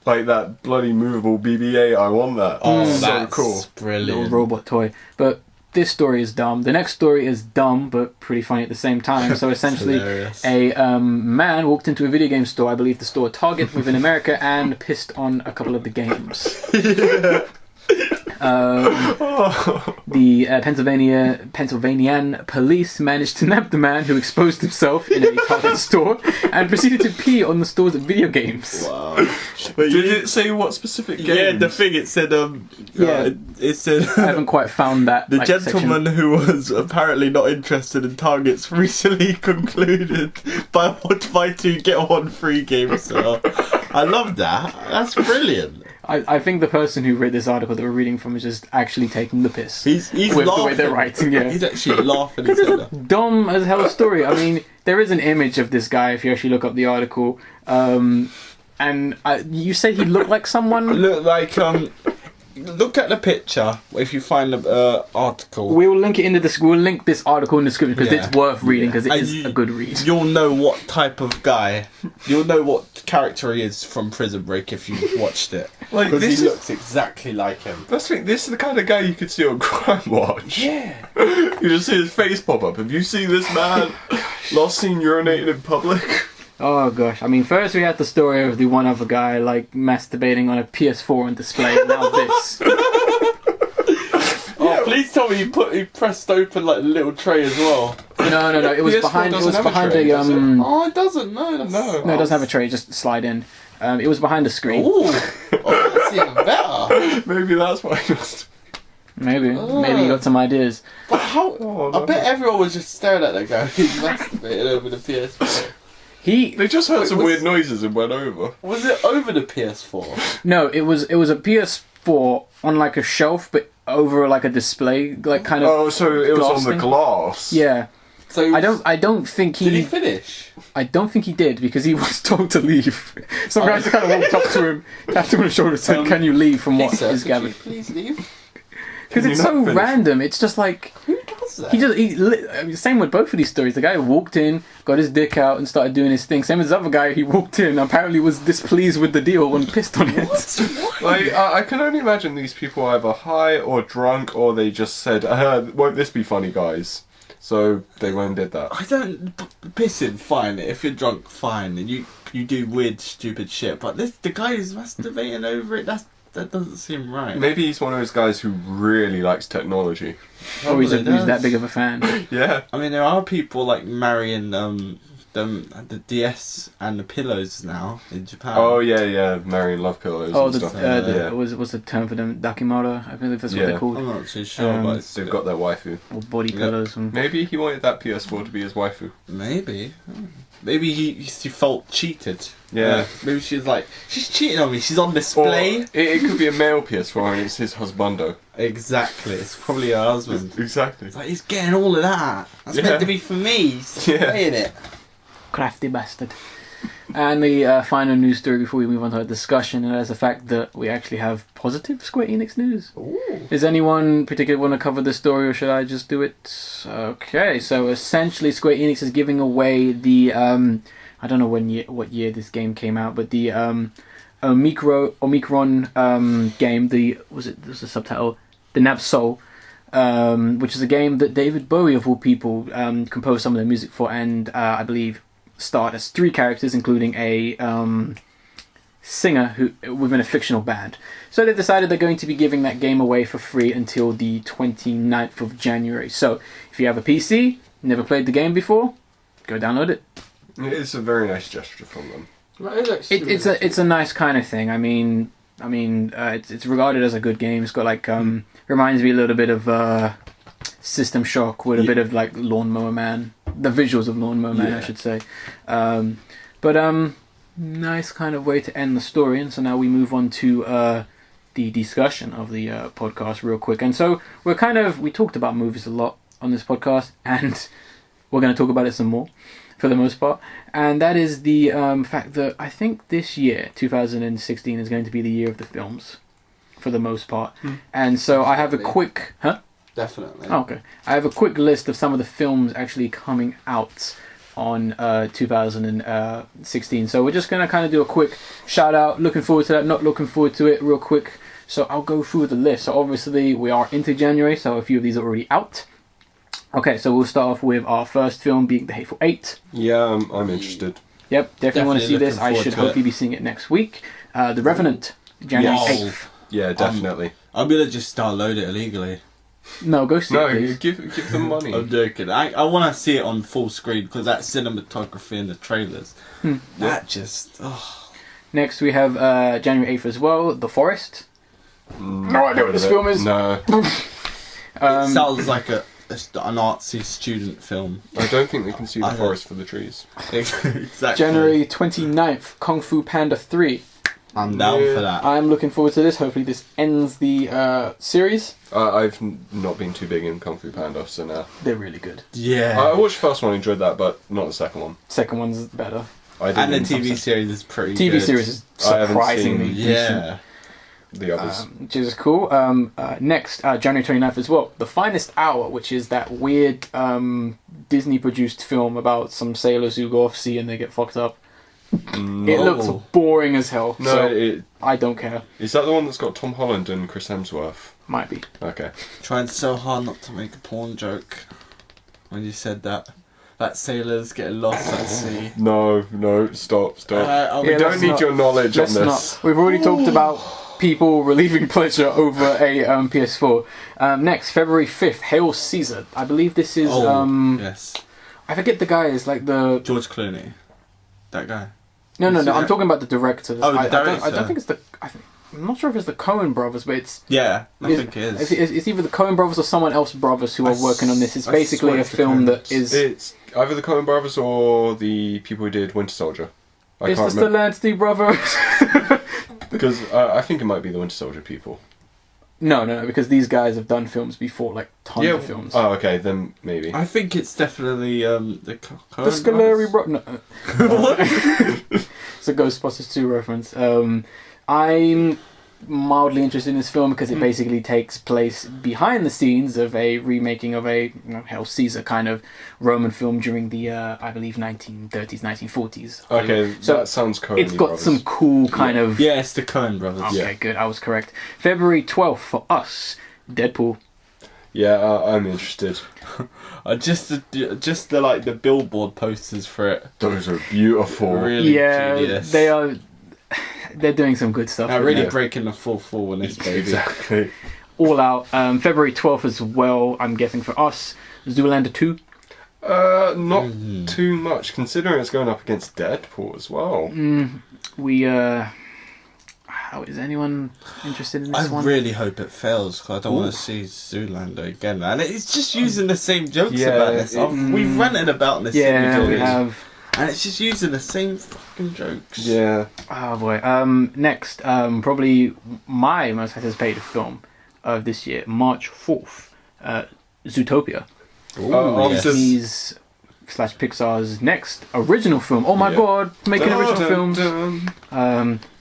Like that bloody movable BB-8, I want that. Oh, so that's cool. Brilliant. Little robot toy. But this story is dumb. The next story is dumb, but pretty funny at the same time. So essentially, a man walked into a video game store, I believe the store Target within America, and pissed on a couple of the games. The Pennsylvanian police managed to nab the man who exposed himself in a Target store and proceeded to pee on the store's video games. Wow. Did it say what specific game? Yeah, the thing it said. It said. I haven't quite found that. The gentleman who was apparently not interested in Targets recently concluded buy 2 get 1 free game. So I love that. That's brilliant. I think the person who read this article that we're reading from is just actually taking the piss. He's with laughing. the way they're writing, yeah. He's actually laughing. Because it's a dumb as hell story. I mean, there is an image of this guy if you actually look up the article. And you said he looked like someone? Look like look at the picture if you find the article. We will link it in the we'll link this article in the description because it's worth reading because it is a good read. You'll know what type of guy. You'll know what character he is from Prison Break if you watched it. Like, because he looks exactly like him. This is the kind of guy you could see on Crime Watch. Yeah. You just see his face pop up. Have you seen this man last seen urinating in public? Oh gosh, I mean, first we had the story of the one other guy like masturbating on a PS4 on display, and now this. Oh, please tell me he pressed open like the little tray as well. No, it was PS4 behind. It was doesn't have a behind tray, a does it? Oh, it doesn't. No. No, it doesn't have a tray. Just slide in. It was behind the screen. Ooh, that's even better. Maybe that's why he must. Maybe you got some ideas. But how? I bet everyone was just staring at that guy. He's masturbating over the PS4. They just heard Wait, some was- weird noises and went over. Was it over the PS4? No, it was a PS4 on like a shelf, but over like a display, like kind of. Oh, so it was glass on the thing? glass. Yeah. So I don't think Did he finish? I don't think he did because he was told to leave. Some guys kind of walked up to him, tapped him on the shoulder, and said, "Can you leave from what Sir, is could you gathered?" please leave. Because Can it's you so not finish? random. It's just like Who does that? I mean, same with both of these stories. The guy walked in, got his dick out, and started doing his thing. Same as the other guy. He walked in, apparently was displeased with the deal and pissed on it. What? Like, I can only imagine these people are either high or drunk, or they just said, "Won't this be funny, guys?" So they went and did that. I don't pissing fine. If you're drunk, fine, and you do weird, stupid shit. But the guy is masturbating over it. That doesn't seem right. Maybe he's one of those guys who really likes technology. Oh, he's Probably that does. big of a fan. Yeah. I mean, there are people like marrying the DS and the pillows now in Japan. Oh yeah, marrying love pillows Oh, and the, stuff. the what's the term for them? Dakimara, I believe that's what Yeah. they're called. I'm not too sure, but it's, They've got their waifu. Or body Yeah. pillows. And... Maybe he wanted that PS4 to be his waifu. maybe he felt cheated. Yeah. Maybe she's like, she's cheating on me. She's on display. Or it could be a male PS4 and it's his husbando. Exactly. It's probably her husband. Exactly. It's like, he's getting all of that. That's Yeah. meant to be for me. He's Yeah. playing it. Crafty bastard. And the final news story before we move on to our discussion, and that's the fact that we actually have positive Square Enix news. Ooh. Does anyone particularly want to cover this story, or should I just do it? Okay, so essentially Square Enix is giving away the, I don't know what year this game came out, but the Omicron game, was the subtitle? The Nav Soul, which is a game that David Bowie, of all people, composed some of the music for, and I believe starred as 3 characters, including a singer within a fictional band. So they decided they're going to be giving that game away for free until the 29th of January. So if you have a PC, never played the game before, go download it. It's a very nice gesture from them. It's a nice kind of thing. I mean, it's regarded as a good game. It's got like reminds me a little bit of System Shock with a bit of like Lawnmower Man, the visuals of Lawnmower Man, I should say. But nice kind of way to end the story. And so now we move on to the discussion of the podcast real quick. And so we talked about movies a lot on this podcast, and we're going to talk about it some more for the most part. And that is the fact that I think this year, 2016, is going to be the year of the films for the most part. And so I have a quick... Huh? Definitely. Oh, okay. I have a quick list of some of the films actually coming out on 2016. So we're just going to kind of do a quick shout out. Looking forward to that, not looking forward to it real quick. So I'll go through the list. So obviously we are into January, so a few of these are already out. Okay, so we'll start off with our first film being The Hateful Eight. Yeah, I'm interested. Yep, definitely want to see Definitely this. I looking should forward to hopefully be seeing it next week. The Revenant, January Yes. 8th. Yeah, definitely. I'm gonna just download it illegally. No, go see No, it, please. give them money. I'm joking. I want to see it on full screen because that cinematography in the trailers. That just. Oh. Next we have January 8th as well, The Forest. No idea what this film is. No, It sounds like an artsy student film. I don't think they can see the I don't- forest for the trees. Exactly. January 29th, Kung Fu Panda 3. I'm down for that. I'm looking forward to this. Hopefully this ends the series. I've not been too big in Kung Fu Panda, so no. They're really good. Yeah. I watched the first one, enjoyed that, but not the second one. Second one's better. I And the didn't TV series is pretty TV good. series is I haven't surprisingly seen- decent. Yeah. the others. Which is cool. Next, January 29th as well, The Finest Hour, which is that weird Disney-produced film about some sailors who go off sea and they get fucked up. It looks boring as hell, No, so I don't care. is that the one that's got Tom Holland and Chris Hemsworth? Might be. Okay. Trying so hard not to make a porn joke when you said that. That sailors getting lost at sea. No, stop. We We Yeah, don't let's need not- your knowledge on Let's this. not. We've already talked about people relieving pleasure over a PS4. Next, February 5th, Hail Caesar. I believe this is... yes. I forget the guy. It's like the... George Clooney. That guy. No. Is I'm it? talking about the director. Oh, the I director. don't think it's the... I'm not sure if it's the Coen brothers, but it's... Yeah, I It's- think it is. It's either the Coen brothers or someone else brothers who are working on this. It's I basically swear a it's the film that Coens. is... It's Either the Coen Brothers or the people who did Winter Soldier. I It's can't the Stellansky brothers. because I think it might be the Winter Soldier people. No, because these guys have done films before, like tons of films. Oh, okay, then maybe. I think it's definitely the The Scolari No. It's a Ghostbusters 2 reference. I'm mildly interested in this film because it basically takes place behind the scenes of a remaking of a Hail Caesar kind of Roman film during the I believe 1930s, 1940s. Okay, so that sounds Coen it's got Brothers. some cool kind of... Yeah, it's the Coen Brothers. Okay, Yeah. good. I was correct. February 12th for us, Deadpool. Yeah, I'm interested. Just the like the billboard posters for it. Those are beautiful. Really Yeah, genius. they are... They're doing some good stuff. They're with really it. breaking the fourth wall in this baby. Exactly. All out. February 12th as well, I'm guessing for us, Zoolander 2. Not too much, considering it's going up against Deadpool as well. How is anyone interested in this I one? really hope it fails because I don't want to see Zoolander again, man. It's just using the same jokes Yeah, about this. We've ranted about this. Yeah, in we videos, have. and it's just using the same fucking jokes. Yeah. Oh boy. Next, probably my most anticipated film of this year, March 4th, Zootopia. Yes. Disney's / Pixar's next original film. Oh my god, making original films.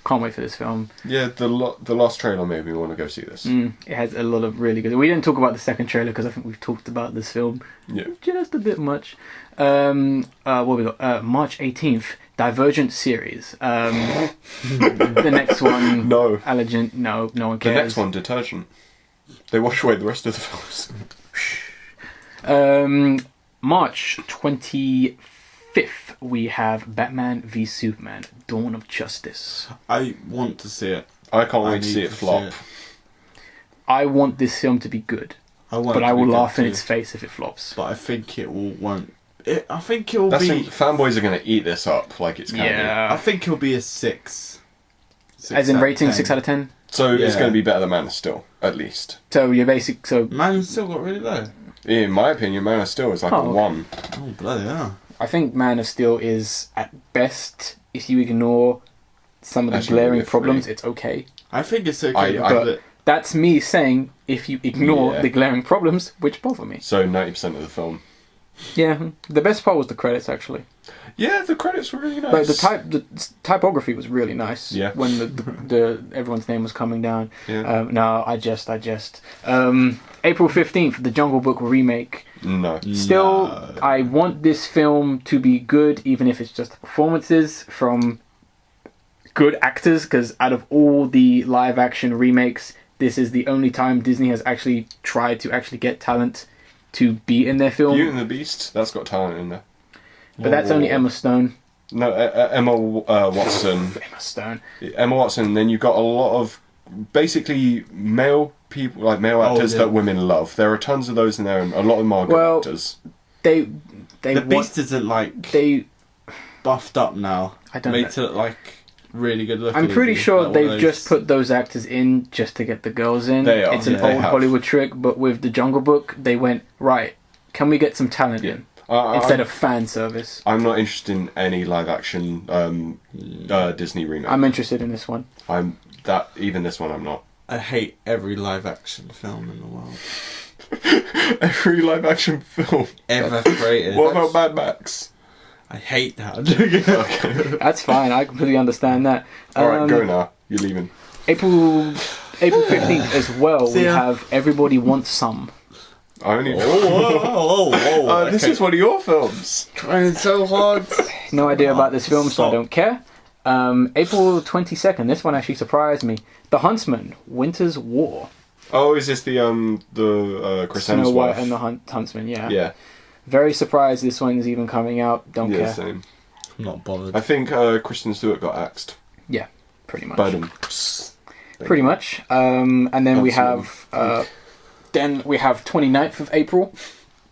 Can't wait for this film. Yeah, the last trailer made me want to go see this. It has a lot of really good... We didn't talk about the second trailer because I think we've talked about this film Yeah. just a bit much. What we got? March 18th, Divergent series. The next one... No. Allergen... No one The cares. next one, Detergent. They wash away the rest of the films. March 25th, we have Batman v Superman, Dawn of Justice. I want to see it. I can't wait to need see it flop. I want this film to be good, but I will laugh in its face if it flops. But I think it won't. I think it will That's be. the fanboys are going to eat this up like it's candy. I think it'll be a 6. As in rating 6 out of 10? So it's Yeah. going to be better than Man of Steel, at least. So you're basic... So Man still got really low. In my opinion, Man of Steel is like a okay. 1. Oh bloody hell! I think Man of Steel is, at best, if you ignore some of the Actually, glaring maybe a problems, 3. it's okay. I think it's okay, I- But that's me saying, if you ignore Yeah. the glaring problems, which bother me. So 90% of the film. Yeah, the best part was the credits, actually. Yeah, the credits were really nice. But the typography was really nice. Yeah. When the everyone's name was coming down. Yeah. No, I just. April 15th, the Jungle Book remake. No. Still, I want this film to be good, even if it's just performances from good actors, because out of all the live action remakes, this is the only time Disney has actually tried to actually get talent to be in their film. Beauty and the Beast, that's got talent in there. But that's only Emma Stone. No, Emma Watson. Emma Stone. Emma Watson, then you've got a lot of basically male people, like male actors yeah. that women love. There are tons of those in there, and a lot of them are good actors. The Beast isn't like buffed up now. I don't made know. to look like really good looking. I'm pretty is he? sure Like one they've of just those- put those actors in just to get the girls in. They are, It's an yeah, they old have. Hollywood trick, but with the Jungle Book, they went, right, can we get some talent in? Instead of fan service. I'm not interested in any live action Disney remake. I'm interested in this one. Even this one I'm not. I hate every live action film in the world Every live action film. ever created. What about Mad Max? I hate that. That's fine, I completely understand that. Alright, go now. You're leaving. April 15th as well, See we ya. have Everybody Wants Some. I only. Whoa! This is one of your films. trying so hard. No idea about this film, so I Stop. don't care. April 22nd, this one actually surprised me. The Huntsman, Winter's War. Oh, is this the Chris Snow White Hemsworth? and the Huntsman, yeah. Yeah. Very surprised this one is even coming out. Don't Yeah, care. same. I'm not bothered. I think Kristen Stewart got axed. Yeah, pretty much. Badum. Pretty much. And then we have Absolutely. 29th of April.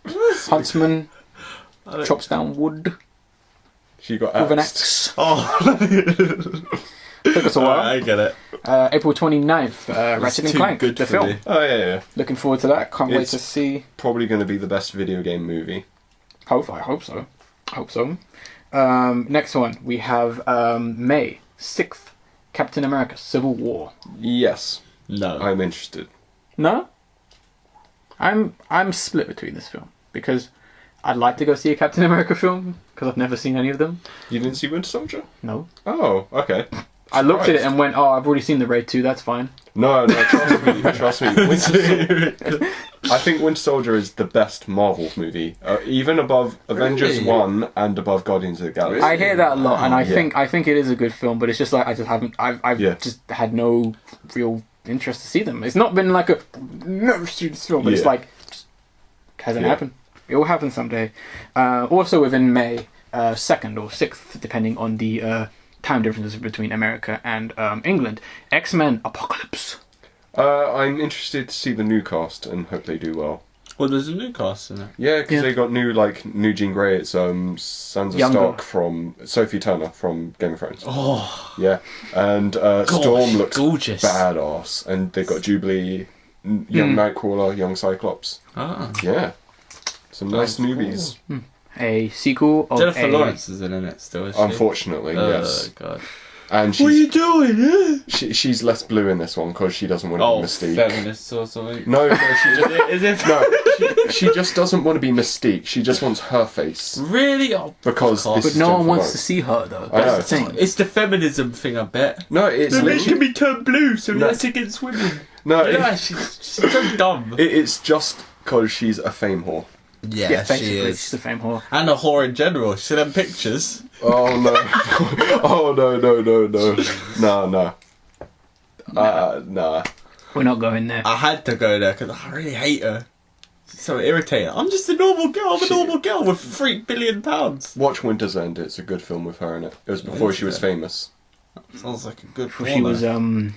Huntsman chops down wood She got with an axed. axe. Oh, Took us a while. I get it. April 29th, Ratchet and too Clank, good the for film. me. Oh yeah. Looking forward to that. Can't wait It's- to see. Probably going to be the best video game movie. I hope so. Next one, we have May 6th, Captain America Civil War. Yes, No. I'm interested. No? I'm split between this film, because I'd like to go see a Captain America film, because I've never seen any of them. You didn't see Winter Soldier? No. Oh, okay. I looked at it and went, oh, I've already seen the Raid 2, that's fine. No, trust me. I think Winter Soldier is the best Marvel movie, even above Avengers Really? 1 and above Guardians of the Galaxy. I hear that a lot, and Yeah. I think it is a good film, but it's just like, I just haven't, I've Yeah. just had no real interest to see them. It's not been like a, never see this film, but it's Yeah. like, just hasn't Yeah. happened. It will happen someday. Also within May 2nd or 6th, depending on the time differences between America and England, X-Men Apocalypse. I'm interested to see the new cast and hope they do well. Well, there's a new cast in it. Yeah, because Yeah. they got new Jean Grey. It's Sansa Younger. Stark from Sophie Turner from Game of Thrones. Oh, Yeah, and Storm looks gorgeous. badass, and they got Jubilee, young Nightcrawler, young Cyclops. Ah. Yeah, some nice newbies. A sequel of Jennifer a... Lawrence is in it still, is she? Unfortunately, yes, God. and What are you she's doing? she's less blue in this one because she doesn't want to Oh, be Mystique. feminist or something. No, she just Is it? no, she just doesn't want to be Mystique. She just wants her face Really? Oh, because fuck this off. But no one Jennifer wants Lawrence. to see her, though. I know. That's the thing. It's the feminism thing, I bet. No, it's They're making literally, me turn blue, so No. that's against women. no, Yeah, she's so dumb. it's just because she's a fame whore. Yeah, basically, she's a fame whore. And a whore in general. See them pictures? Oh no! Oh no! No. Nah. We're not going there. I had to go there because I really hate her. She's so irritating. I'm just a normal girl. I'm a normal girl with £3 billion. Watch Winter's End. It's a good film with her in it. It was before she was famous. Sounds like a good Before porno. she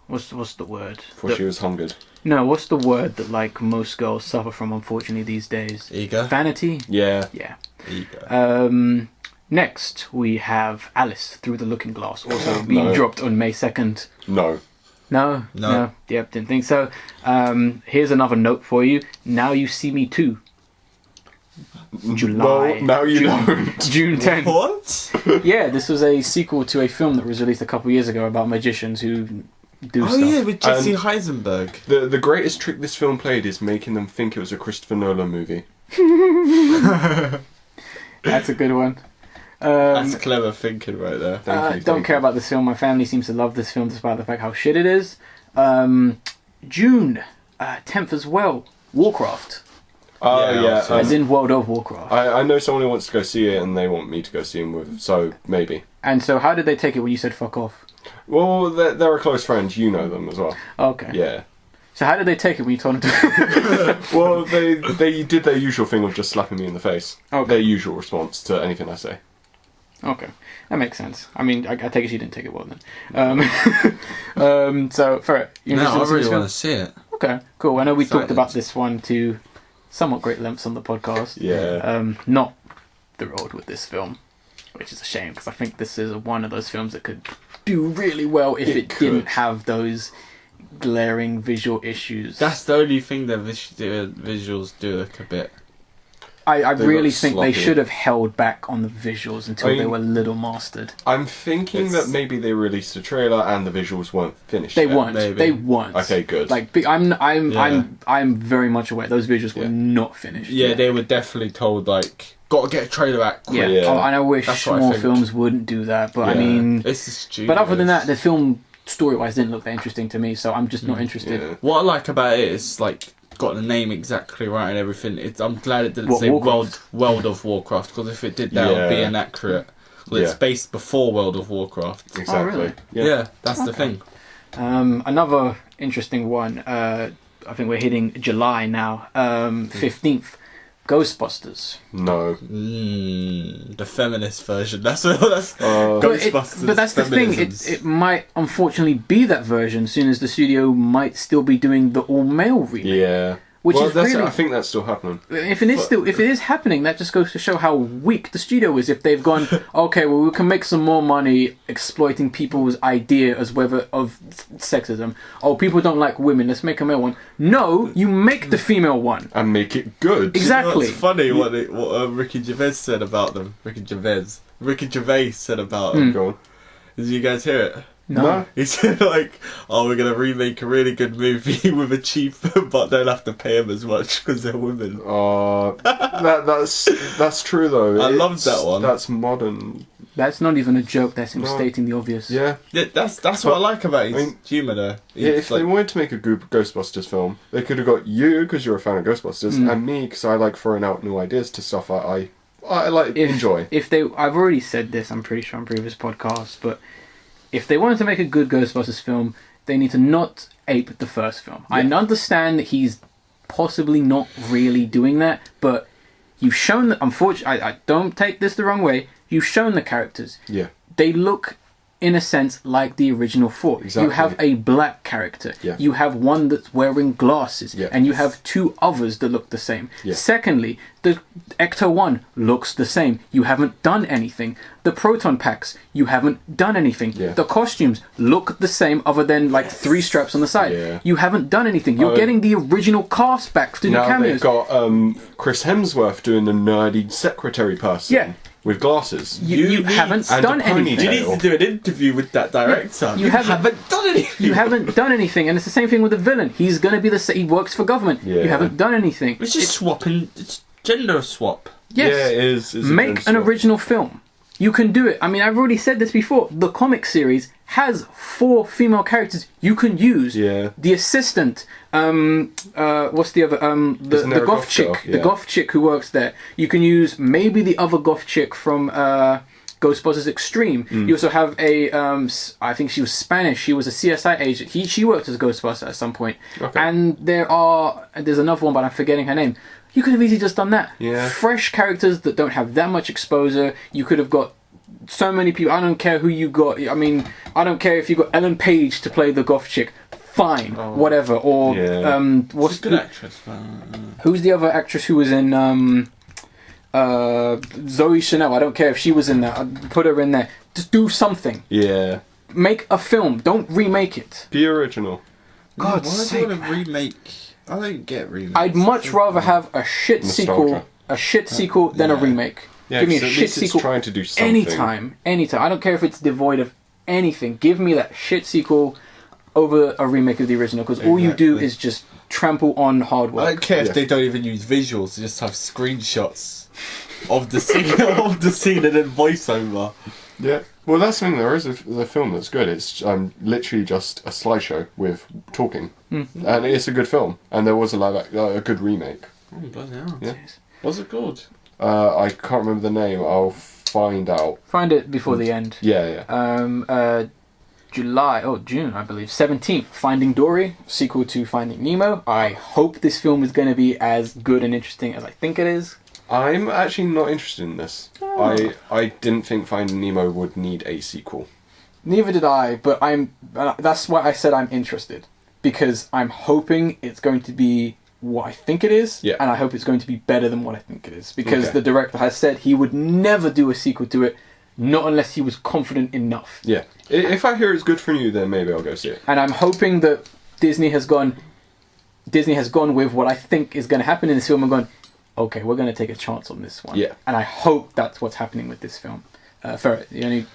was, what's the word? Before she was hungered. No, what's the word that, like, most girls suffer from, unfortunately, these days? Eager. Vanity? Yeah. Yeah. Eager. Next, we have Alice Through the Looking Glass, also being No. dropped on May 2nd. No. No? Yep, didn't think so. Here's another note for you. Now You See Me Too. July. Well, now you don't. June 10th. What? Yeah, this was a sequel to a film that was released a couple years ago about magicians who do Oh stuff. yeah, with Jesse Heisenberg. The greatest trick this film played is making them think it was a Christopher Nolan movie. That's a good one. That's clever thinking right there. Don't care about this film. My family seems to love this film despite the fact how shit it is. June 10th as well. Warcraft. Oh Yeah, yeah. so- As in World of Warcraft. I know someone who wants to go see it, and they want me to go see him with. So maybe. And so how did they take it when you said fuck off? Well, they're a close friend. You know them as well. Okay. Yeah. So how did they take it when you told them to... Well, they did their usual thing of just slapping me in the face. Okay. Their usual response to anything I say. Okay. That makes sense. I mean, I take it you didn't take it well then. So, Ferret, you No, I interested in really this film? want to see it. Okay, cool. I know we talked Excited. about this one to somewhat great lengths on the podcast. Yeah. Not the road with this film, which is a shame because I think this is one of those films that could do really well if it didn't could. have those glaring visual issues. That's the only thing that visuals do look a bit. I They really look think they sloppy. should have held back on the visuals until I mean, they were a little mastered. I'm thinking It's- that maybe they released a trailer and the visuals weren't finished. They yet. weren't. maybe. They weren't. Okay, good. Like Yeah. I'm very much aware those visuals were Yeah. not finished. Yeah, they were definitely told like, gotta get a trailer out quick. Yeah, Yeah. Oh, and I wish That's what I more think. films wouldn't do that. But I Yeah. mean, This is stupid. but other than that, the film story-wise didn't look that interesting to me. So I'm just not Mm, interested. Yeah. What I like about it is like got the name exactly right and everything. I'm glad it didn't What, say Warcraft? World of Warcraft, because if it did that, it would be Yeah. inaccurate. Well, it's Yeah. based before World of Warcraft. Exactly. really? Yeah, that's the Okay. thing. Another interesting one. I think we're hitting July now. 15th, Ghostbusters. No. The feminist version. That's that's Ghostbusters. But that's the thing. It might unfortunately be that version, soon as the studio might still be doing the all-male remake. Yeah. which Well, is really. I think that's still happening. If it is happening, that just goes to show how weak the studio is. If they've gone, okay, well, we can make some more money exploiting people's idea of sexism. Oh, people don't like women. Let's make a male one. No, you make the female one And make it good. exactly. It's funny what Ricky Gervais said about them. Ricky Gervais said about them. Go on. Did you guys hear it? No. He said like, "Oh, we're gonna remake a really good movie with a cheap, but don't have to pay them as much because they're women." That's true though. I loved that one. That's modern. That's not even a joke. That's him No. stating the obvious. Yeah. Yeah, that's what I like about his humour there. Yeah, if they wanted to make a Ghostbusters film, they could have got you because you're a fan of Ghostbusters, and me because I like throwing out new ideas to stuff I like enjoy. I've already said this, I'm pretty sure on previous podcasts, but if they wanted to make a good Ghostbusters film, they need to not ape the first film. I understand that he's possibly not really doing that, but you've shown that. Unfortunately, I don't take this the wrong way. You've shown the characters. Yeah. They look, in a sense, like the original four. Exactly. You have a black character. Yeah. You have one that's wearing glasses. Yeah. And you have two others that look the same. Yeah. Secondly, the Ecto-1 looks the same. You haven't done anything. The proton packs, you haven't done anything. Yeah. The costumes look the same other than like 3 straps on the side. Yeah. You haven't done anything. You're getting the original cast back to the Now cameos. they've got Chris Hemsworth doing the nerdy secretary person. Yeah. With glasses. You haven't and done a ponytail. anything. You need to do an interview with that director. You haven't done anything. You haven't done anything, and it's the same thing with the villain. He's going to be he works for government. Yeah. You haven't done anything. It's just swapping. It's gender swap. Yes. Yeah, it is. Make an original film. You can do it. I mean, I've already said this before. The comic series has 4 female characters you can use. Yeah. The assistant, what's the other? The goth chick. girl? Yeah. The goth chick who works there. You can use maybe the other goth chick from Ghostbusters Extreme. You also have a, I think she was Spanish. She was a CSI agent. She worked as a Ghostbuster at some point. Okay. And there's another one, but I'm forgetting her name. You could have easily just done that. Yeah. Fresh characters that don't have that much exposure. You could have got so many people. I don't care who you got. I mean, I don't care if you got Ellen Page to play the goth chick. Fine, whatever. Or Yeah. what's She's a good actress. who's the other actress who was in Zoe Chanel? I don't care if she was in that. I'd put her in there. Just do something. Yeah. Make a film. Don't remake it. The original. God's Why do sake. you want to remake? I don't get remakes. I'd much rather have a shit Nostalgia. sequel than a remake. Yeah, Give me a 'cause at shit least it's sequel trying to do something. anytime. I don't care if it's devoid of anything. Give me that shit sequel over a remake of the original, because all you do Exactly. is just trample on hard I work. don't care Yeah. if they don't even use visuals. They just have screenshots of the scene, of the scene, and then voiceover. Yeah. Well, that's the thing. There is a film that's good. It's literally just a slideshow with talking, and it's a good film. And there was a good remake. Oh bloody hell! Yeah. What's it called? I can't remember the name. I'll find out. Find it before the end. Yeah, yeah. June, I believe, 17th, Finding Dory, sequel to Finding Nemo. I hope this film is going to be as good and interesting as I think it is. I'm actually not interested in this. I didn't think Finding Nemo would need a sequel. Neither did I, but that's why I said I'm interested. Because I'm hoping it's going to be what I think it is, Yeah. and I hope it's going to be better than what I think it is. Because Okay. the director has said he would never do a sequel to it, not unless he was confident enough. Yeah. If I hear it's good for you, then maybe I'll go see it. And I'm hoping that Disney has gone with what I think is going to happen in this film and gone, okay, we're going to take a chance on this one. Yeah. And I hope that's what's happening with this film. Ferret, you any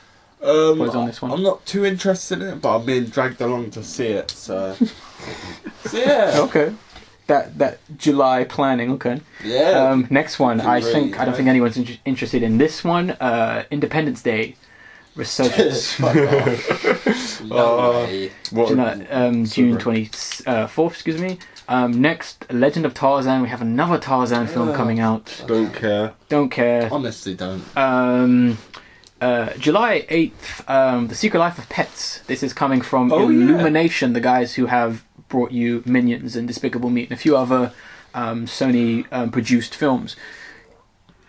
words on this one? I'm not too interested in it, but I'm being dragged along to see it. So, yeah, Okay. That July planning, okay. yeah. Next one, I Great, don't right. think anyone's interested in this one. Independence Day Resurgence. Fuck off. No way. What? June 24th, excuse me. Next, Legend of Tarzan. We have another Tarzan film coming out. Don't care. Don't care. Honestly, don't. July 8th, The Secret Life of Pets. This is coming from Oh, yeah. Illumination, the guys who have brought you Minions and Despicable Me and a few other Sony produced films.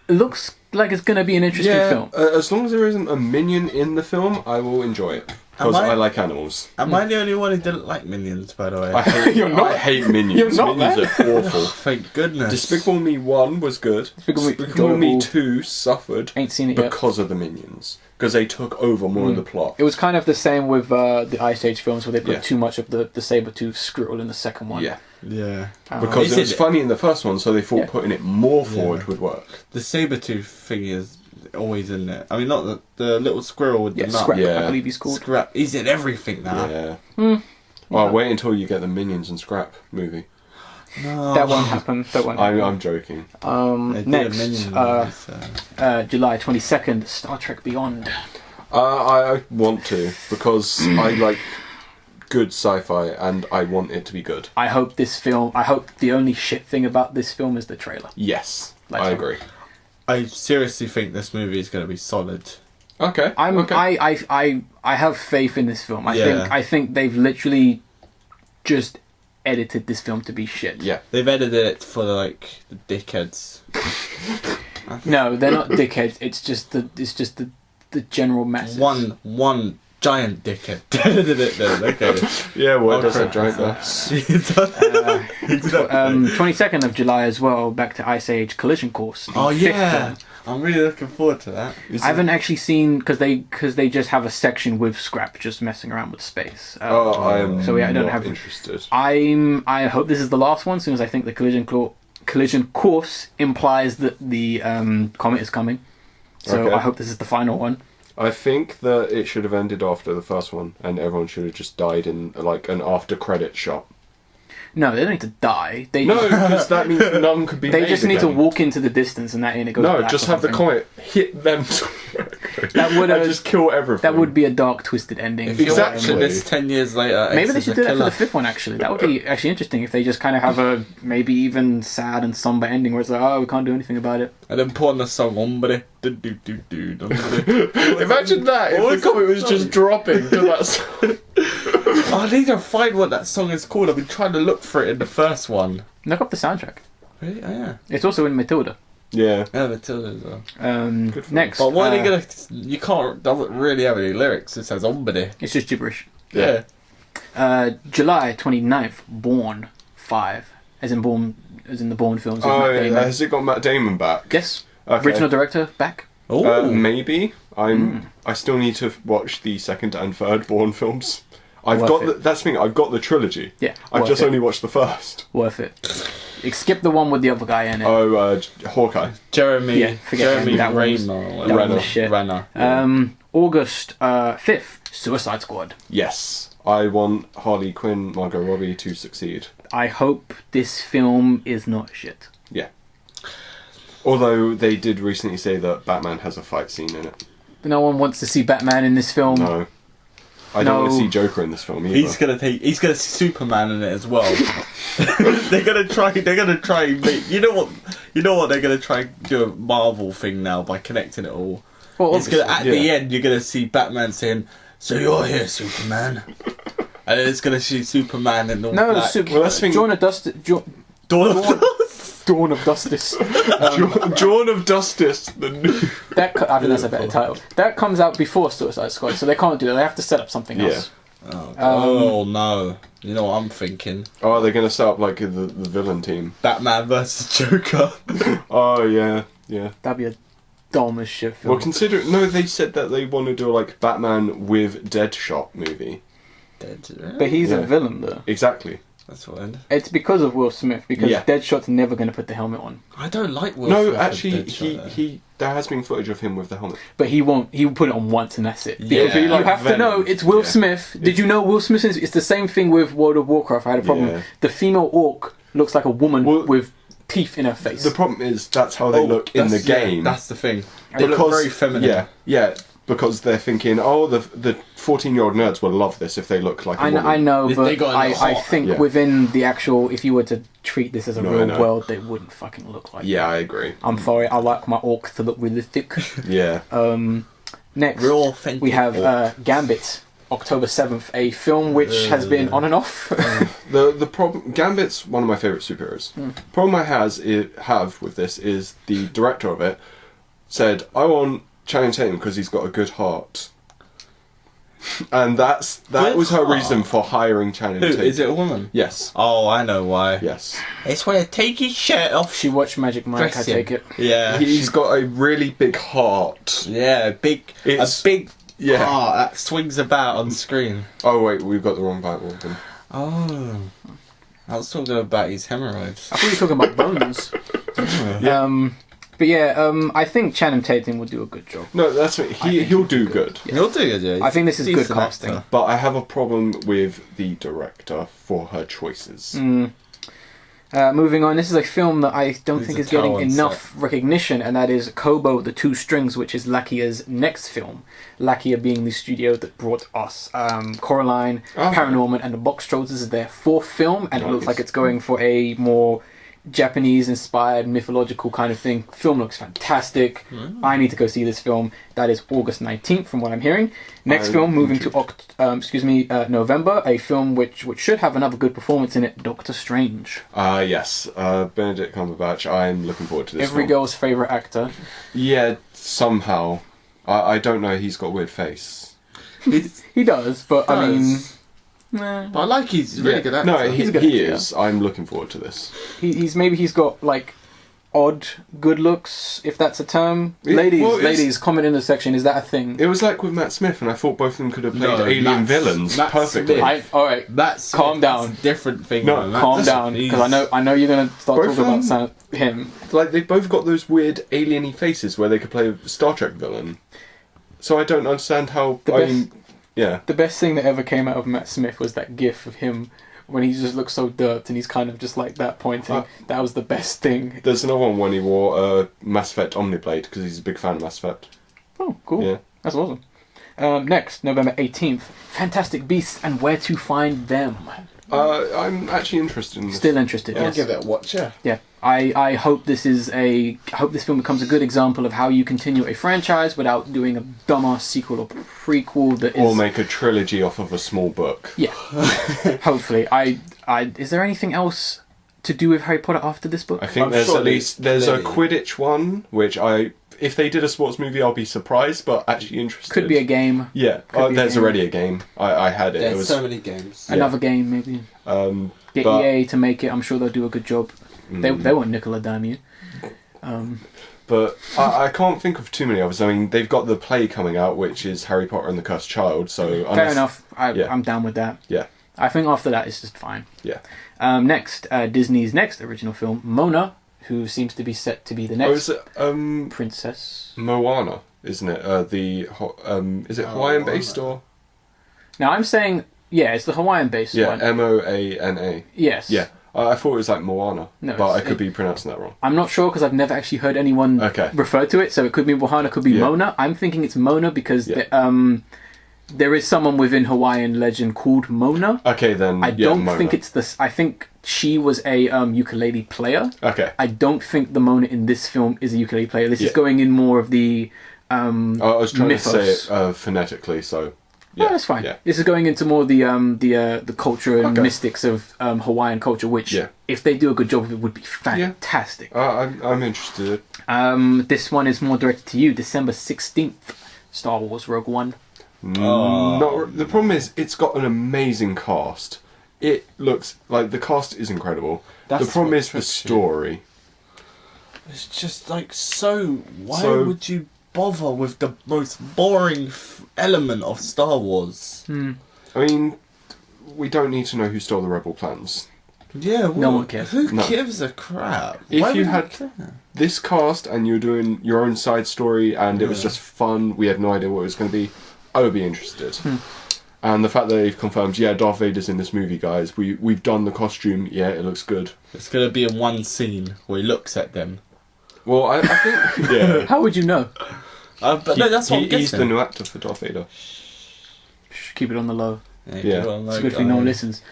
It looks like it's going to be an interesting film. As long as there isn't a minion in the film, I will enjoy it. because I like animals. Am I the only one who didn't like Minions, by the way? I hate, You're not. I hate Minions. You're not, Minions are awful. Thank goodness. Despicable Me 1 was good. Despicable Me 2 suffered Ain't seen it yet. because of the Minions. Because they took over more of the plot. It was kind of the same with the Ice Age films, where they put Yeah. too much of the saber-tooth squirrel in the second one. Yeah. Yeah. Because Is it was it- funny in the first one, so they thought Yeah. putting it more forward would work. The saber-tooth thing is always in there. I mean, not the little squirrel with Yeah, the nut. Scrap, Yeah. I believe he's called. Scrap. He's in everything now. Yeah. Well, wait until you get the Minions and Scrap movie. No. That won't happen. That won't happen. I'm joking. They did a Next, Minion movie, so. July 22nd, Star Trek Beyond. I want to, because I like good sci-fi and I want it to be good. I hope the only shit thing about this film is the trailer. Yes, Like I some- agree. I seriously think this movie is going to be solid. Okay. I have faith in this film. Yeah. I think they've literally just edited this film to be shit. Yeah. They've edited it for the dickheads. No, they're not dickheads. It's just the general message. One giant dickhead edited it then. Okay. Yeah, well, it does Okay. have giant there. 22nd of July as well. Back to Ice Age Collision Course. the Oh fifth yeah, film. I'm really looking forward to that. I haven't actually seen because they just have a section with Scrap just messing around with space. I am So yeah, I don't not have- interested. I hope this is the last one. As soon as I think the collision course implies that the comet is coming. So Okay. I hope this is the final one. I think that it should have ended after the first one, and everyone should have just died in like an after-credit shot. No, they don't need to die. They No, because that means none could be they made just need to again. walk into the distance and it goes. No, black just or have the something. comet hit them. That would and just kill everything. that would be a dark, twisted ending. If you're Exactly. watching this 10 years later, Maybe X they is should a do that for killer. the fifth one. Actually, that would be actually interesting if they just kind of have a maybe even sad and somber ending where it's like, oh, we can't do anything about it. And then put on the song "Hombre." Imagine that if the comet was just dropping to that song. I need to find what that song is called. I've been trying to look for it in the first one. Look up the soundtrack. Really? Oh, yeah. It's also in Matilda. Yeah. Yeah, Matilda as well. Good for Next, But what are they gonna? You can't. Doesn't really have any lyrics. It says "Hombre." it's just gibberish. Yeah. July 29th, Bourne 5, as in the Bourne films. with Oh, Matt yeah. Damon. Has it got Matt Damon back? Yes, Okay. original director back. Oh. Maybe. I still need to watch the second and third Bourne films. I've Worth got it. that's the thing. I've got the trilogy. Yeah, I've worth just it. only watched the first. Worth it. Skip the one with the other guy in it. Oh, Hawkeye. Jeremy. Yeah, forget Jeremy him. That one's- Renner. that one's the shit. Renner. August 5th, Suicide Squad. Yes, I want Harley Quinn, Margot Robbie to succeed. I hope this film is not shit. Yeah. Although they did recently say that Batman has a fight scene in it. No one wants to see Batman in this film. No. I don't want to No. see Joker in this film either. He's gonna see Superman in it as well. they're gonna try and make, you know what they're gonna try and do a Marvel thing now by connecting it all. Well, It's gonna, at the yeah. end you're gonna see Batman saying, "So you're here, Superman," and then it's gonna see Superman in the no, black. Well, that's the thing- Dawn of Justice. Dawn of Dawn of Justice. Dawn of Justice, the new... I think that's a better title. That comes out before Suicide Squad, so they can't do that. They have to set up something else. Oh no! You know what I'm thinking? Oh, they're going to set up like the villain team. Batman versus Joker. Oh, yeah, yeah. That'd be a dumb as shit film. Well, consider... No, they said that they want to do like Batman with Deadshot movie. But he's a Yeah. villain, though. Exactly. That's what. It's because of Will Smith, because Yeah. Deadshot's never going to put the helmet on. I don't like Will No, Smith as actually, Deadshot, there has been footage of him with the helmet. But he won't. He will put it on once and that's it. Yeah. Because you Like have to Venom. know it's Will Yeah. Smith. Did you know Will Smith is... It's the same thing with World of Warcraft. I had a problem. Yeah. The female orc looks like a woman Well, with teeth in her face. The problem is that's how they look in the that's- yeah, game. that's the thing. They look very feminine. Yeah, because they're thinking, oh, the 14-year-old nerds will love this if they look like a woman. I know, They but got I hot. think Yeah. within the actual, if you were to treat this as a No, I real know. world, they wouldn't fucking look like Yeah, I agree. I'm sorry, I like my orc to look really thick. Yeah. Next, Real authentic. we have Gambit, October 7th, a film which has been on and off. The problem, Gambit's one of my favourite superheroes. Problem I have with this is the director of it said, I want Channing Tatum because he's got a good heart. And that was her reason for hiring Channing Who Tatum. is it? A woman? Yes. Oh, I know why. Yes. It's when I take his shirt off. She watched Magic Mike, Dress I him. take it. Yeah. He's got a really big heart. Yeah, a big Yeah. heart that swings about on screen. Oh wait, we've got the wrong Bible. Then. Oh. I was talking about his hemorrhoids. I thought you were talking about bones. But yeah, I think Channing Tatum will do a good job. No, that's what he'll do good. He'll do it, yeah. I think this is good Decent casting. actor. But I have a problem with the director for her choices. Moving on, this is a film that I don't He's think a is getting talent enough recognition, and that is Kobo the Two Strings, which is Lakia's next film. Lakia being the studio that brought us Coraline, Paranorman, and the Box Trolls. This is their fourth film, and it looks like it's going for a more Japanese-inspired, mythological kind of thing. Film looks fantastic. I need to go see this film. That is August 19th, from what I'm hearing. Next film, moving to November, a film which should have another good performance in it, Doctor Strange. Yes. Benedict Cumberbatch. I'm looking forward to this Every film. girl's favourite actor. Yeah, somehow. I don't know, he's got a weird face. He does, but I mean... But I like he's a really good actor. No, He's a good he actor, is. I'm looking forward to this. He's got like odd good looks, if that's a term. Yeah, Ladies, well, comment in the section. Is that a thing? It was like with Matt Smith, and I thought both of them could have played No, alien villains Matt perfectly. Smith. All right, That's Calm down. That's a different thing. No, man. calm That's- down, he's- because I know you're gonna start Both talking of about him. Like, they both got those weird alien-y faces where they could play a Star Trek villain. So I don't understand how... Yeah. The best thing that ever came out of Matt Smith was that gif of him when he just looks so derped and he's kind of just like that pointing. That was the best thing. There's another one when he wore a Mass Effect Omniblade, because he's a big fan of Mass Effect. Oh, cool. Yeah. That's awesome. Next, November 18th, Fantastic Beasts and Where to Find Them. I'm actually interested in this. Still interested, I'll yes. give it a watch, yeah. Yeah, I hope this film becomes a good example of how you continue a franchise without doing a dumbass sequel or prequel that is. Or make a trilogy off of a small book. Yeah, hopefully. Is there anything else to do with Harry Potter after this book? I think I'm there's sure at least there's a clearly- Quidditch one, which if they did a sports movie, I'll be surprised, but actually interested. Could be a game. Yeah, Could be a there's game. already a game. I had it. There's It was so many games. Another game, maybe. Get but- EA to make it. I'm sure they'll do a good job. They won't nickel a dime you. But I can't think of too many others. I mean, they've got the play coming out, which is Harry Potter and the Cursed Child. So Fair enough. Yeah. I'm down with that. Yeah, I think after that it's just fine. yeah. Next, Disney's next original film, Mona, who seems to be set to be the Oh, next is it princess. Moana? Isn't it? Is it Hawaiian based or? Now I'm saying, yeah, it's the Hawaiian-based Yeah, one. Moana. Yes. Yeah, I thought it was like Moana, No, but I it's- could be pronouncing that wrong. I'm not sure because I've never actually heard anyone Okay. refer to it. So it could be Mohana, could be Yeah. Mona. I'm thinking it's Mona because Yeah. there is someone within Hawaiian legend called Mona. Okay, then. I don't Mona. think it's this. I think she was a ukulele player. Okay. I don't think the Mona in this film is a ukulele player. This is Yeah. going in more of the I was trying mythos. to say it phonetically, so. Yeah, Oh, that's fine. Yeah. This is going into more the culture and Okay. mystics of Hawaiian culture, which, Yeah. if they do a good job of it, would be fantastic. I'm interested. This one is more directed to you, December 16th, Star Wars Rogue One. The problem is, it's got an amazing cast. It looks like the cast is incredible. That's the problem what is the tricks you. story. It's just like why So- would you bother with the most boring element of Star Wars? I mean, we don't need to know who stole the rebel plans. Yeah, No one cares. Who No. gives a crap? If Why you would had- care? This cast and you're doing your own side story and it was just fun, we had no idea what it was going to be, I would be interested. And the fact that they've confirmed, Darth Vader's in this movie, guys. We've done the costume, it looks good. It's gonna be in one scene where he looks at them. Well, I think, yeah. How would you know? But no, that's what I'm He's guessing. the new actor for Darth Vader. Shh, keep it on the low. Yeah. It's good if no one listens.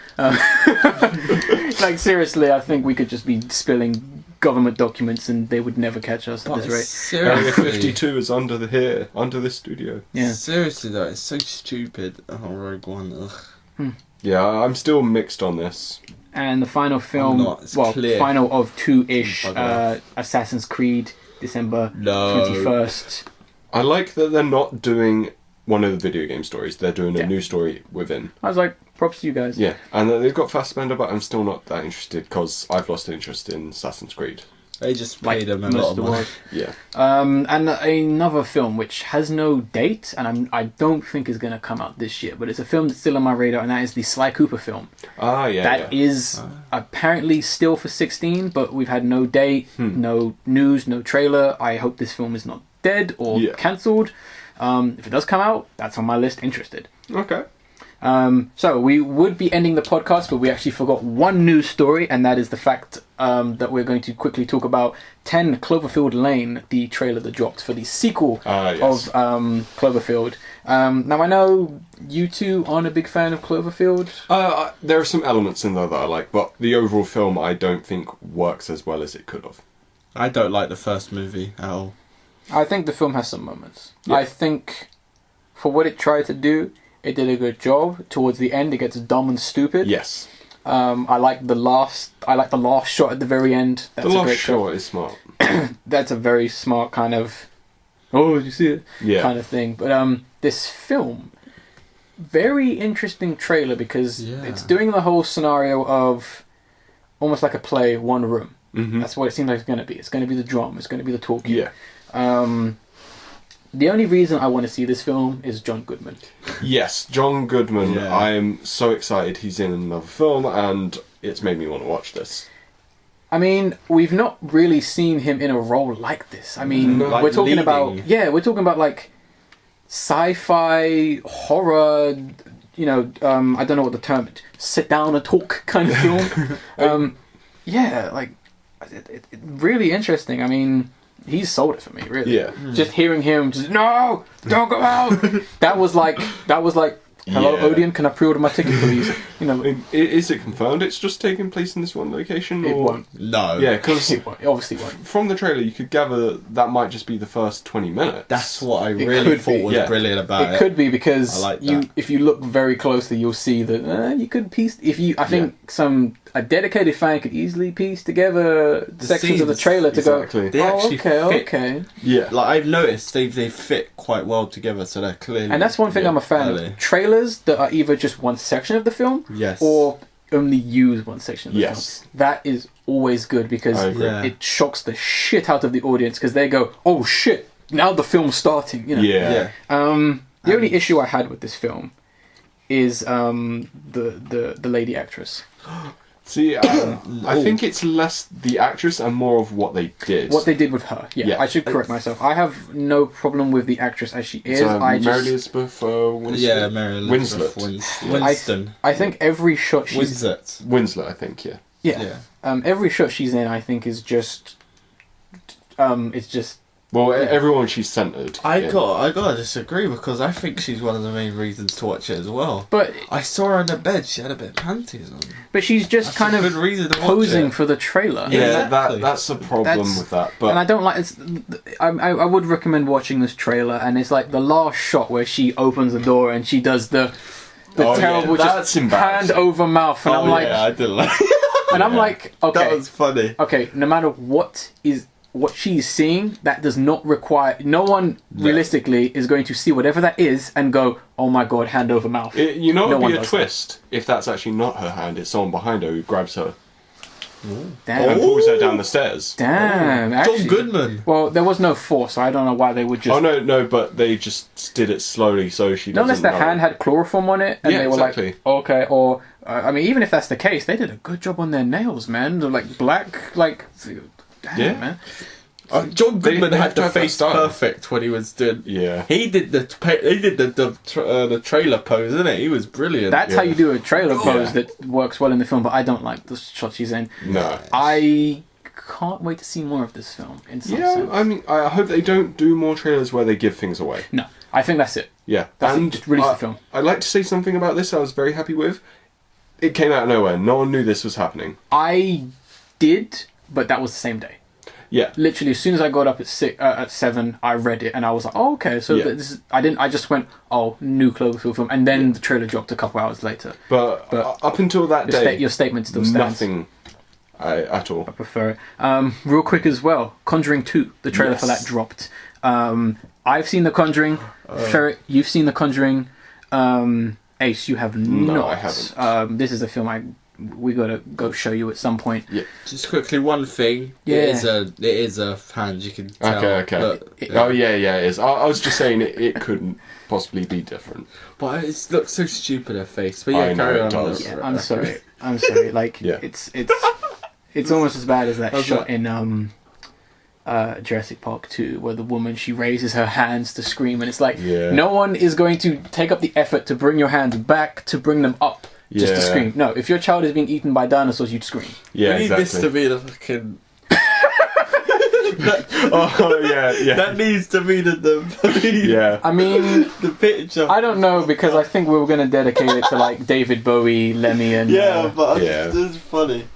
Like, seriously, I think we could just be spilling government documents and they would never catch us at this rate. Area Seriously, 52 is under this studio. Yeah. seriously though, it's so stupid. Oh, Rogue One. Ugh. Yeah, I'm still mixed on this. And the final film, not, it's clear. final of two-ish, Bugger Assassin's Creed, December No. 21st. I like that they're not doing one of the video game stories. They're doing a new story within. I was like, props to you guys. Yeah, and they've got Fassbender, but I'm still not that interested because I've lost interest in Assassin's Creed. They just Like paid them a most lot of of the money. world. Yeah. And another film which has no date, and I don't think is going to come out this year, but it's a film that's still on my radar, and that is the Sly Cooper film. Ah, yeah. That is apparently still for 16, but we've had no date, no news, no trailer. I hope this film is not dead or cancelled. If it does come out, that's on my list. Interested. Okay. So we would be ending the podcast, but we actually forgot one news story, and that is the fact that we're going to quickly talk about 10 Cloverfield Lane, the trailer that dropped for the sequel yes. of Cloverfield. Now I know you two aren't a big fan of Cloverfield. There are some elements in there that I like, but the overall film I don't think works as well as it could have. I don't like the first movie at all. I think the film has some moments. Yeah. I think for what it tried to do, it did a good job. Towards the end, it gets dumb and stupid. Yes. I like the last shot at the very end. That's The a last great shot. shot is smart. That's a very smart kind of, oh, did you see it? Yeah. Kind of thing. But this film, very interesting trailer because it's doing the whole scenario of almost like a play, one room. Mm-hmm. That's what it seems like it's going to be. It's going to be the drama. It's going to be the talking. Yeah. The only reason I want to see this film is John Goodman. Yes, John Goodman. Yeah. I'm so excited he's in another film, and it's made me want to watch this. I mean, we've not really seen him in a role like this. I mean, No. Like we're talking leading. about we're talking about like sci-fi horror. You know, I don't know what the term. Sit down and talk kind of film. Yeah, like it really interesting. I mean, he's sold it for me, really. Yeah. Just hearing him, just no, don't go out. that was like, hello, Yeah. Odeon, can I pre-order my ticket, please? You know, Is it confirmed it's just taking place in this one location? it or? won't. No. Yeah, because It won't. It obviously won't. from the trailer you could gather that might just be the first 20 minutes. That's what I It really could thought be, was yeah. brilliant about It could be because I like you, that. if you look very closely, you'll see that you could piece. I think a dedicated fan could easily piece together sections of the scenes, trailer to exactly. They go. actually fit. Okay. Yeah. Like, I've noticed they fit quite well together, so they're clearly... And that's one thing I'm a fan early. of. Trailers that are either just one section of the film, Yes. or only use one section of the Yes. film. That is always good because I agree. Yeah. it shocks the shit out of the audience because they go, "Oh shit! Now the film's starting." You know. Yeah. The only issue I had with this film is the lady actress. See, I think it's less the actress and more of what they did. What they did with her. Yeah, Yeah. I should correct myself. I have no problem with the actress as she is. So, I Mary just, Elizabeth Winslet? Yeah, Mary Elizabeth Winslet. Winston. I think every shot she's Winslet. Winslet, I think, yeah. yeah. Every shot she's in, I think, is just it's just Well, everyone she's centred. I gotta disagree because I think she's one of the main reasons to watch it as well. but I saw her in the bed, she had a bit of panties on. she's just That's kind a of good reason to watch posing it. for the trailer. Yeah, Exactly. that's a problem That's- with that. And I But don't like it's. I would recommend watching this trailer, and it's like the last shot where she opens the door and she does the Oh, yeah, terrible that's just embarrassing. hand over mouth, and I'm like, I didn't like and I'm like, okay, That was funny. okay, no matter what she's seeing, that does not require. No one realistically is going to see whatever that is and go, "Oh my god, hand over mouth." you know, No it'd one be a does twist if that's actually not her hand. It's someone behind her who grabs her Damn, and pulls her down the stairs. damn. Actually, John Goodman. well, there was no force, so I don't know why they would just. Oh no, but they just did it slowly so she Not unless doesn't the know. hand had chloroform on it, and Yeah, they were exactly. like, okay, or I mean, even if that's the case, they did a good job on their nails, man. They're like black, like, damn, Yeah. man. John Goodman they have had to the have that face style. perfect when he was doing. Yeah. He did the trailer pose, didn't it? He was brilliant. That's how you do a trailer pose Yeah. that works well in the film, but I don't like the shot she's in. No. I can't wait to see more of this film. In some Yeah, sense. I mean, I hope they don't do more trailers where they give things away. No, I think that's it. Yeah, That's it, just release the film. I'd like to say something about this I was very happy with. It came out of nowhere. No one knew this was happening. I did, but that was the same day. Yeah. Literally, as soon as I got up at 7, I read it and I was like, "Oh, okay." So Yeah. this is, I didn't. I just went, "Oh, new Cloverfield film," and then the trailer dropped a couple hours later. But up until that day, Your statement still stands. nothing at all. I prefer it. Real quick as well, Conjuring 2, the trailer for Yes. that dropped. I've seen The Conjuring. Ferret, you've seen The Conjuring. Ace, you have not. No, I haven't. This is a film we gotta go show you at some point. Yeah. Just quickly, one thing. Yeah. It is a hand. You can tell. Okay. Look, Oh yeah, it is. I was just saying it couldn't possibly be different. but it looks so stupid. Her face. But yeah, I know carry it on. does. Yeah, I'm sorry. Like, Yeah. it's almost as bad as that How's shot that? in Jurassic Park 2, where the woman, she raises her hands to scream, and it's like, Yeah. no one is going to take up the effort to bring your hands back to bring them up just to Yeah. scream. No, if your child is being eaten by dinosaurs, you'd scream. Yeah, We need this to exactly. be the fucking. Oh yeah. That needs to be the Yeah. I mean, the picture. I don't know, because I think we were going to dedicate it to like David Bowie, Lemmy, and but Yeah. this is funny.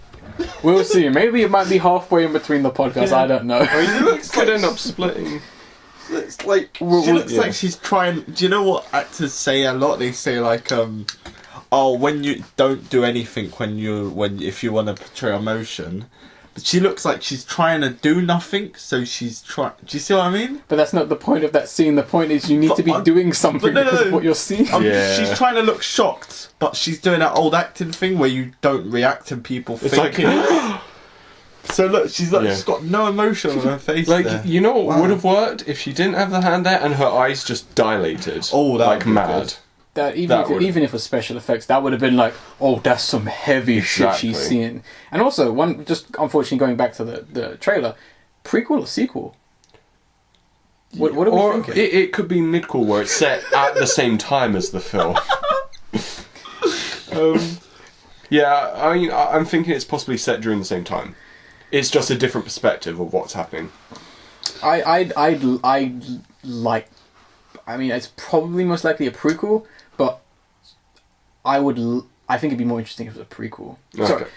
we'll see. Maybe it might be halfway in between the podcasts. I don't know. It looks Could like end up splitting. looks like she looks like she's trying. Do you know what actors say a lot? They say like, "Oh, when you don't do anything if you want to portray emotion." But she looks like she's trying to do nothing, so she's trying. Do you see what I mean? But that's not the point of that scene. The point is you need to be But doing something but no, because of what you're seeing. Yeah. She's trying to look shocked, but she's doing that old acting thing where you don't react and people It's thinking. like, So look, she's Yeah. she's got no emotion on her face. there. you know what Wow. would have worked if she didn't have the hand there and her eyes just dilated. Oh, that like would be mad. good. That That would- even if it was special effects, that would have been like, oh, that's some heavy shit she's Exactly. seeing. And also, one just unfortunately going back to the trailer, prequel or sequel? What are we Or thinking? it could be mid-call where it's set at the same time as the film. Yeah, I mean, I'm thinking it's possibly set during the same time. It's just a different perspective of what's happening. I'd like. I mean, it's probably most likely a prequel, but I think it'd be more interesting if it was a prequel. Sorry. Okay.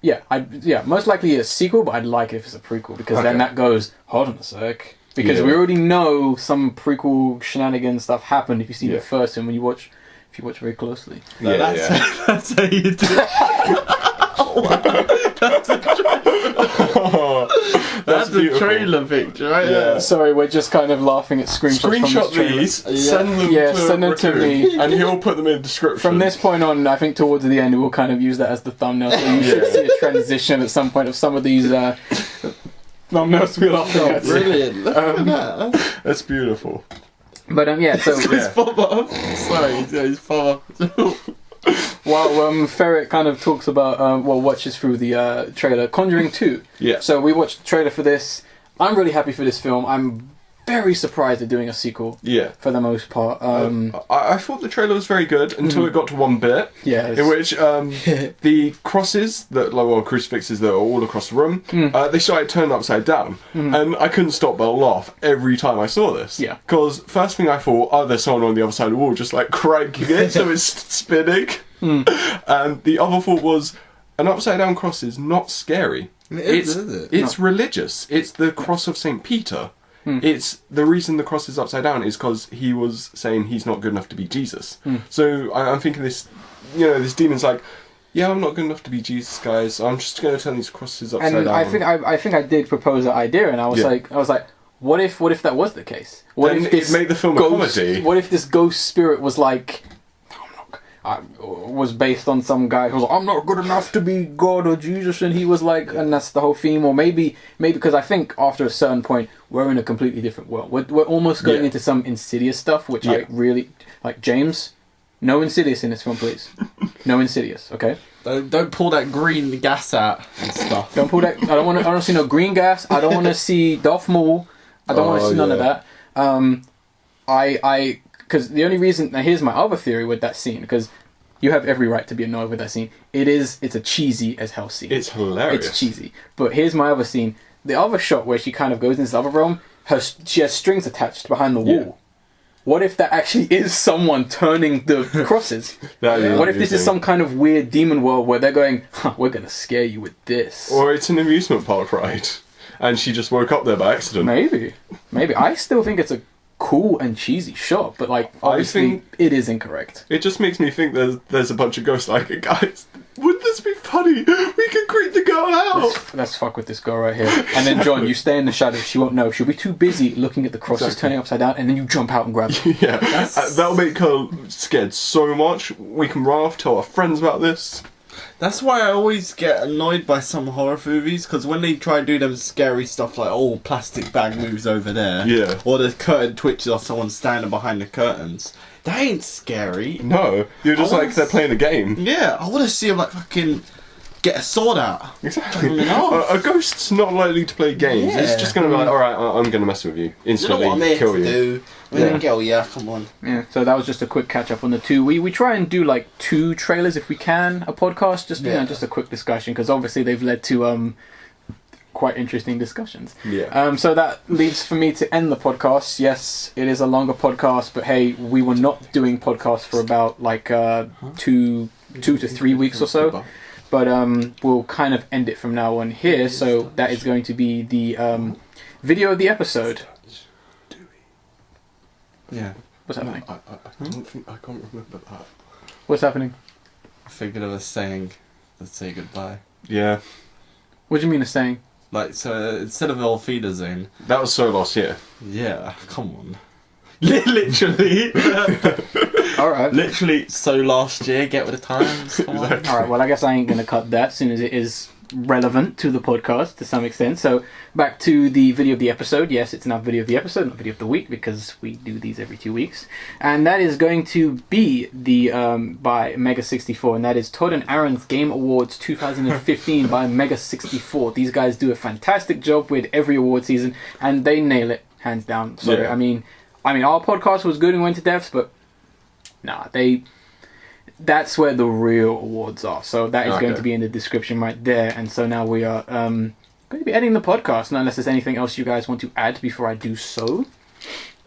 Yeah, most likely a sequel, but I'd like it if it's a prequel, because then Okay. that goes, hold on a sec, because Yeah. we already know some prequel shenanigans stuff happened if you see Yeah. the first one, if you watch very closely. No, Yeah, that's, yeah. that's how you do it. That's the beautiful. trailer picture, right? Yeah. Sorry, we're just kind of laughing at screenshots from Screenshot this trailer. these, send them Yeah, to send them to Raccoon, me. and he'll put them in the description. From this point on, I think towards the end, we'll kind of use that as the thumbnail, so you should see a transition at some point of some of these thumbnails we're laughing at. Brilliant. Look at that. That's beautiful. But yeah, so Yeah. Pop-up. Sorry, he's pop-up. while Ferret kind of talks about, watches through the trailer, Conjuring 2. Yeah. So we watched the trailer for this. I'm really happy for this film. I'm very surprised they're doing a sequel Yeah. for the most part. I thought the trailer was very good until it got to one bit. Yeah, it's- In which the crosses, crucifixes that are all across the room, they started turning upside down. And I couldn't stop but laugh every time I saw this. Yeah. Because first thing I thought, oh, there's someone on the other side of the wall just like cranking it so it's spinning. And the other thought was, an upside down cross is not scary. Is it? It's religious. It's the cross of St. Peter. It's the reason the cross is upside down is because he was saying he's not good enough to be Jesus. So I'm thinking this demon's like, yeah, I'm not good enough to be Jesus, guys. I'm just going to turn these crosses upside and down. I think I did propose that idea, and I was Yeah. like, what if that was the case? What Then if this it made the film a ghost, comedy. What if this ghost spirit was like, was based on some guy who was like, I'm not good enough to be God or Jesus, and he was like, and that's the whole theme, or maybe because I think after a certain point we're in a completely different world. We're almost going Yeah. into some Insidious stuff, which I Yeah. really like. James, no Insidious in this film, please. No Insidious, okay? Don't pull that green gas out and stuff. Don't pull that. I don't want to see no green gas. I don't want to see Darth Maul. I don't want to Oh, see none of yeah. that. Because the only reason. Now, here's my other theory with that scene. Because you have every right to be annoyed with that scene. It's a cheesy as hell scene. It's hilarious. It's cheesy. But here's my other scene. The other shot where she kind of goes into this other realm. She has strings attached behind the wall. Yeah. What if that actually is someone turning the crosses? That'd be What if this is amusing. some kind of weird demon world where they're going, we're going to scare you with this? Or it's an amusement park ride. And she just woke up there by accident. Maybe. I still think it's a cool and cheesy, sure, but like obviously think- it is incorrect. It just makes me think there's a bunch of ghosts like, guys, wouldn't this be funny? We can creep the girl out. Let's fuck with this girl right here. And then John, you stay in the shadows. She won't know. She'll be too busy looking at the crosses Exactly. turning upside down, and then you jump out and grab her. Yeah, that'll make her scared so much. We can run off, tell our friends about this. That's why I always get annoyed by some horror movies, because when they try and do them scary stuff like, oh, plastic bag moves over there, Yeah. or the curtain twitches or someone standing behind the curtains, that ain't scary. No, you're just I like was- they're playing a game. Yeah, I want to see them like fucking get a sword out. Exactly. No. A ghost's not likely to play games. It's Yeah. just going to be like, alright, I'm going to mess with you. You know Instantly what I'm here kill to you. do? I'm Yeah. gonna kill ya, come on. Yeah, so that was just a quick catch up on the two. We try and do like 2 trailers if we can, a podcast, just you know, Yeah. just a quick discussion, because obviously they've led to quite interesting discussions. Yeah. So that leaves for me to end the podcast. Yes, it is a longer podcast, but hey, we were not doing podcasts for about like 2 to 3 weeks or so. But we'll kind of end it from now on here. So that is going to be the video of the episode. Yeah. What's happening? I don't think I can't remember that. What's happening? I figured of a saying, let's say goodbye. Yeah, What do you mean a saying? Like, so instead of Auf Wiedersehen, that was so last year. yeah, come on. Literally. All right. Literally, so last year, get with the times. Come on. Exactly. All right. Well, I guess I ain't gonna cut that, as soon as it is relevant to the podcast to some extent. So back to the video of the episode. Yes, it's now video of the episode, not video of the week, because we do these every 2 weeks, and that is going to be the by Mega 64, and that is Todd and Aaron's Game Awards 2015 by Mega 64. These guys do a fantastic job with every award season, and they nail it hands down. So Yeah. I mean, our podcast was good and went to depths, but nah, that's where the real awards are. So that is going Okay. to be in the description right there. And so now we are going to be editing the podcast. Now, unless there's anything else you guys want to add before I do so.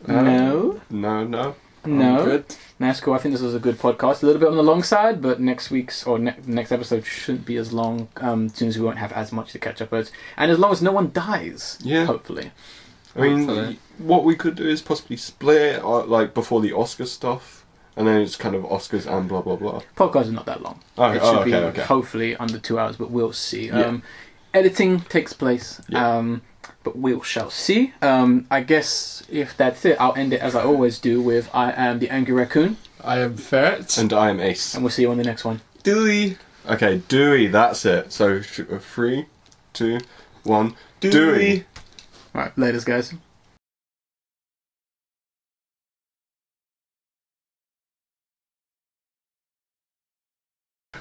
No. No. Good. That's cool. I think this was a good podcast. A little bit on the long side, but next week's or next episode shouldn't be as long. As soon as we won't have as much to catch up with, and as long as no one dies. Yeah. Hopefully. I mean, Hopefully. what we could do is possibly split it, like before the Oscar stuff, and then it's kind of Oscars and blah blah blah. Podcast is not that long. Okay, It should okay, be okay. hopefully under 2 hours, but we'll see. Yeah. Editing takes place, Yeah. but we shall see. I guess if that's it, I'll end it as I always do with I am the Angry Raccoon, I am Ferret. And I'm Ace. and we'll see you on the next one. Dewey. Okay, Dewey, that's it. So 3, 2, 1, Dewey. Alright, laters, guys.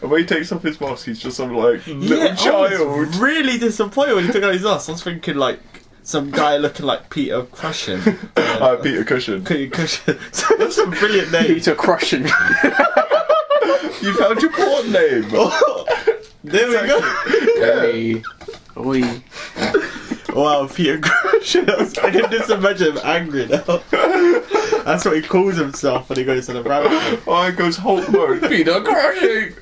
And when he takes off his mask, he's just some like little I was child. really disappointed when he took out his ass. I was thinking like some guy looking like Peter Cushing. Peter Cushing. Peter Cushing. So that's a brilliant name. Peter Crushing. You found your porn name. There we go. Hey. Oi. Wow, Peter Cushing. I can just imagine him angry now. That's what he calls himself when he goes to the rabbit hole. Oh, it goes Hulk mode. Peter Cushing.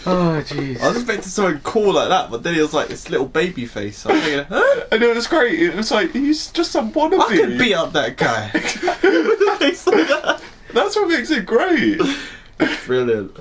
Oh, jeez. I was expecting someone cool like that, but then he was like this little baby face. I was thinking, huh? I know, it's great. It was like he's just some wannabe. I could beat up that guy. With a face like that. That's what makes it great. Brilliant.